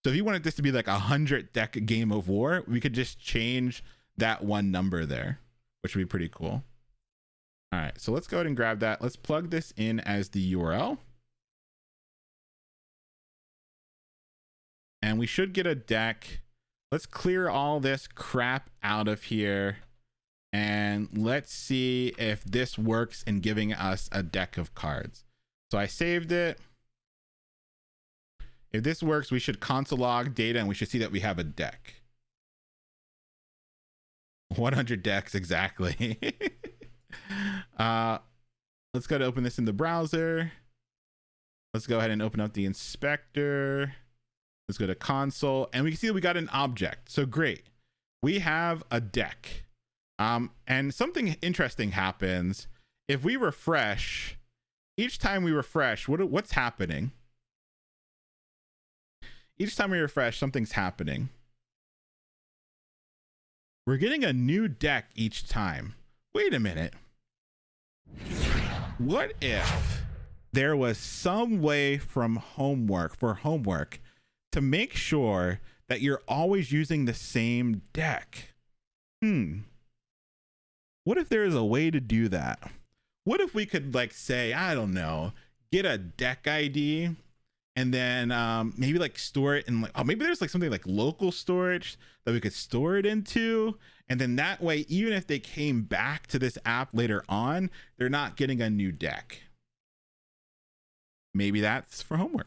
So if you wanted this to be like 100 deck game of war, we could just change that one number there, which would be pretty cool. All right, so let's go ahead and grab that. Let's plug this in as the URL. And we should get a deck. Let's clear all this crap out of here. And let's see if this works in giving us a deck of cards. So I saved it. If this works, we should console log data and we should see that we have a deck. 100 decks, exactly. Let's go to open this in the browser. Let's go ahead and open up the inspector. Let's go to console, and we can see that we got an object. So great. We have a deck. And something interesting happens. If we refresh, each time we refresh, what's happening? Each time we refresh, something's happening. We're getting a new deck each time. Wait a minute. What if there was some way for homework to make sure that you're always using the same deck? What if there is a way to do that? What if we could like say, I don't know, get a deck ID and then maybe like store it in like, oh, maybe there's like something like local storage that we could store it into. And then that way, even if they came back to this app later on, they're not getting a new deck. Maybe that's for homework.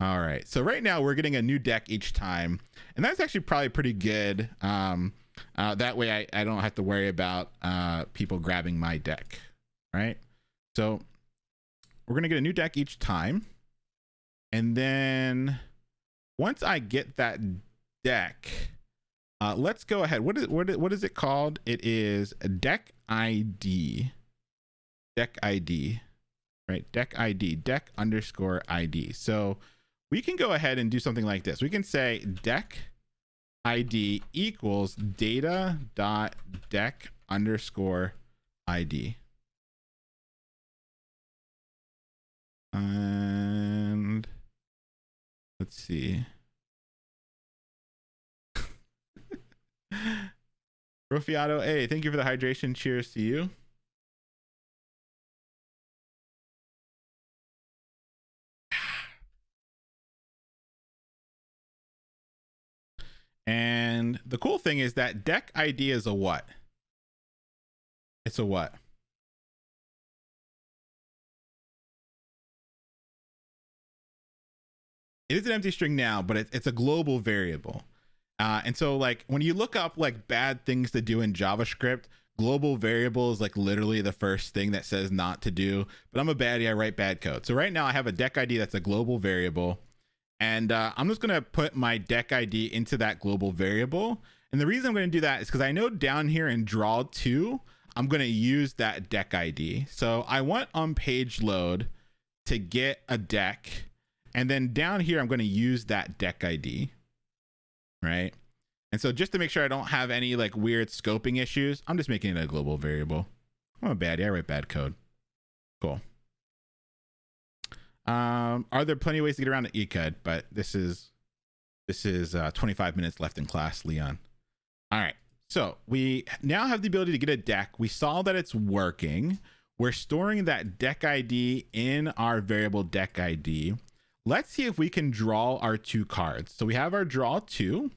All right. So right now we're getting a new deck each time. And that's actually probably pretty good. That way I don't have to worry about people grabbing my deck. Right. So we're going to get a new deck each time. And then once I get that deck, let's go ahead. What is it called? It is a deck ID. Deck ID. Right? Deck ID. Deck underscore ID. So we can go ahead and do something like this. We can say deck ID equals data dot deck underscore ID. And let's see. Rofiato, hey, thank you for the hydration. Cheers to you. And the cool thing is that deck ID is a what? It's a what? It is an empty string now, but it's a global variable. And so like when you look up like bad things to do in JavaScript, global variable is like literally the first thing that says not to do, but I'm a baddie. I write bad code. So right now I have a deck ID that's a global variable, and I'm just going to put my deck ID into that global variable. And the reason I'm going to do that is because I know down here in draw 2, I'm going to use that deck ID. So I want on page load to get a deck, and then down here I'm going to use that deck ID, right? And so just to make sure I don't have any like weird scoping issues, I'm just making it a global variable. I'm a baddie. I write bad code. Cool. Are there plenty of ways to get around it? You could, but this is 25 minutes left in class, Leon. All right. So we now have the ability to get a deck. We saw that it's working. We're storing that deck ID in our variable deck ID. Let's see if we can draw our 2 cards. So we have our draw 2.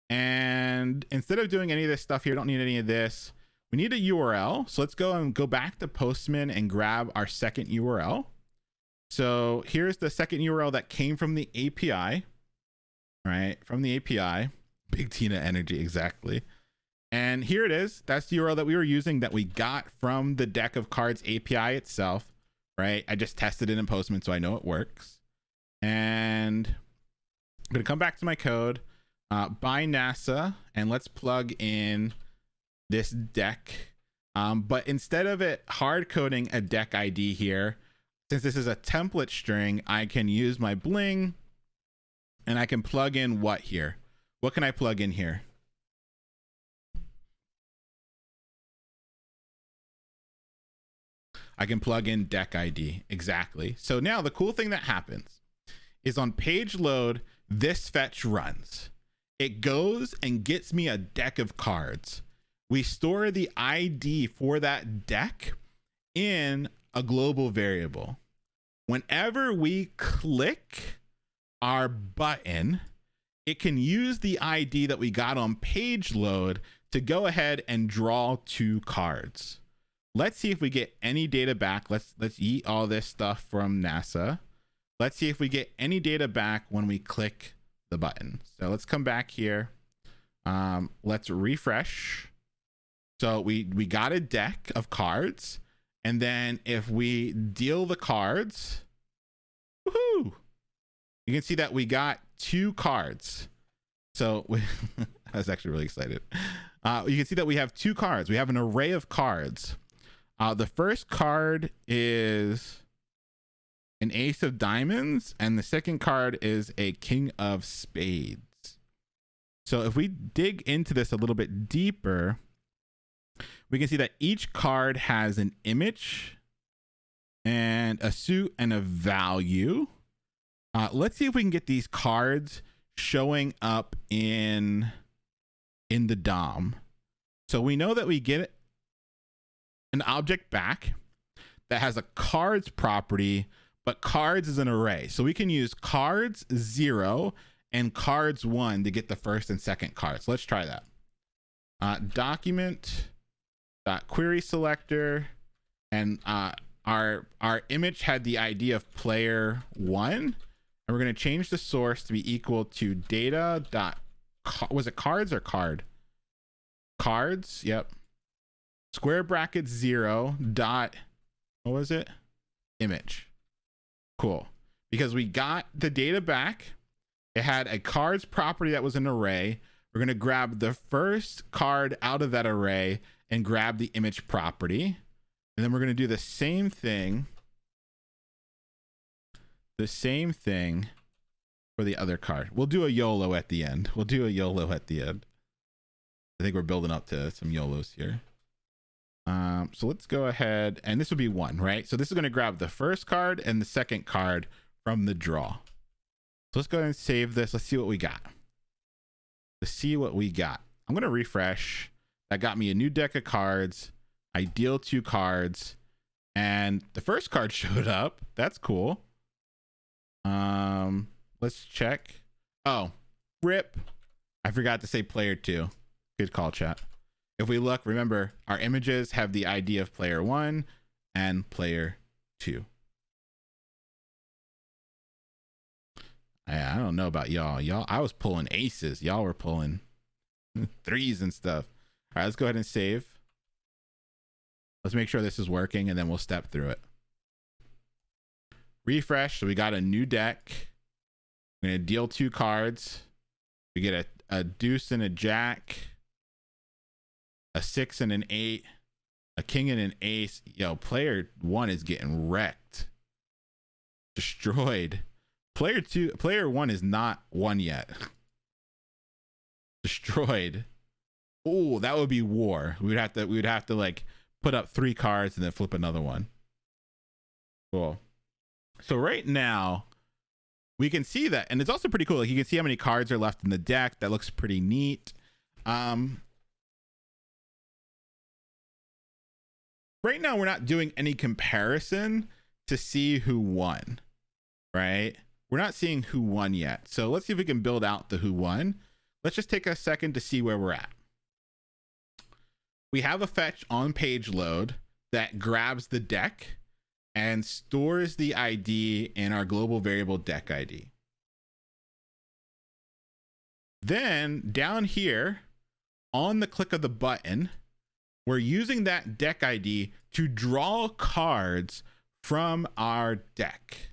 And instead of doing any of this stuff here, don't need any of this. We need a URL. So let's go back to Postman and grab our second URL. So here's the second URL that came from the API, right? From the API. Big Tina energy, exactly. And here it is. That's the URL that we were using that we got from the deck of cards API itself, right? I just tested it in Postman, so I know it works. And I'm going to come back to my code, by NASA, and let's plug in this deck. But instead of it hard coding a deck ID here, since this is a template string, I can use my bling and I can plug in what here? What can I plug in here? I can plug in deck ID. Exactly. So now the cool thing that happens is on page load, this fetch runs. It goes and gets me a deck of cards. We store the ID for that deck in a global variable. Whenever we click our button, it can use the ID that we got on page load to go ahead and draw 2 cards. Let's see if we get any data back. Let's eat all this stuff from NASA. Let's see if we get any data back when we click the button. So let's come back here. Let's refresh. So we got a deck of cards, and then if we deal the cards, woohoo, you can see that we got 2 cards. So I was actually really excited. You can see that we have 2 cards. We have an array of cards. The first card is an ace of diamonds, and the second card is a king of spades. So if we dig into this a little bit deeper, we can see that each card has an image and a suit and a value. Let's see if we can get these cards showing up in the DOM. So we know that we get an object back that has a cards property, but cards is an array. So we can use cards 0 and cards 1 to get the first and second cards. Let's try that. Document.query selector, and our image had the ID of player 1, and we're going to change the source to be equal to data dot, was it cards or card? Cards, yep. Square brackets 0 dot, what was it? Image. Cool. Because we got the data back. It had a cards property that was an array. We're going to grab the first card out of that array and grab the image property. And then we're going to do the same thing. The same thing for the other card. We'll do a YOLO at the end. I think we're building up to some YOLOs here. So let's go ahead, and this would be 1, right? So this is going to grab the first card and the second card from the draw. So let's go ahead and save this. Let's see what we got. I'm going to refresh. That got me a new deck of cards. I deal 2 cards, and the first card showed up. That's cool. Let's check. Oh, rip. I forgot to say player 2. Good call, chat. If we look, remember, our images have the ID of player 1 and player 2. I don't know about y'all. I was pulling aces. Y'all were pulling 3s and stuff. All right, let's go ahead and save. Let's make sure this is working, and then we'll step through it. Refresh. So we got a new deck. I'm going to deal 2 cards. We get a deuce and a jack, a 6 and an 8, a king and an ace. Yo, player 1 is getting wrecked. Destroyed. Player 1 is not won yet. Destroyed. Oh, that would be war. We would have to like put up 3 cards and then flip another one. Cool. So right now we can see that, and it's also pretty cool. Like, you can see how many cards are left in the deck. That looks pretty neat. Right now we're not doing any comparison to see who won, right? We're not seeing who won yet. So let's see if we can build out the who won. Let's just take a second to see where we're at. We have a fetch on page load that grabs the deck and stores the ID in our global variable deck ID. Then down here on the click of the button, we're using that deck ID to draw cards from our deck,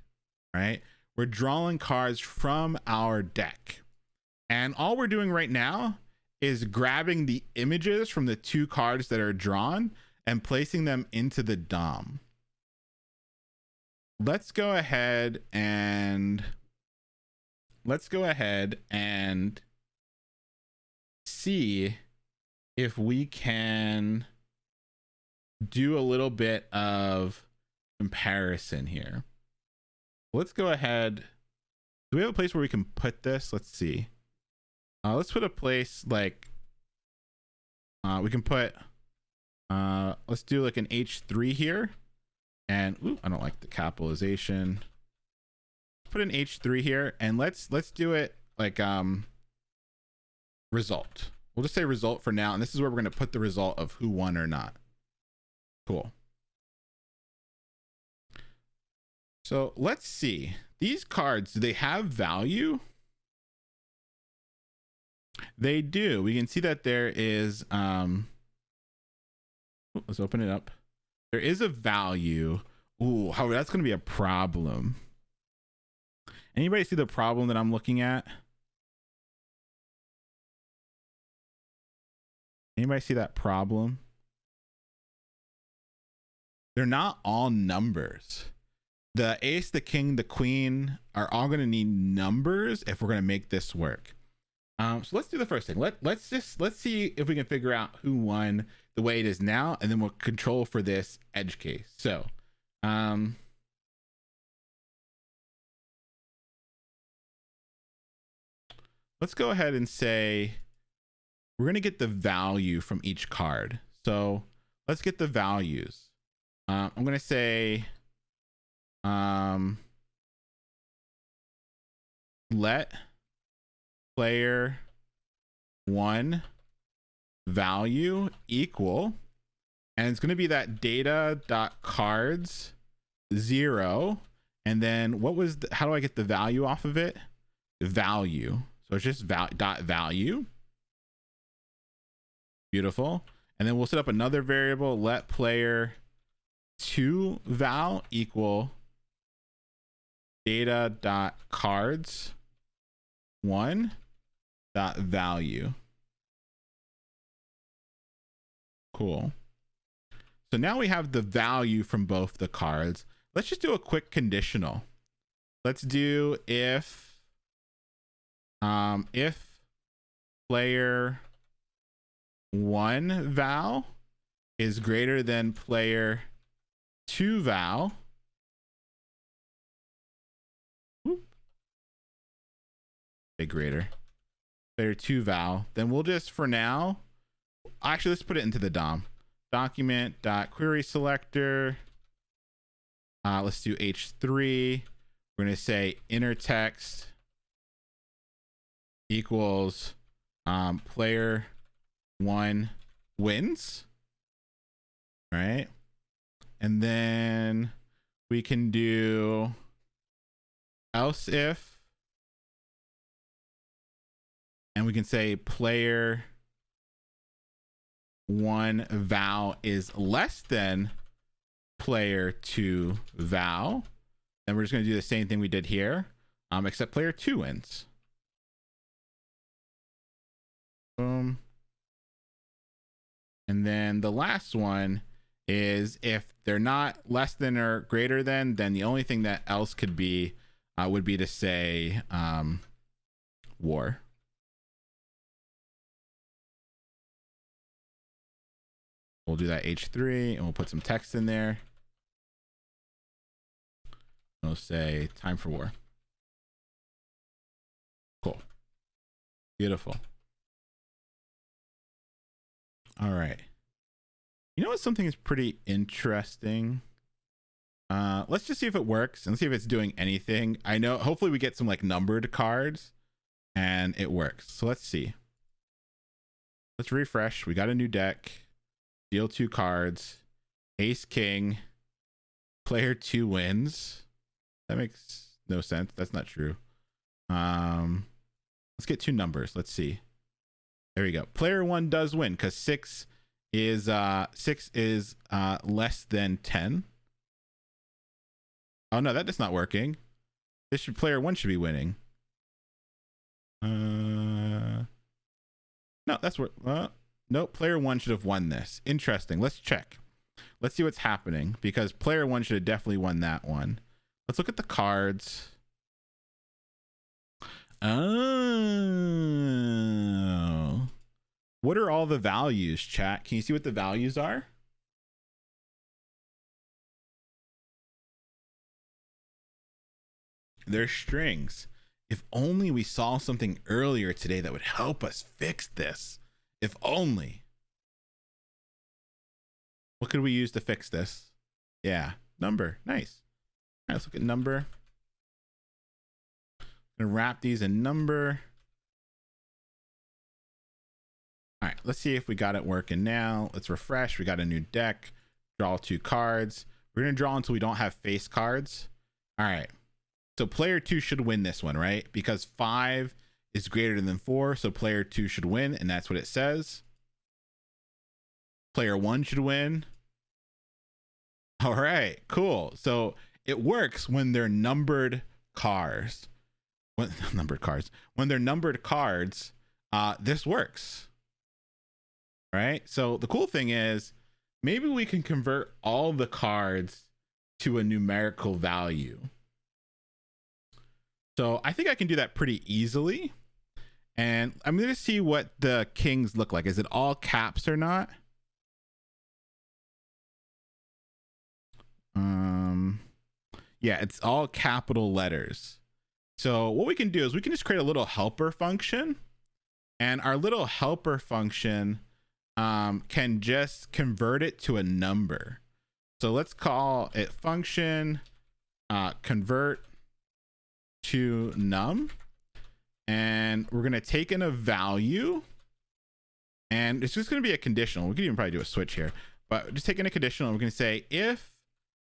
right? We're drawing cards from our deck. And all we're doing right now is grabbing the images from the 2 cards that are drawn and placing them into the DOM. Let's go ahead and see if we can do a little bit of comparison here. Let's go ahead. Do we have a place where we can put this? Let's see. Let's put a place like we can put let's do like an H3 here. And ooh, I don't like the capitalization. Put an H3 here, and let's do it like result. We'll just say result for now, and this is where we're going to put the result of who won or not. Cool. So let's see. These cards, do they have value? They do. We can see that there is let's open it up. There is a value. Ooh, how that's going to be a problem. Anybody see the problem that I'm looking at? Anybody see that problem? They're not all numbers. The ace, the king, the queen are all going to need numbers if we're going to make this work. So let's do the first thing. Let's see if we can figure out who won the way it is now, and then we'll control for this edge case. So let's go ahead and say we're going to get the value from each card. So let's get the values. I'm going to say let player 1 value equal, and it's going to be that data.cards 0, and then what was how do I get the value off of it? Value. So it's just dot value. Beautiful. And then we'll set up another variable, let player 2 val equal data.cards 1 dot value. Cool. So now we have the value from both the cards. Let's just do a quick conditional. Let's do if player 1 val is greater than player 2 val. Say greater. Player 2 val. Then we'll just, for now, actually let's put it into the DOM. Document.query selector. Let's do H3. We're going to say inner text equals player 1 wins. Right? And then we can do else if, and we can say player 1 val is less than player 2 val, then we're just going to do the same thing we did here, except player 2 wins. Boom. And then the last one is if they're not less than or greater than, then the only thing that else could be would be to say war. We'll do that H3 and we'll put some text in there. We'll say time for war. Cool. Beautiful. All right. You know what? Something is pretty interesting. Let's just see if it works and see if it's doing anything. I know, hopefully we get some like numbered cards and it works. So let's see. Let's refresh. We got a new deck. Deal 2 cards. Ace King. Player 2 wins. That makes no sense. That's not true. Let's get 2 numbers. Let's see. There we go. Player 1 does win because 6 is less than 10. Oh no, that is not working. This should player 1 should be winning. No, that's what. Nope. Player 1 should have won this. Interesting. Let's check. Let's see what's happening because player 1 should have definitely won that one. Let's look at the cards. Oh. What are all the values, chat? Can you see what the values are? They're strings. If only we saw something earlier today that would help us fix this. If only. What could we use to fix this? Yeah, number. Nice. All right, let's look at number. I'm gonna wrap these in number. All right, let's see if we got it working now. Let's refresh. We got a new deck. Draw 2 cards. We're gonna draw until we don't have face cards. All right. So player 2 should win this one, right? Because 5 is greater than 4, so player 2 should win, and that's what it says. Player 1 should win. All right, cool. So it works when they're numbered cards. When they're numbered cards, this works. Right? So the cool thing is maybe we can convert all the cards to a numerical value. So I think I can do that pretty easily. And I'm going to see what the kings look like. Is it all caps or not? Yeah, it's all capital letters. So what we can do is we can just create a little helper function. And our little helper function can just convert it to a number. So let's call it function convert to num, and we're going to take in a value, and it's just going to be a conditional. We could even probably do a switch here, but just taking a conditional, and we're going to say if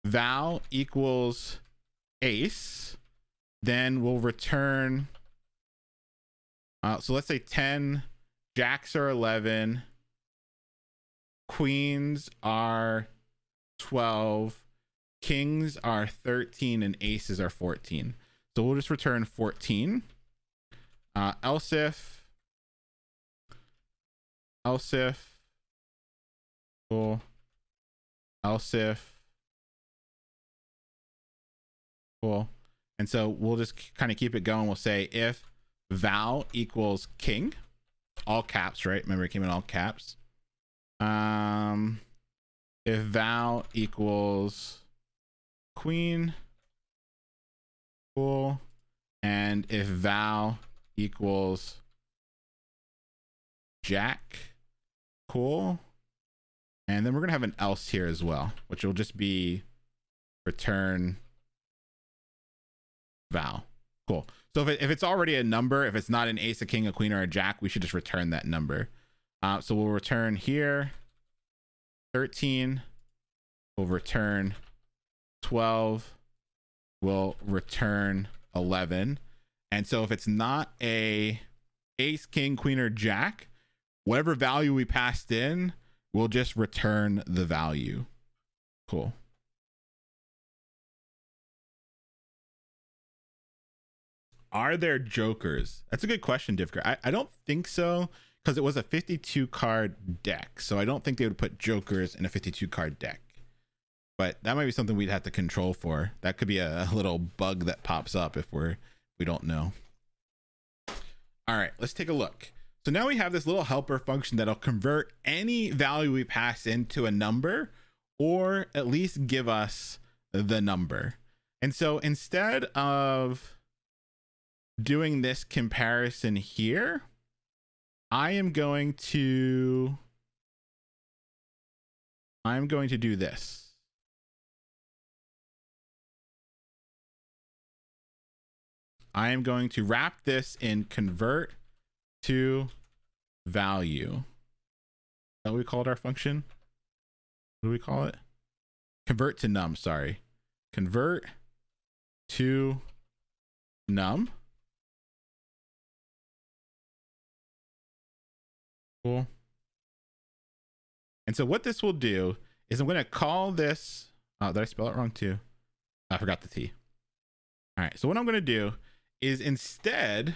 val equals ace, then we'll return so let's say 10, jacks are 11, queens are 12, kings are 13, and aces are 14. So we'll just return 14. Else if, cool. Else if, cool. And so we'll just kind of keep it going. We'll say if val equals king, all caps, right? Remember it came in all caps. If val equals queen, cool. And if val equals jack, cool. And then we're gonna have an else here as well, which will just be return val. Cool. So if it's already a number, if it's not an ace, a king, a queen, or a jack, we should just return that number. So we'll return here 13. We'll return 12. We'll return 11. And so if it's not a ace, king, queen, or jack, whatever value we passed in, we'll just return the value. Cool. Are there jokers? That's a good question, Divker. I don't think so, because it was a 52 card deck. So I don't think they would put jokers in a 52 card deck. But that might be something we'd have to control for. That could be a little bug that pops up if we don't know. All right, let's take a look. So now we have this little helper function that'll convert any value we pass into a number, or at least give us the number. And so instead of doing this comparison here, I am going to do this. I am going to wrap this in convert to value. Is that what we called our function? What do we call it? Convert to num, sorry. Convert to num. Cool. And so what this will do is I'm going to call this, did I spell it wrong too? I forgot the T. All right, so what I'm going to do is, instead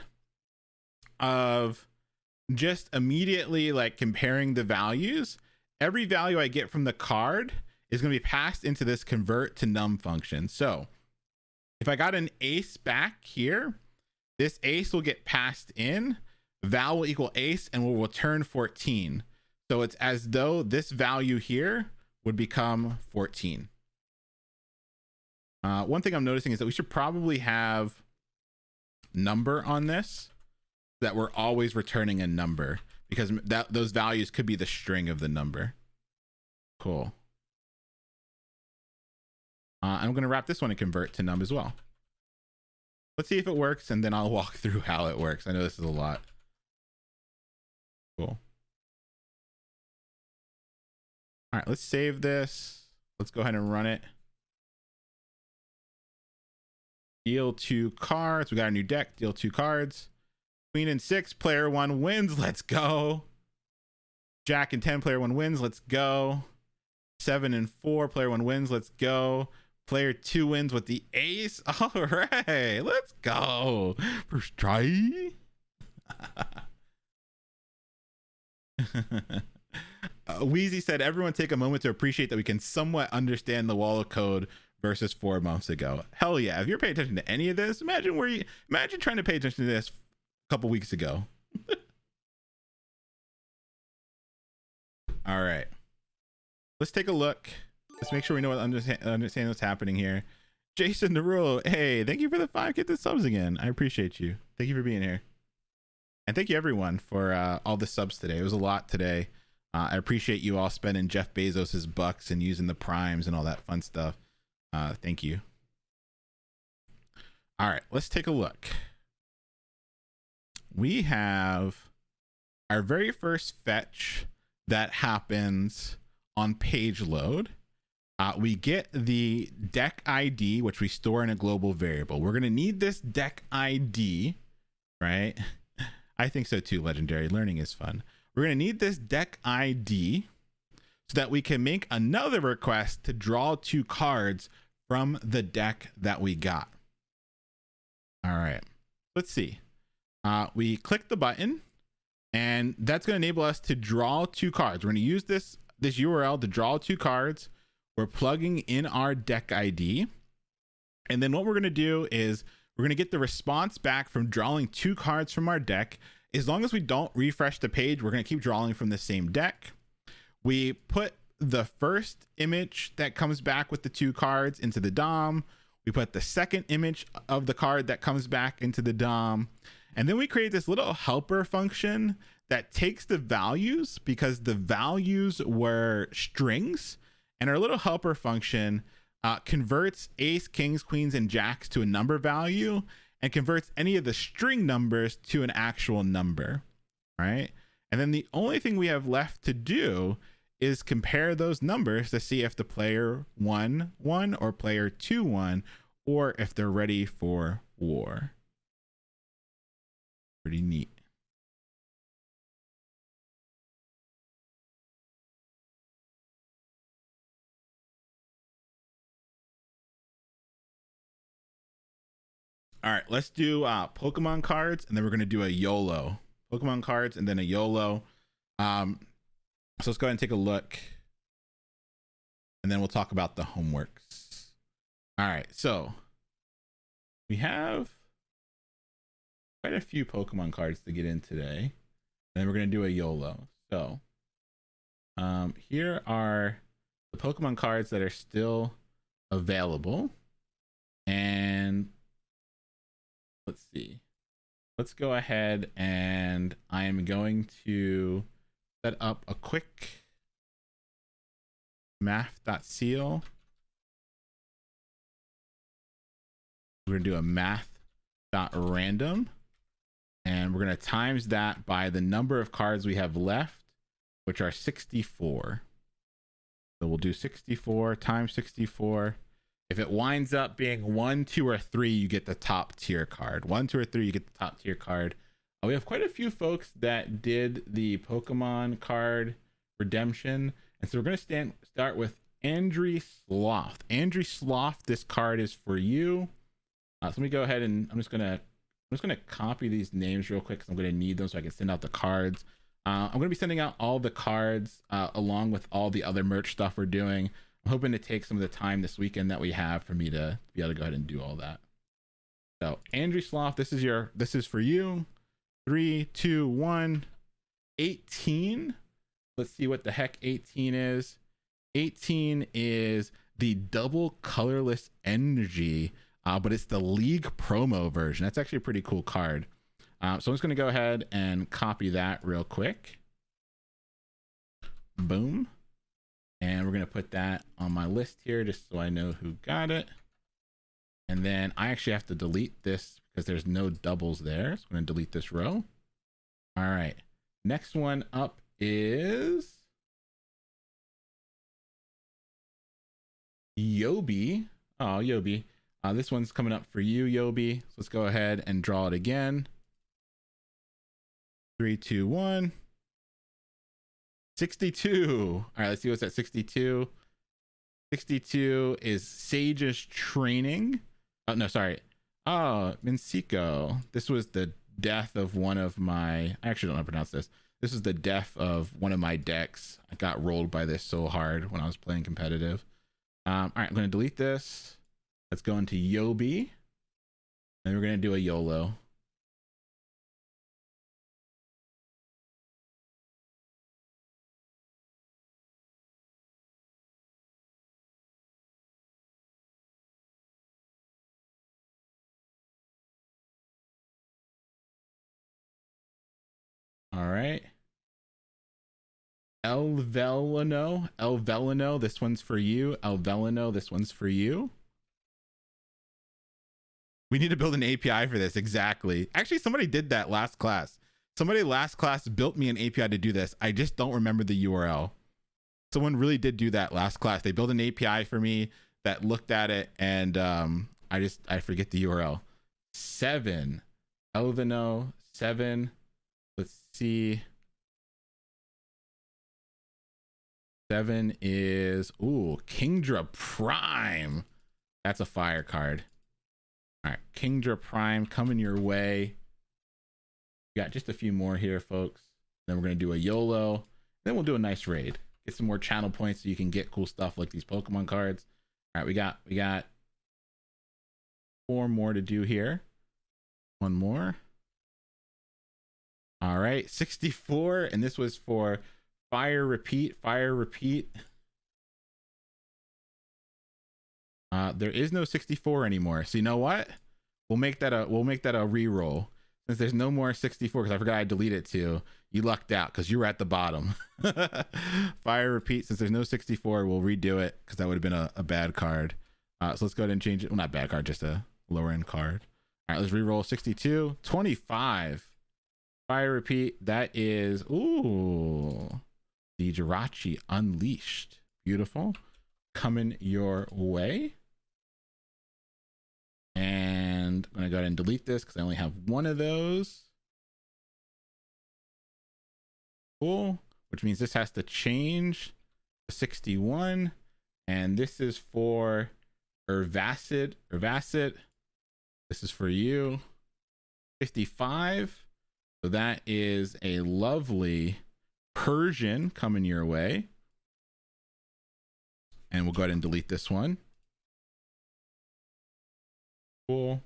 of just immediately like comparing the values, every value I get from the card is going to be passed into this convert to num function. So if I got an ace back here, this ace will get passed in, val will equal ace, and will return 14. So it's as though this value here would become 14. One thing I'm noticing is that we should probably have number on this, that we're always returning a number, because those values could be the string of the number. Cool. I'm going to wrap this one and convert to num as well. Let's see if it works, and then I'll walk through how it works. I know this is a lot. Cool. All right, let's save this. Let's go ahead and run it. Deal 2 cards. We got a new deck. Deal 2 cards. Queen and 6, player 1 wins. Let's go. Jack and 10, player 1 wins. Let's go. 7 and 4, player 1 wins. Let's go. Player 2 wins with the ace. All right, let's go. First try. Wheezy said, everyone take a moment to appreciate that we can somewhat understand the wall of code versus 4 months ago. Hell yeah. If you're paying attention to any of this, imagine trying to pay attention to this a couple weeks ago. All right, let's take a look. Let's make sure we know what understand what's happening here. Jason Derulo, hey, thank you for the 5 gifted subs again. I appreciate you. Thank you for being here. And thank you everyone for all the subs today. It was a lot today. I appreciate you all spending Jeff Bezos's bucks and using the primes and all that fun stuff. Thank you. All right, let's take a look. We have our very first fetch that happens on page load. We get the deck ID, which we store in a global variable. We're going to need this deck ID, right? I think so too, Legendary. Learning is fun. We're going to need this deck ID so that we can make another request to draw 2 cards from the deck that we got. All right, let's see. We click the button, and that's going to enable us to draw 2 cards. We're going to use this URL to draw 2 cards. We're plugging in our deck ID. And then what we're going to do is we're going to get the response back from drawing 2 cards from our deck. As long as we don't refresh the page, we're going to keep drawing from the same deck. We put the first image that comes back with the 2 cards into the DOM. We put the second image of the card that comes back into the DOM. And then we create this little helper function that takes the values, because the values were strings. And our little helper function converts ace, kings, queens, and jacks to a number value, and converts any of the string numbers to an actual number, right? And then the only thing we have left to do is compare those numbers to see if the player 1 won or player 2 won, or if they're ready for war. Pretty neat. All right, let's do Pokemon cards, and then we're gonna do a YOLO. Pokemon cards, and then a YOLO. So let's go ahead and take a look, and then we'll talk about the homeworks. All right, so we have quite a few Pokemon cards to get in today, and then we're gonna do a YOLO. So here are the Pokemon cards that are still available, and let's see. Let's go ahead, and I am going to set up a quick math.ceil. We're going to do a math.random, and we're going to times that by the number of cards we have left, which are 64. So we'll do 64 times 64. If it winds up being 1, 2, or 3, you get the top tier card. 1, 2, or 3, you get the top tier card. We have quite a few folks that did the Pokemon card redemption, and so we're going to start with Andrew Sloth. Andrew Sloth, this card is for you. So let me go ahead, and I'm just gonna copy these names real quick because I'm going to need them so I can send out the cards. I'm going to be sending out all the cards along with all the other merch stuff we're doing. I'm hoping to take some of the time this weekend that we have for me to be able to go ahead and do all that. So Andrew Sloth, this is for you. 3, 2, 1. 18. Let's see what the heck 18 is. 18 is the double colorless energy, but it's the league promo version. That's actually a pretty cool card. So I'm just going to go ahead and copy that real quick. Boom. And we're going to put that on my list here just so I know who got it. And then I actually have to delete this because there's no doubles there. So I'm going to delete this row. All right. Next one up is Yobi. Oh, Yobi. This one's coming up for you, Yobi. So let's go ahead and draw it again. 3, 2, 1. 62. All right, let's see what's at 62. 62 is Sage's Training. Oh, no, sorry. Oh, Minsiko. This was the death of one of my... I actually don't know how to pronounce this. This is the death of one of my decks. I got rolled by this so hard when I was playing competitive. All right, I'm going to delete this. Let's go into Yobi. And we're going to do a YOLO. All right. Elvelino, this one's for you. Elvelino, this one's for you. We need to build an API for this. Exactly. Actually, somebody did that last class. Somebody last class built me an API to do this. I just don't remember the URL. Someone really did do that last class. They built an API for me that looked at it, and I forget the URL. 7. Elvino 7. Let's see. 7 is Kingdra Prime. That's a fire card. All right, Kingdra Prime coming your way. We got just a few more here, folks. Then we're gonna do a YOLO. Then we'll do a nice raid. Get some more channel points so you can get cool stuff like these Pokemon cards. All right, we got 4 more to do here. 1 more. All right, 64, and this was for Fire Repeat. There is no 64 anymore. So you know what? We'll make that a re-roll. Since there's no more 64, because I forgot I deleted it too. You lucked out because you were at the bottom. Fire Repeat. Since there's no 64, we'll redo it because that would have been a bad card. So let's go ahead and change it. Well, not bad card, just a lower end card. All right, let's re-roll 62. 25. Fire Repeat. That is the Jirachi Unleashed. Beautiful. Coming your way. And I'm gonna go ahead and delete this because I only have 1 of those. Cool. Which means this has to change to 61. And this is for Urvasit. This is for you. 55. So that is a lovely Persian coming your way. And we'll go ahead and delete this one. Cool.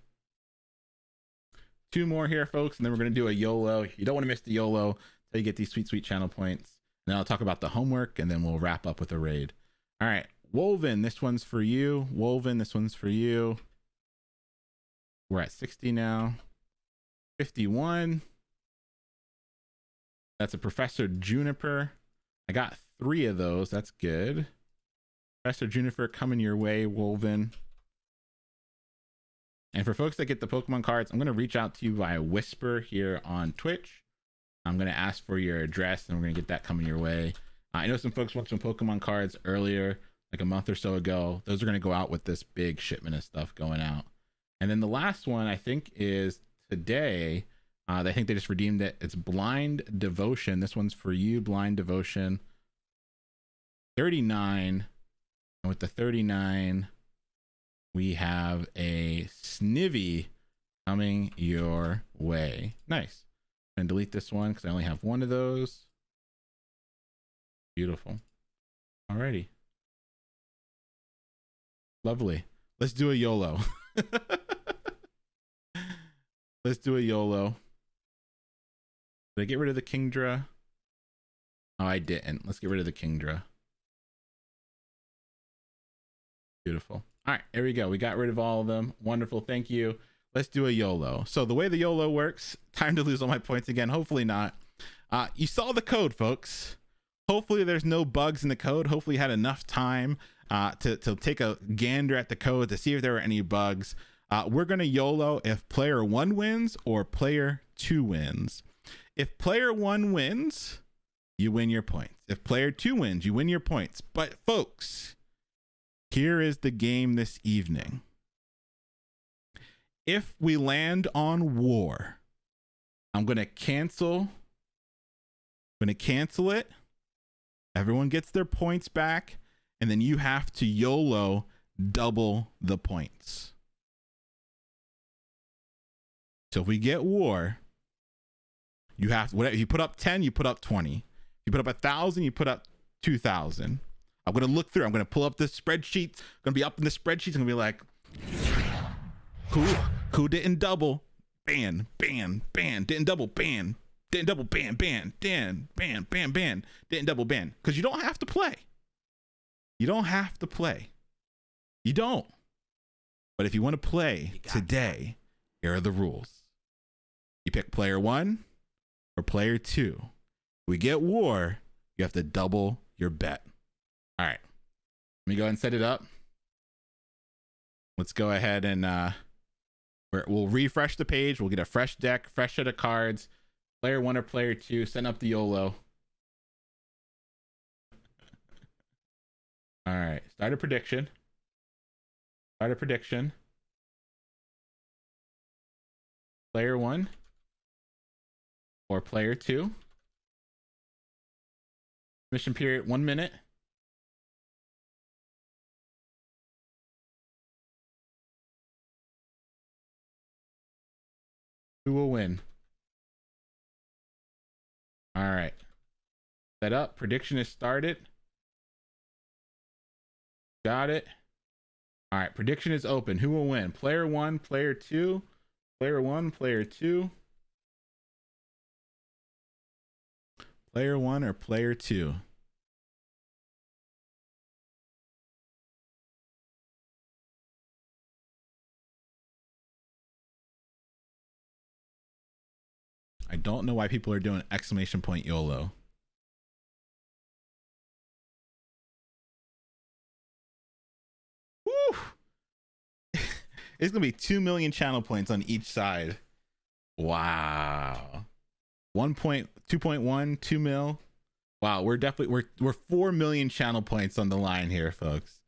2 more here, folks, and then we're going to do a YOLO. You don't want to miss the YOLO until you get these sweet, sweet channel points. And then I'll talk about the homework, and then we'll wrap up with a raid. All right. Woven, this one's for you. Woven, this one's for you. We're at 60 now. 51. That's a Professor Juniper. I got 3 of those. That's good. Professor Juniper coming your way, Woven. And for folks that get the Pokemon cards, I'm going to reach out to you via Whisper here on Twitch. I'm going to ask for your address, and we're going to get that coming your way. I know some folks want some Pokemon cards earlier, like a month or so ago. Those are going to go out with this big shipment of stuff going out. And then the last one, I think, is today. I think they just redeemed it. It's Blind Devotion. This one's for you, Blind Devotion. 39. And with the 39, we have a Snivy coming your way. Nice. And delete this one because I only have 1 of those. Beautiful. Alrighty. Lovely. Let's do a YOLO. Let's do a YOLO. Did I get rid of the Kingdra? Oh, I didn't. Let's get rid of the Kingdra. Beautiful. All right, here we go. We got rid of all of them. Wonderful. Thank you. Let's do a YOLO. So the way the YOLO works, time to lose all my points again. Hopefully not. You saw the code, folks. Hopefully there's no bugs in the code. Hopefully you had enough time to take a gander at the code to see if there were any bugs. We're going to YOLO if player 1 wins or player 2 wins. If player 1 wins, you win your points. If player 2 wins, you win your points. But folks, here is the game this evening. If we land on war, I'm going to cancel. I'm going to cancel it. Everyone gets their points back, and then you have to YOLO double the points. So if we get war, you have to, whatever you put up 10, you put up 20. If you put up 1,000, you put up 2,000. I'm going to look through. I'm going to pull up the spreadsheets. I'm going to be up in the spreadsheets. I'm going to be like, who didn't double? Ban, ban, ban. Didn't double, ban. Didn't double, ban, ban. Ban, ban, ban, ban. Didn't double, ban. Because you don't have to play. You don't have to play. You don't. But if you want to play today, here are the rules. You pick player 1 or player 2. We get war, you have to double your bet. All right. Let me go ahead and set it up. Let's go ahead and we'll refresh the page. We'll get a fresh deck, fresh set of cards. Player 1 or player 2, send up the YOLO. All right. Start a prediction. Start a prediction. Player 1 or player 2. Mission period 1 minute. Who will win? All right. Set up. Prediction is started. Got it. All right. Prediction is open. Who will win? Player 1, player 2. Player 1, player 2. Player 1 or player 2? I don't know why people are doing exclamation point YOLO. Woo! It's gonna be 2 million channel points on each side. Wow. 2.1, 2 mil. Wow, we're 4 million channel points on the line here, folks.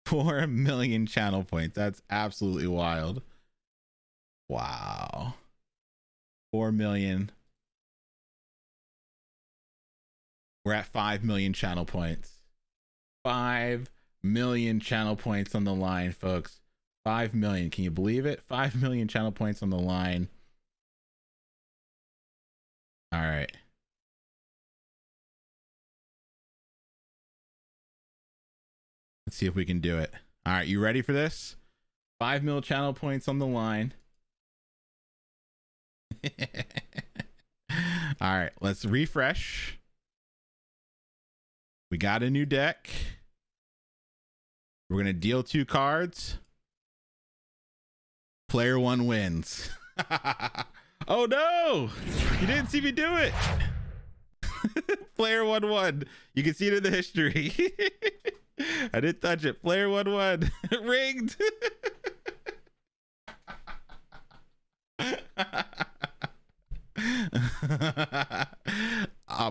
4 million channel points. That's absolutely wild. Wow. 4 million. We're at 5 million channel points. 5 million channel points on the line, folks. 5 million. Can you believe it? 5 million channel points on the line. All right. Let's see if we can do it. All right, you ready for this? 5 mil channel points on the line. All right, let's refresh. We got a new deck. We're gonna deal 2 cards. Player 1 wins. Oh no! You didn't see me do it. Player 1 won. You can see it in the history. I didn't touch it. Player 1 won. Rigged.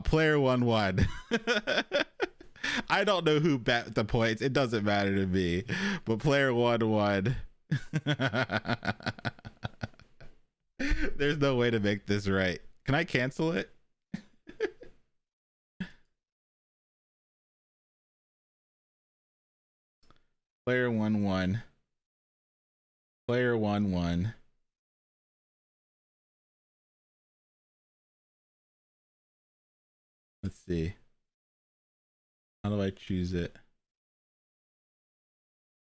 Player 1 won. I don't know who bet the points. It doesn't matter to me. But player 1 won. There's no way to make this right. Can I cancel it? Player 1 won. Player 1 won. Let's see. How do I choose it?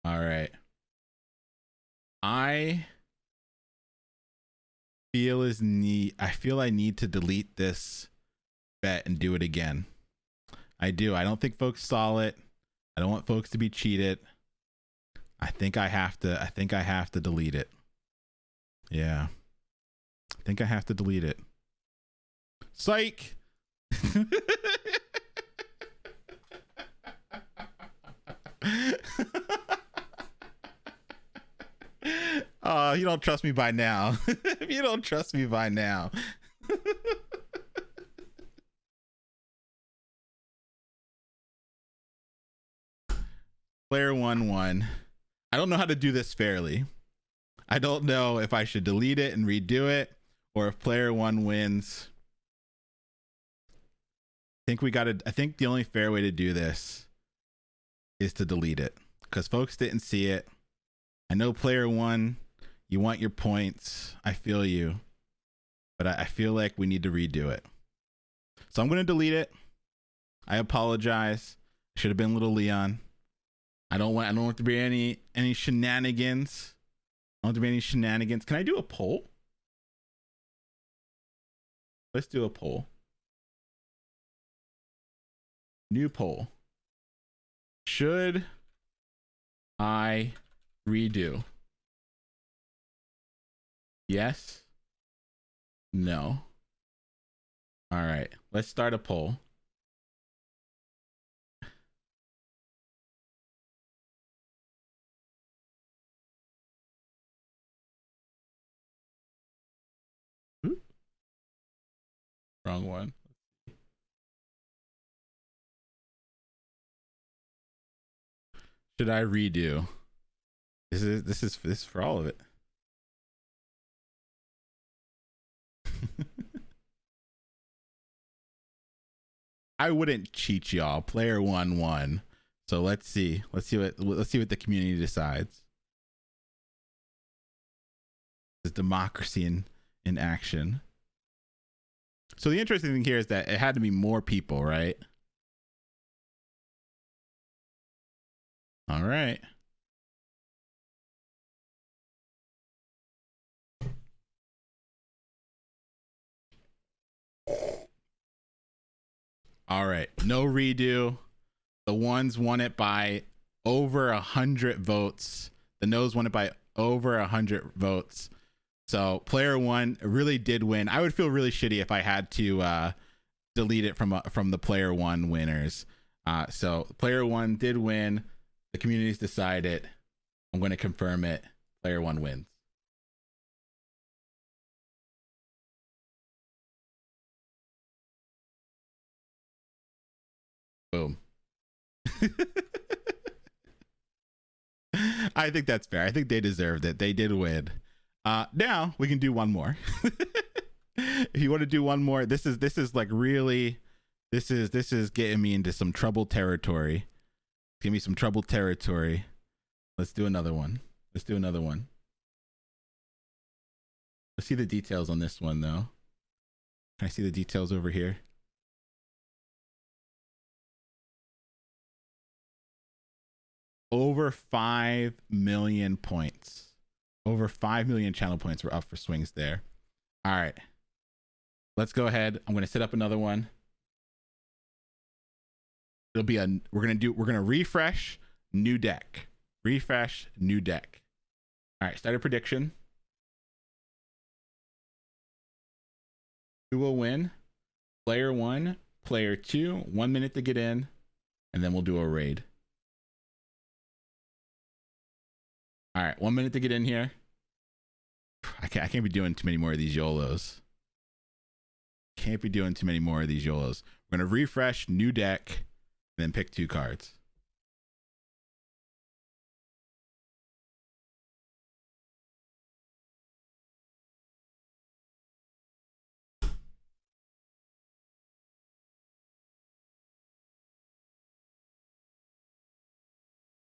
All right. I feel I need to delete this bet and do it again. I do. I don't think folks saw it. I don't want folks to be cheated. I think I have to delete it. Yeah. I think I have to delete it. Psych. Oh, you don't trust me by now. If you don't trust me by now. Player 1 won. I don't know how to do this fairly. I don't know if I should delete it and redo it, or if player 1 wins. I think the only fair way to do this is to delete it, because folks didn't see it. I know player 1, you want your points. I feel you, but I feel like we need to redo it. So I'm going to delete it. I apologize. Should have been little Leon. I don't want there to be any shenanigans. I don't want there to be any shenanigans. Can I do a poll? Let's do a poll. New poll. Should I redo? Yes? No? All right. Let's start a poll. Wrong one. Should I redo? This is for all of it. I wouldn't cheat y'all. Player 1 won. So let's see what the community decides. It's democracy in action. So the interesting thing here is that it had to be more people, right? All right. All right. No redo. The ones won it by over 100 votes. The no's won it by over 100 votes. So player 1 really did win. I would feel really shitty if I had to delete it from the player 1 winners. So player 1 did win. The community's decided. I'm going to confirm it. Player 1 wins. Boom. I think that's fair. I think they deserved it. They did win. Now we can do one more. If you want to do one more, this is like really, this is getting me into some trouble territory. Give me some trouble territory. Let's do another one. Let's do another one. Let's see the details on this one though. Can I see the details over here? Over 5 million points. Over 5 million channel points were up for swings there. All right. Let's go ahead. I'm going to set up another one. It'll be we're going to refresh, new deck. Refresh, new deck. All right, start a prediction. Who will win? Player 1, player 2, 1 minute to get in, and then we'll do a raid. All right, 1 minute to get in here. I can't be doing too many more of these YOLOs. Can't be doing too many more of these YOLOs. We're going to refresh, new deck, and then pick 2 cards.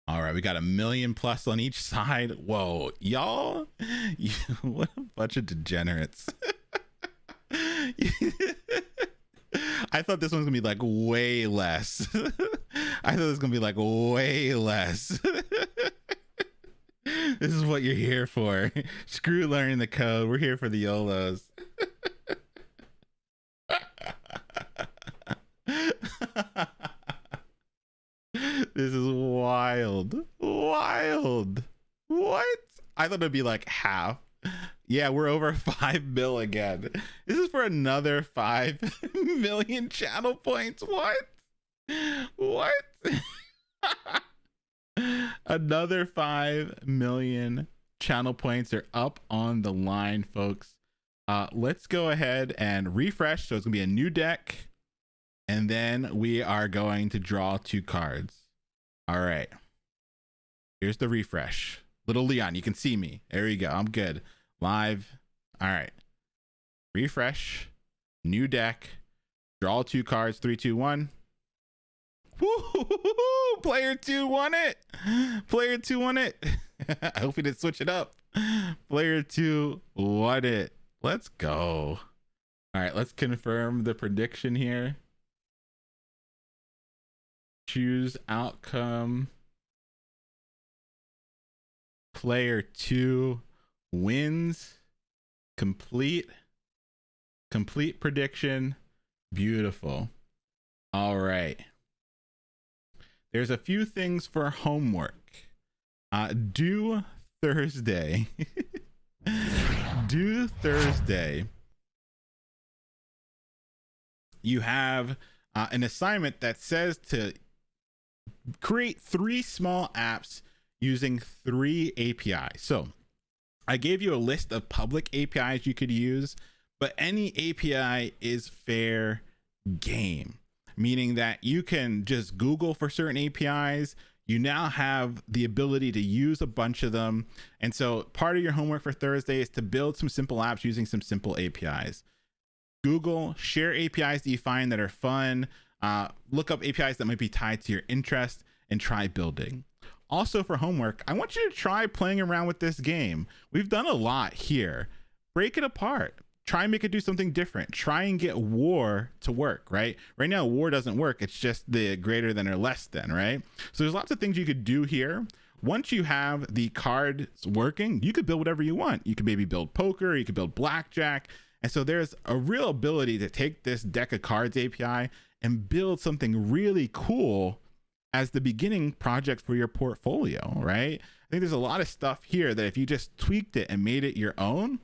All right, we got 1 million plus on each side. Whoa, y'all, what a bunch of degenerates. I thought this one's gonna be like way less. I thought it was gonna be like way less. This is what you're here for. Screw learning the code. We're here for the YOLOs. This is wild. Wild. What? I thought it'd be like half. Yeah, we're over 5 mil again. This is for another 5 million channel points. What? What? Another 5 million channel points are up on the line, folks. Let's go ahead and refresh. So it's gonna be a new deck, and then we are going to draw 2 cards. All right. Here's the refresh. Little Leon, you can see me. There you go. I'm good. Live. All right. Refresh. New deck. Draw 2 cards. 3, 2, 1. Woo-hoo-hoo-hoo! Player 2 won it. Player 2 won it. I hope he didn't switch it up. Player 2 won it. Let's go. All right. Let's confirm the prediction here. Choose outcome. Player 2 wins. Complete prediction. Beautiful. All right. There's a few things for homework. Due Thursday. Due Thursday. You have an assignment that says to create 3 small apps using 3 APIs. So I gave you a list of public APIs you could use, but any API is fair game, meaning that you can just Google for certain APIs. You now have the ability to use a bunch of them. And so part of your homework for Thursday is to build some simple apps using some simple APIs. Google, share APIs that you find that are fun. Look up APIs that might be tied to your interest and try building. Also for homework, I want you to try playing around with this game. We've done a lot here. Break it apart. Try and make it do something different. Try and get war to work, right? Right now, war doesn't work. It's just the greater than or less than, right? So there's lots of things you could do here. Once you have the cards working, you could build whatever you want. You could maybe build poker, you could build blackjack. And so there's a real ability to take this deck of cards API and build something really cool as the beginning project for your portfolio, right? I think there's a lot of stuff here that if you just tweaked it and made it your own,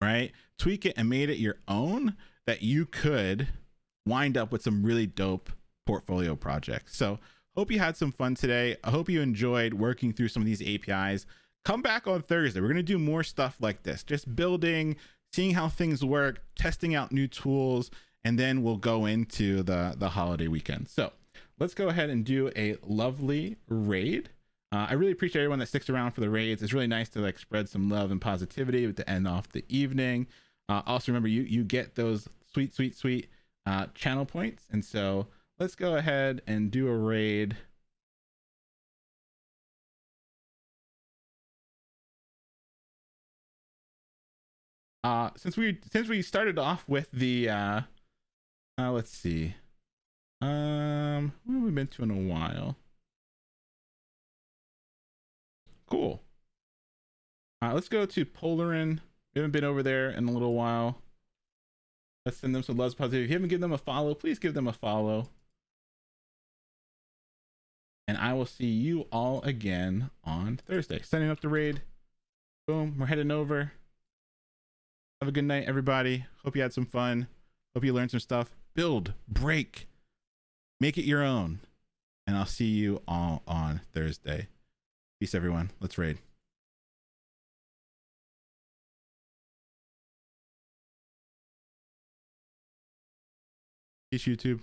right? Tweak it and made it your own, that you could wind up with some really dope portfolio projects. So hope you had some fun today. I hope you enjoyed working through some of these APIs. Come back on Thursday. We're going to do more stuff like this, just building, seeing how things work, testing out new tools, and then we'll go into the holiday weekend. So let's go ahead and do a lovely raid. I really appreciate everyone that sticks around for the raids. It's really nice to like spread some love and positivity to end off the evening. Also remember, you get those sweet channel points. And so let's go ahead and do a raid. Since we started off with the let's see, what have we been to in a while? Cool. Let's go to Polarin. We haven't been over there in a little while. Let's send them some loves, positive. If you haven't given them a follow, please give them a follow. And I will see you all again on Thursday. Setting up the raid. Boom, we're heading over. Have a good night, everybody. Hope you had some fun. Hope you learned some stuff. Build, break, make it your own. And I'll see you all on Thursday. Peace, everyone. Let's raid. Peace, YouTube.